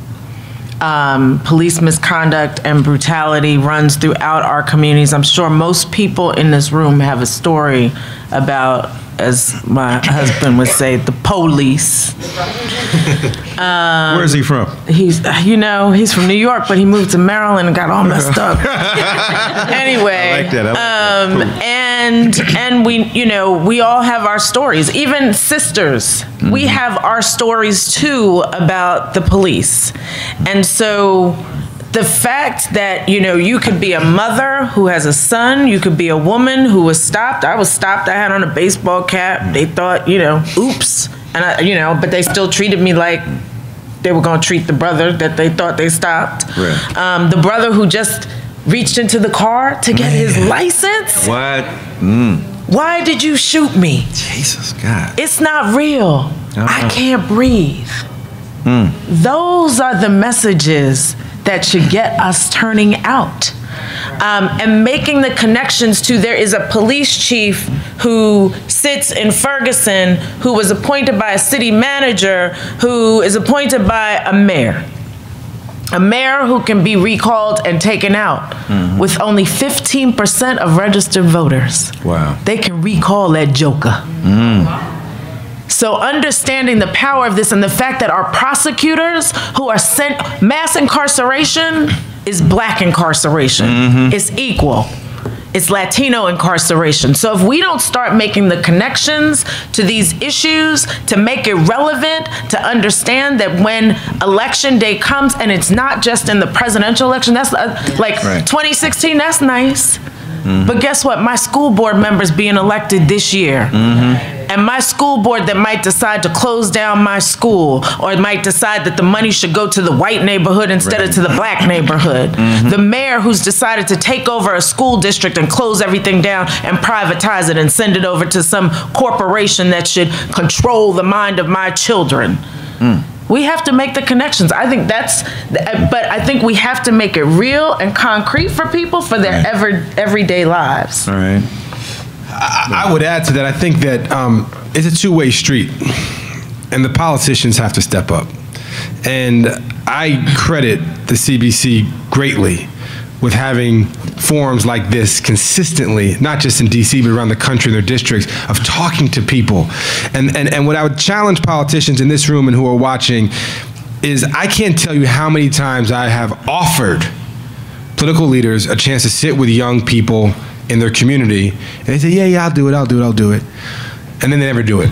Police misconduct and brutality runs throughout our communities. I'm sure most people in this room have a story about, as my husband would say, the police. Where is he from? He's from New York, but he moved to Maryland and got all messed up. Anyway, I like that. and we all have our stories. Even sisters, we have our stories too about the police. And so the fact that, you could be a mother who has a son, you could be a woman who was stopped. I was stopped. I had on a baseball cap. They thought, oops. And but they still treated me like they were going to treat the brother that they thought they stopped. Right. The brother who just reached into the car to get his license. What? Why did you shoot me? Jesus, God. It's not real. I can't breathe. Those are the messages that should get us turning out. And making the connections to, there is a police chief who sits in Ferguson who was appointed by a city manager who is appointed by a mayor. A mayor who can be recalled and taken out with only 15% of registered voters. Wow. They can recall that joker. So understanding the power of this and the fact that our prosecutors who are sent, mass incarceration is black incarceration. It's equal. It's Latino incarceration. So if we don't start making the connections to these issues, to make it relevant, to understand that when election day comes, and it's not just in the presidential election, that's like 2016, that's nice. But guess what? My school board member's being elected this year. And my school board that might decide to close down my school, or it might decide that the money should go to the white neighborhood instead of to the black neighborhood. The mayor who's decided to take over a school district and close everything down and privatize it and send it over to some corporation that should control the mind of my children. We have to make the connections. I think but I think we have to make it real and concrete for people for their everyday lives. All right. I would add to that, I think that it's a two-way street, and the politicians have to step up. And I credit the CBC greatly with having forums like this consistently, not just in DC, but around the country in their districts, of talking to people. And what I would challenge politicians in this room and who are watching is, I can't tell you how many times I have offered political leaders a chance to sit with young people in their community, and they say, yeah, I'll do it. And then they never do it.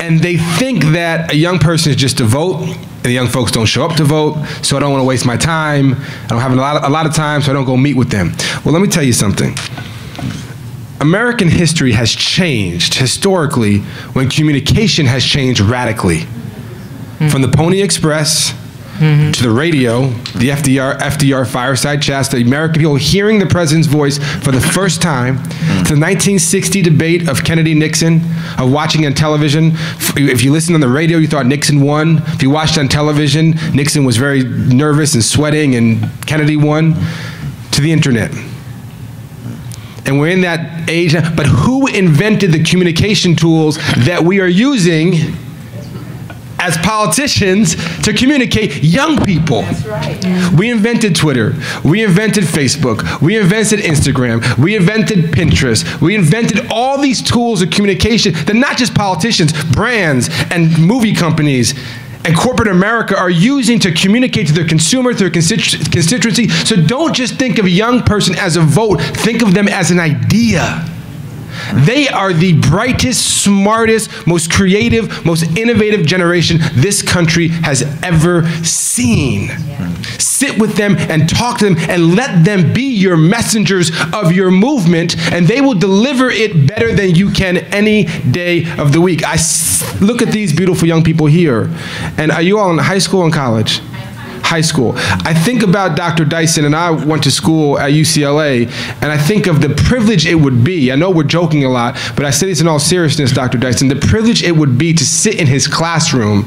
And they think that a young person is just to vote, and the young folks don't show up to vote, so I don't want to waste my time. I don't have a lot of time, so I don't go meet with them. Well, let me tell you something. American history has changed historically when communication has changed radically. From the Pony Express to the radio, the FDR fireside chats, the American people hearing the president's voice for the first time, to the 1960 debate of Kennedy-Nixon, of watching on television. If you listened on the radio, you thought Nixon won. If you watched on television, Nixon was very nervous and sweating and Kennedy won. To the internet. And we're in that age now. But who invented the communication tools that we are using as politicians to communicate young people? That's right. We invented Twitter. We invented Facebook. We invented Instagram. We invented Pinterest. We invented all these tools of communication that not just politicians, brands and movie companies and corporate America are using to communicate to their consumer, to their constituency. So don't just think of a young person as a vote. Think of them as an idea. They are the brightest, smartest, most creative, most innovative generation this country has ever seen. Sit with them and talk to them and let them be your messengers of your movement, and they will deliver it better than you can any day of the week. I look at these beautiful young people here, and are you all in high school and college? High school. I think about Dr. Dyson, and I went to school at UCLA, and I think of the privilege it would be. I know we're joking a lot, but I say this in all seriousness, Dr. Dyson, the privilege it would be to sit in his classroom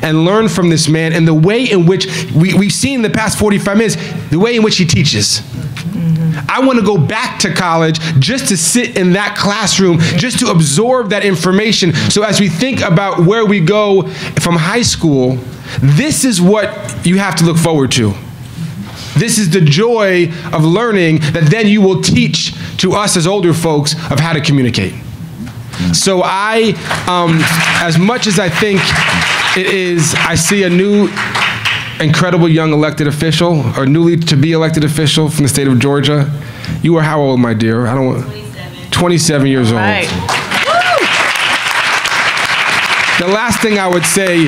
and learn from this man, and the way in which we've seen in the past 45 minutes, the way in which he teaches. I want to go back to college just to sit in that classroom, just to absorb that information. So as we think about where we go from high school, this is what you have to look forward to. This is the joy of learning that then you will teach to us as older folks of how to communicate. So as much as I think it is, I see a new incredible young elected official, or newly to be elected official from the state of Georgia. You are how old, my dear? 27 years old. Right. The last thing I would say,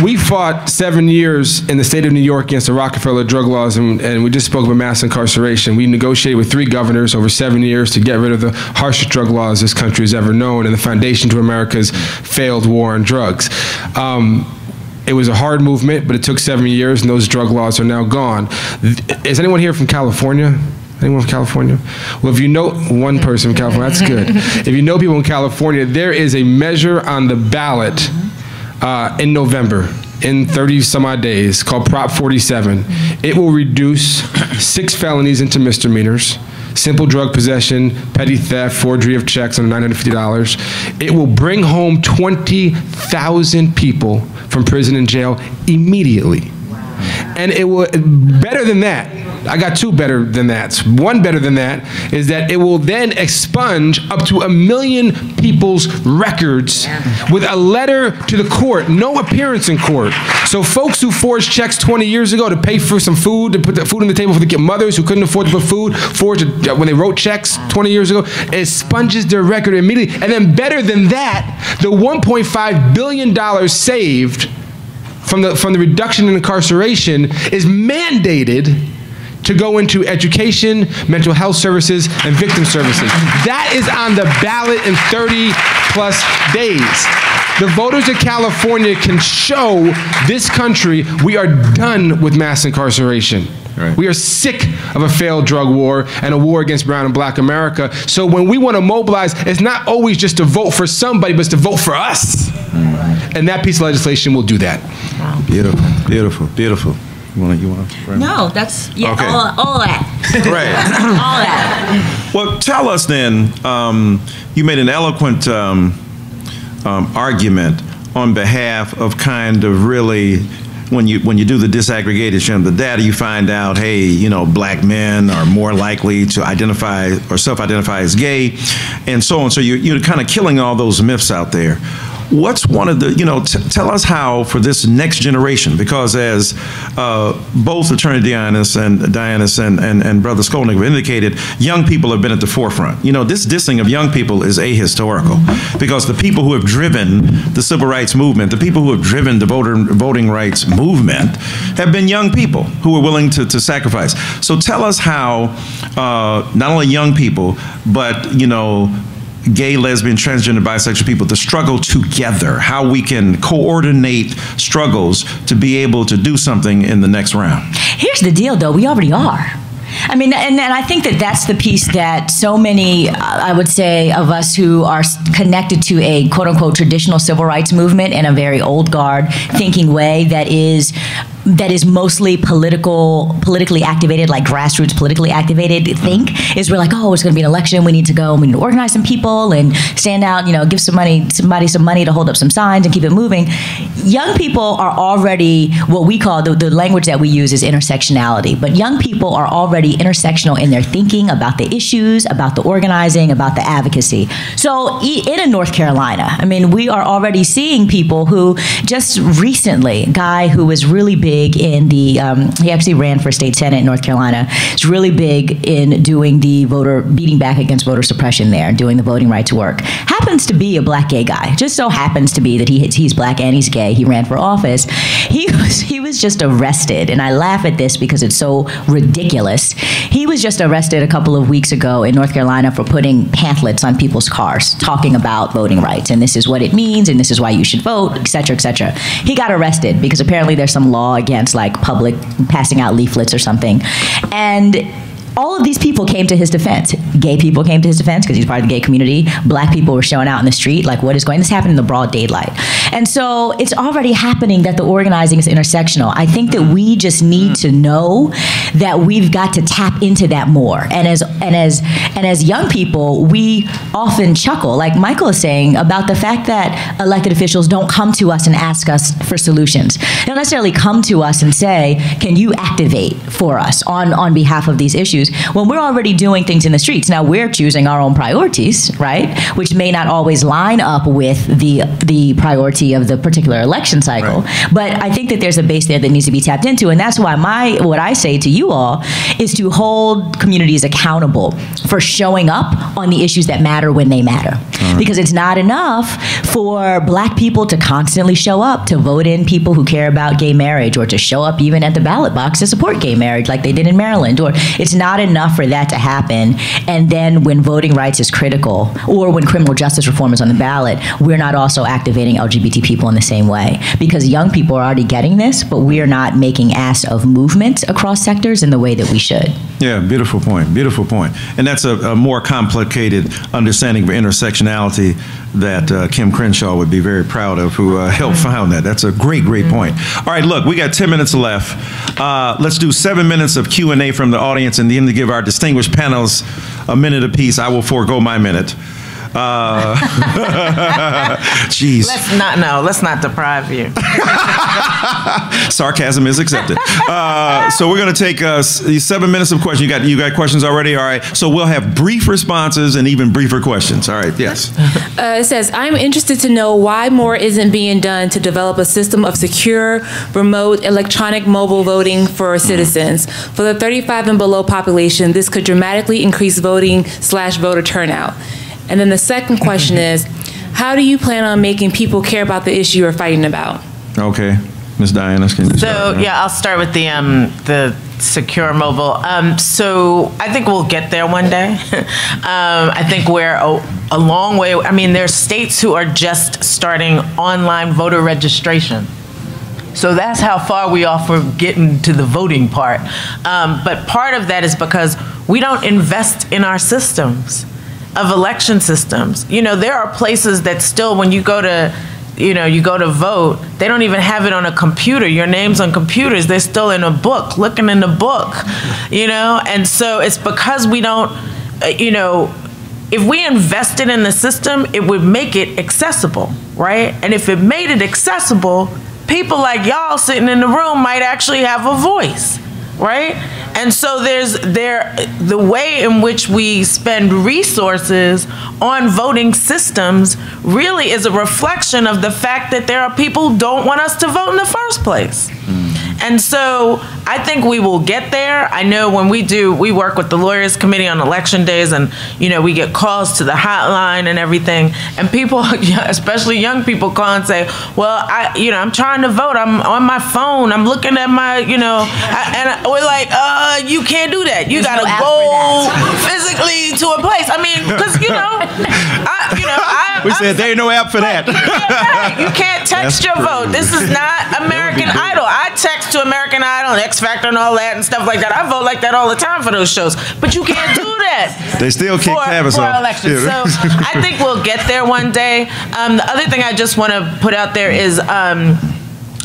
we fought 7 years in the state of New York against the Rockefeller drug laws, and we just spoke about mass incarceration. We negotiated with 3 governors over 7 years to get rid of the harshest drug laws this country has ever known, and the foundation to America's failed war on drugs. It was a hard movement, but it took 7 years, and those drug laws are now gone. Is anyone here from California? Anyone from California? Well, if you know one person from California, that's good. If you know people in California, there is a measure on the ballot in November, in 30 some odd days, called Prop 47. It will reduce 6 felonies into misdemeanors: simple drug possession, petty theft, forgery of checks under $950. It will bring home 20,000 people from prison and jail immediately. And it will, better than that, I got 2 better than that. One better than that is that it will then expunge up to 1 million people's records with a letter to the court, no appearance in court. So folks who forged checks 20 years ago to pay for some food, to put the food on the table for the mothers who couldn't afford to put food, forged when they wrote checks 20 years ago, it expunges their record immediately. And then better than that, the $1.5 billion saved from the reduction in incarceration is mandated to go into education, mental health services, and victim services. That is on the ballot in 30+ days. The voters of California can show this country we are done with mass incarceration. Right. We are sick of a failed drug war and a war against brown and black America. So when we want to mobilize, it's not always just to vote for somebody, but it's to vote for us. And that piece of legislation will do that. Wow. Beautiful, beautiful, beautiful. You want to No, that's okay. all that. Right. All that. Well, tell us then, you made an eloquent argument on behalf of kind of really, when you do the disaggregation of the data, you find out, hey, you know, black men are more likely to identify or self-identify as gay, and so on. So you're kind of killing all those myths out there. What's one of the, you know, tell us how for this next generation, because as both Attorney Dianis and Brother Skolnick have indicated, young people have been at the forefront. You know, this dissing of young people is ahistorical, because the people who have driven the civil rights movement, the people who have driven the voting rights movement have been young people who are willing to sacrifice. So tell us how not only young people, but, you know, gay, lesbian, transgender, bisexual people to struggle together, how we can coordinate struggles to be able to do something in the next round. Here's the deal, though. We already are. I mean, and I think that that's the piece that so many, I would say, of us who are connected to a quote-unquote traditional civil rights movement in a very old guard thinking way that is mostly politically activated, like grassroots politically activated think, is we're like, oh, it's going to be an election, we need to go, and we need to organize some people and stand out, you know, give somebody some money to hold up some signs and keep it moving. Young people are already, what we call, the language that we use is intersectionality, but young people are already intersectional in their thinking about the issues, about the organizing, about the advocacy. So in North Carolina, I mean, we are already seeing people who just recently, a guy who was really big in the, he actually ran for state senate in North Carolina. He's really big in doing the beating back against voter suppression there, doing the voting rights work. Happens to be a black gay guy. Just so happens to be that he's black and he's gay. He ran for office. He was just arrested, and I laugh at this because it's so ridiculous. He was just arrested a couple of weeks ago in North Carolina for putting pamphlets on people's cars talking about voting rights, and this is what it means, and this is why you should vote, et cetera, et cetera. He got arrested because apparently there's some law against like public passing out leaflets or something. And all of these people came to his defense. Gay people came to his defense because he's part of the gay community. Black people were showing out in the street, like, what is going, this happened in the broad daylight. And so it's already happening that the organizing is intersectional. I think that we just need to know that we've got to tap into that more. And as young people, we often chuckle, like Michael is saying, about the fact that elected officials don't come to us and ask us for solutions. They don't necessarily come to us and say, can you activate for us on behalf of these issues? When we're already doing things in the streets. Now we're choosing our own priorities, right? Which may not always line up with the priority of the particular election cycle. Right. But I think that there's a base there that needs to be tapped into, and that's why what I say to you all is to hold communities accountable for showing up on the issues that matter when they matter. Because it's not enough for black people to constantly show up to vote in people who care about gay marriage, or to show up even at the ballot box to support gay marriage like they did in Maryland, or it's not not enough for that to happen. And then when voting rights is critical, or when criminal justice reform is on the ballot, we're not also activating LGBT people in the same way. Because young people are already getting this, but we are not making ass of movement across sectors in the way that we should. Yeah, beautiful point, beautiful point. And that's a more complicated understanding of intersectionality that Kim Crenshaw would be very proud of, who helped found that. That's a great, great point. All right, look, we got 10 minutes left. Let's do 7 minutes of Q&A from the audience, and then to give our distinguished panelists a minute apiece. I will forego my minute. Jeez. Let's not deprive you. Sarcasm is accepted. So we're going to take 7 minutes of questions. You got questions already? All right. So we'll have brief responses and even briefer questions. All right. Yes. It says, I'm interested to know why more isn't being done to develop a system of secure, remote, electronic mobile voting for citizens. For the 35 and below population, this could dramatically increase voting/voter turnout. And then the second question is, how do you plan on making people care about the issue you're fighting about? Okay. Ms. Diana, can you start? Yeah, I'll start with the secure mobile. So I think we'll get there one day. I think we're a long way. I mean, there's states who are just starting online voter registration. So that's how far we are from getting to the voting part. But part of that is because we don't invest in our systems of election systems. You know, there are places that still, when you go to, you go to vote, they don't even have it on a computer. Your name's on computers. They're still in a book, looking in the book, And so it's because we don't, if we invested in the system, it would make it accessible, right? And if it made it accessible, people like y'all sitting in the room might actually have a voice, right? And so the way in which we spend resources on voting systems really is a reflection of the fact that there are people who don't want us to vote in the first place. And so I think we will get there. I know when we work with the Lawyers Committee on election days, and we get calls to the hotline and everything, and people, especially young people, call and say, well, I'm trying to vote, I'm on my phone, I'm looking at my, and we're like, you can't do that. You gotta go physically to a place. I mean, because we said there ain't no app for that. You can't text your vote. This is not American Idol. I text to American Idol and X Factor and all that and stuff like that. I vote like that all the time for those shows. But you can't do that. They still kick Tavis off. Elections. So I think we'll get there one day. The other thing I just want to put out there is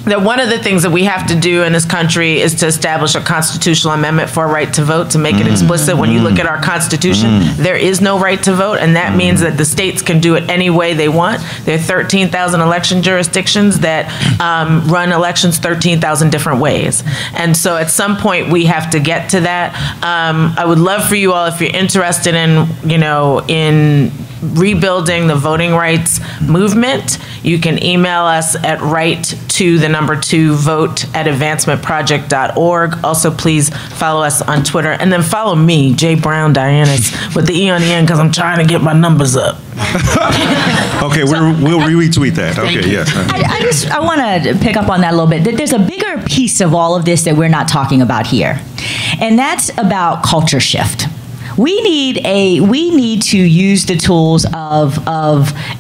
that one of the things that we have to do in this country is to establish a constitutional amendment for a right to vote, to make it explicit. When you look at our Constitution, there is no right to vote, and that means that the states can do it any way they want. There are 13,000 election jurisdictions that run elections 13,000 different ways. And so at some point, we have to get to that. I would love for you all, if you're interested in, in rebuilding the voting rights movement, you can email us at right2vote@advancementproject.org. Also, please follow us on Twitter, and then follow me, J. Brown Dianis, with the E on the end, because I'm trying to get my numbers up. Okay, we'll retweet that. Okay, yes. I want to pick up on that a little bit. There's a bigger piece of all of this that we're not talking about here, and that's about culture shift. We need to use the tools of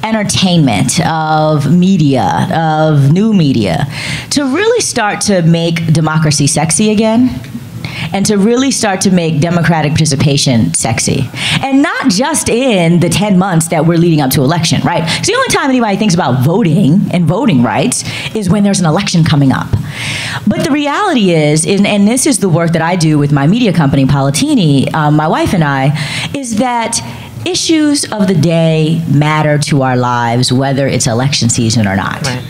entertainment, of media, of new media, to really start to make democracy sexy again, and to really start to make democratic participation sexy. And not just in the 10 months that we're leading up to election, right? Because the only time anybody thinks about voting and voting rights is when there's an election coming up. But the reality is, and this is the work that I do with my media company, Palatini, my wife and I, is that issues of the day matter to our lives, whether it's election season or not. Right.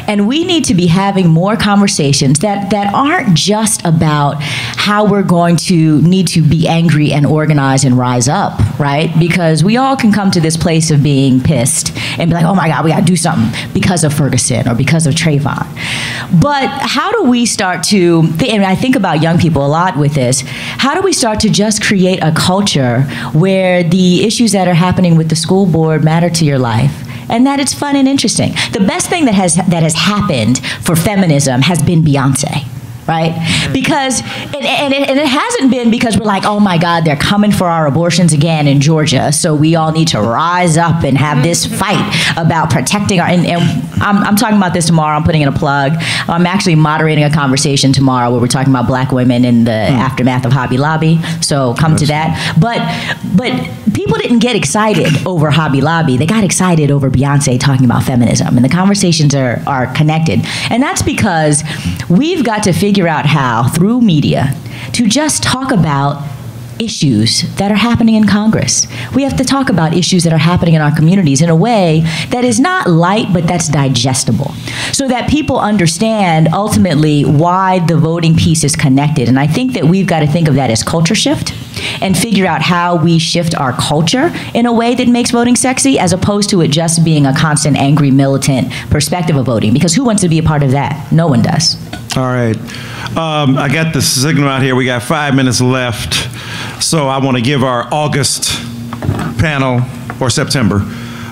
And we need to be having more conversations that aren't just about how we're going to need to be angry and organize and rise up, right? Because we all can come to this place of being pissed and be like, oh my God, we gotta do something because of Ferguson or because of Trayvon. But how do we start to, and I think about young people a lot with this, how do we start to just create a culture where the issues that are happening with the school board matter to your life? And that it's fun and interesting. The best thing that has happened for feminism has been Beyonce, right? Because, and it hasn't been because we're like, oh my God, they're coming for our abortions again in Georgia, so we all need to rise up and have this fight about protecting our, and I'm talking about this tomorrow, I'm putting in a plug. I'm actually moderating a conversation tomorrow where we're talking about black women in the aftermath of Hobby Lobby, so come to that. But people didn't get excited over Hobby Lobby, they got excited over Beyonce talking about feminism, and the conversations are connected. And that's because we've got to figure out how, through media, to just talk about issues that are happening in Congress. We have to talk about issues that are happening in our communities in a way that is not light, but that's digestible, so that people understand ultimately why the voting piece is connected. And I think that we've got to think of that as culture shift and figure out how we shift our culture in a way that makes voting sexy, as opposed to it just being a constant angry, militant perspective of voting, because who wants to be a part of that? No one does. All right. I got the signal out here. We got 5 minutes left. So I want to give our August panel, or September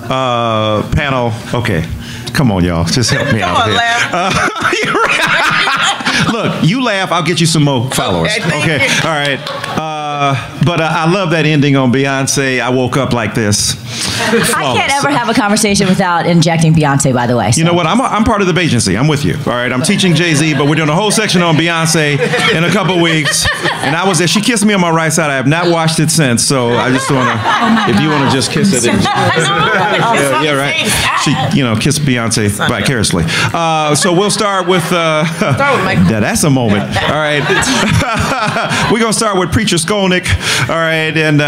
panel. Okay. Come on, y'all. Just help me out here. Look, you laugh, I'll get you some more followers. Okay. All right. But I love that ending on Beyonce. I woke up like this. I can't ever have a conversation without injecting Beyonce, by the way. So. You know what? I'm part of the agency. I'm with you. All right. I'm teaching Jay-Z, but we're doing a whole section on Beyonce in a couple weeks. And I was there. She kissed me on my right side. I have not watched it since. So I just want to, if you want to just kiss it. Yeah, right. She, kissed Beyonce vicariously. So we'll start with, that's a moment. All right. We're going to start with Preacher Skolnick. All right. And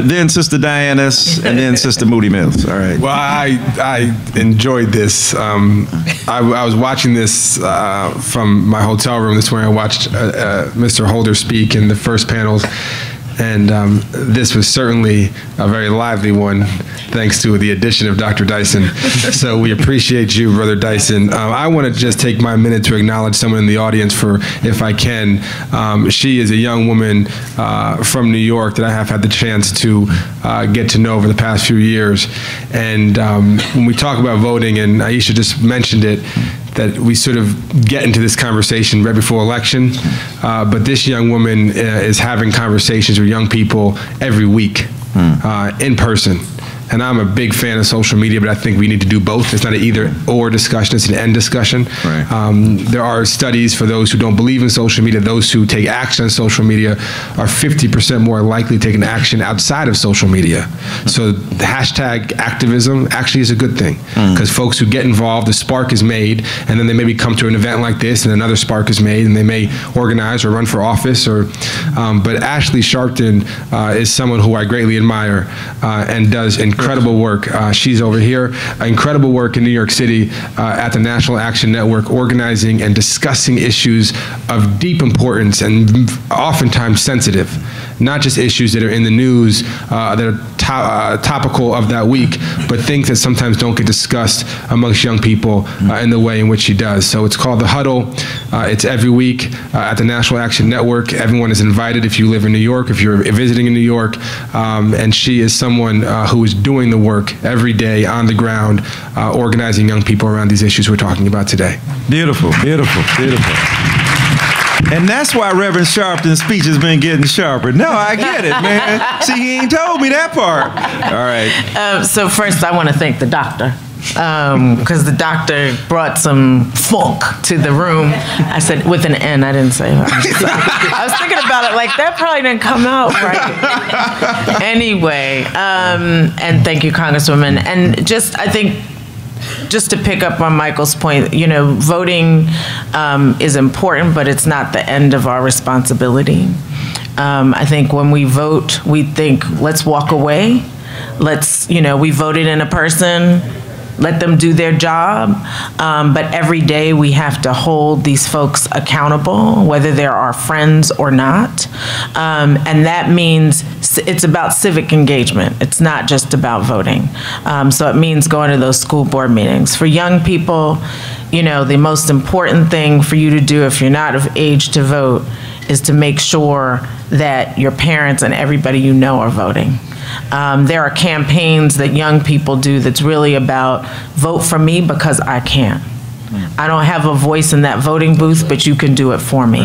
then Sister Diana's, and then Sister Moody Mills. All right. Well, I enjoyed this. I was watching this from my hotel room this morning. I watched Mr. Holder speak in the first panels, and this was certainly a very lively one, thanks to the addition of Dr. Dyson. So we appreciate you, Brother Dyson. I want to just take my minute to acknowledge someone in the audience, if I can. She is a young woman from New York that I have had the chance to get to know over the past few years. And when we talk about voting, and Aisha just mentioned it, that we sort of get into this conversation right before election, but this young woman is having conversations with young people every week in person. And I'm a big fan of social media, but I think we need to do both. It's not an either or discussion, it's an and discussion. Right. There are studies for those who don't believe in social media. Those who take action on social media are 50% more likely to take an action outside of social media. So the hashtag activism actually is a good thing, because folks who get involved, the spark is made, and then they maybe come to an event like this and another spark is made, and they may organize or run for office. But Ashley Sharpton is someone who I greatly admire and does incredible work. She's over here. Incredible work in New York City at the National Action Network, organizing and discussing issues of deep importance and oftentimes sensitive. Not just issues that are in the news that are topical of that week, but things that sometimes don't get discussed amongst young people in the way in which she does. So it's called The Huddle. It's every week at the National Action Network. Everyone is invited if you live in New York, if you're visiting in New York. And she is someone who is doing the work every day on the ground, organizing young people around these issues we're talking about today. Beautiful, beautiful, beautiful. And that's why Reverend Sharpton's speech has been getting sharper. No, I get it, man. See, he ain't told me that part. All right. So first, I want to thank the doctor, because the doctor brought some funk to the room. I said with an N. I didn't say that. I was thinking about it, like that probably didn't come out right. Anyway, and thank you, Congresswoman. And I think, just to pick up on Michael's point, voting is important, but it's not the end of our responsibility. I think when we vote, we think, let's walk away. We voted in a person, let them do their job. But every day we have to hold these folks accountable, whether they're our friends or not. And that means it's about civic engagement. It's not just about voting. So it means going to those school board meetings. For young people, the most important thing for you to do if you're not of age to vote is to make sure that your parents and everybody you know are voting. There are campaigns that young people do that's really about vote for me because I can. I don't have a voice in that voting booth, but you can do it for me.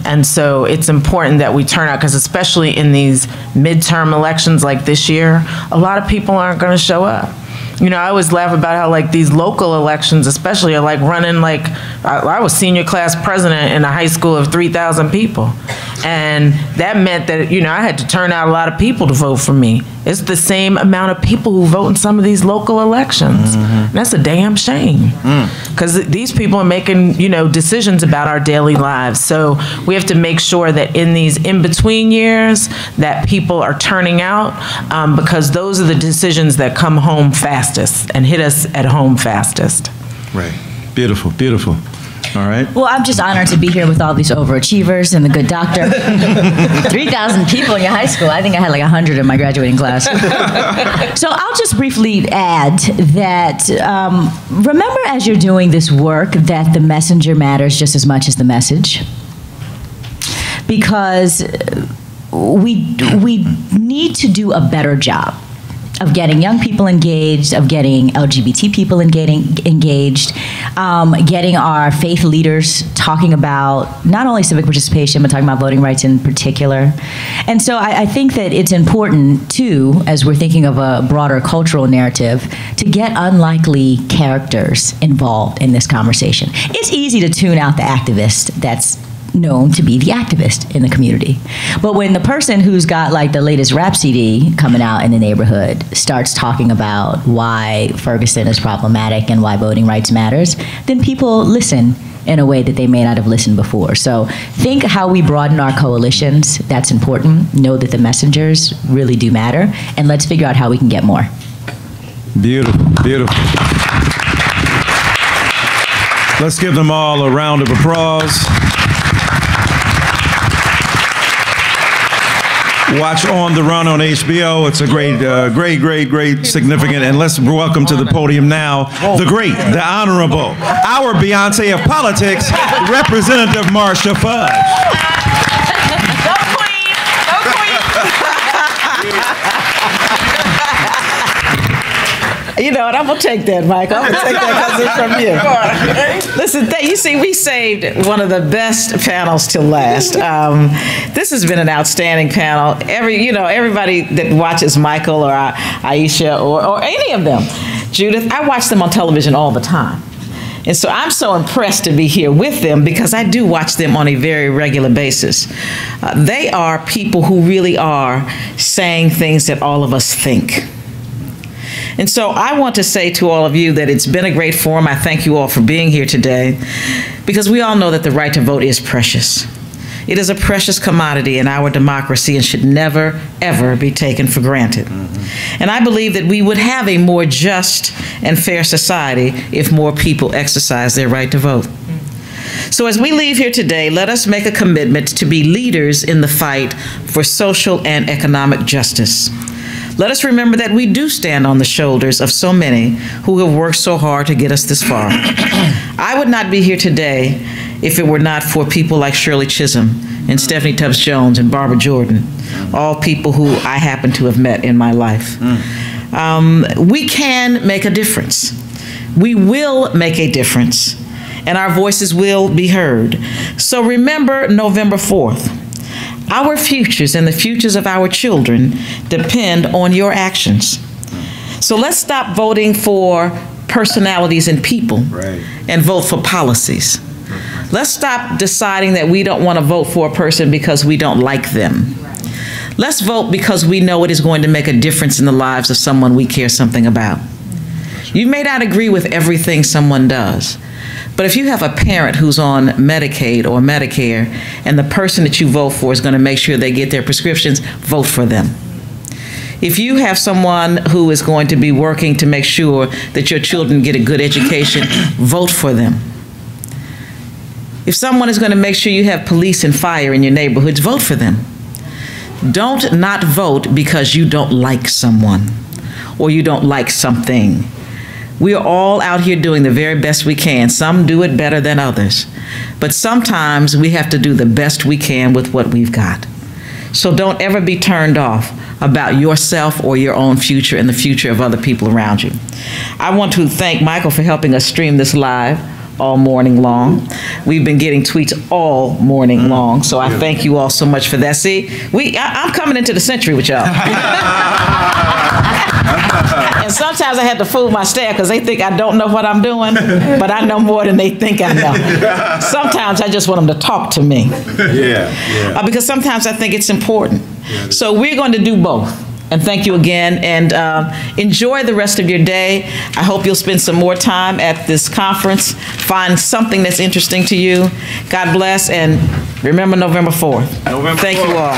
And so it's important that we turn out, because especially in these midterm elections like this year, a lot of people aren't going to show up. You know, I always laugh about how like these local elections especially are like running like, I was senior class president in a high school of 3,000 people. And that meant that, you know, I had to turn out a lot of people to vote for me. It's the same amount of people who vote in some of these local elections. And that's a damn shame. Because these people are making, you know, decisions about our daily lives. So we have to make sure that in these in-between years that people are turning out, because those are the decisions that come home fastest and hit us at home fastest. Right. Beautiful, beautiful. All right. Well, I'm just honored to be here with all these overachievers and the good doctor. 3,000 people in your high school. I think I had like 100 in my graduating class. So I'll just briefly add that remember as you're doing this work that the messenger matters just as much as the message. Because we need to do a better job of getting young people engaged, of getting LGBT people engaged, getting our faith leaders talking about not only civic participation, but talking about voting rights in particular. And so I think that it's important, too, as we're thinking of a broader cultural narrative, to get unlikely characters involved in this conversation. It's easy to tune out the activist that's known to be the activist in the community. But when the person who's got like the latest rap CD coming out in the neighborhood starts talking about why Ferguson is problematic and why voting rights matters, then people listen in a way that they may not have listened before. So think how we broaden our coalitions. That's important. Know that the messengers really do matter. And let's figure out how we can get more. Beautiful, beautiful. Let's give them all a round of applause. Watch On the Run on HBO. It's a great, significant, and let's welcome to the podium now the great, the honorable, our Beyonce of politics, Representative Marsha Fudge. You know, and I'm going to take that, Mike. I'm going to take that because it's from you. Listen, you see, we saved one of the best panels till last. This has been an outstanding panel. Everybody that watches Michael or Aisha or any of them, Judith, I watch them on television all the time. And so I'm so impressed to be here with them because I do watch them on a very regular basis. They are people who really are saying things that all of us think. And so I want to say to all of you that it's been a great forum. I thank you all for being here today because we all know that the right to vote is precious. It is a precious commodity in our democracy and should never, ever be taken for granted. And I believe that we would have a more just and fair society if more people exercise their right to vote. So as we leave here today, let us make a commitment to be leaders in the fight for social and economic justice. Let us remember that we do stand on the shoulders of so many who have worked so hard to get us this far. I would not be here today if it were not for people like Shirley Chisholm and Stephanie Tubbs Jones and Barbara Jordan, all people who I happen to have met in my life. We can make a difference. We will make a difference, and our voices will be heard. So remember November 4th. Our futures and the futures of our children depend on your actions. So let's stop voting for personalities and people and vote for policies. Let's stop deciding that we don't want to vote for a person because we don't like them. Let's vote because we know it is going to make a difference in the lives of someone we care something about. You may not agree with everything someone does, but if you have a parent who's on Medicaid or Medicare and the person that you vote for is going to make sure they get their prescriptions, vote for them. If you have someone who is going to be working to make sure that your children get a good education, vote for them. If someone is going to make sure you have police and fire in your neighborhoods, vote for them. Don't not vote because you don't like someone or you don't like something. We are all out here doing the very best we can. Some do it better than others. But sometimes we have to do the best we can with what we've got. So don't ever be turned off about yourself or your own future and the future of other people around you. I want to thank Michael for helping us stream this live all morning long. We've been getting tweets all morning long, so I thank you all so much for that. See, I'm coming into the century with y'all. And sometimes I have to fool my staff because they think I don't know what I'm doing, but I know more than they think I know. Sometimes I just want them to talk to me. Because sometimes I think it's important. So we're going to do both. And thank you again, and enjoy the rest of your day. I hope you'll spend some more time at this conference. Find something that's interesting to you. God bless, and remember November 4th. Thank you all.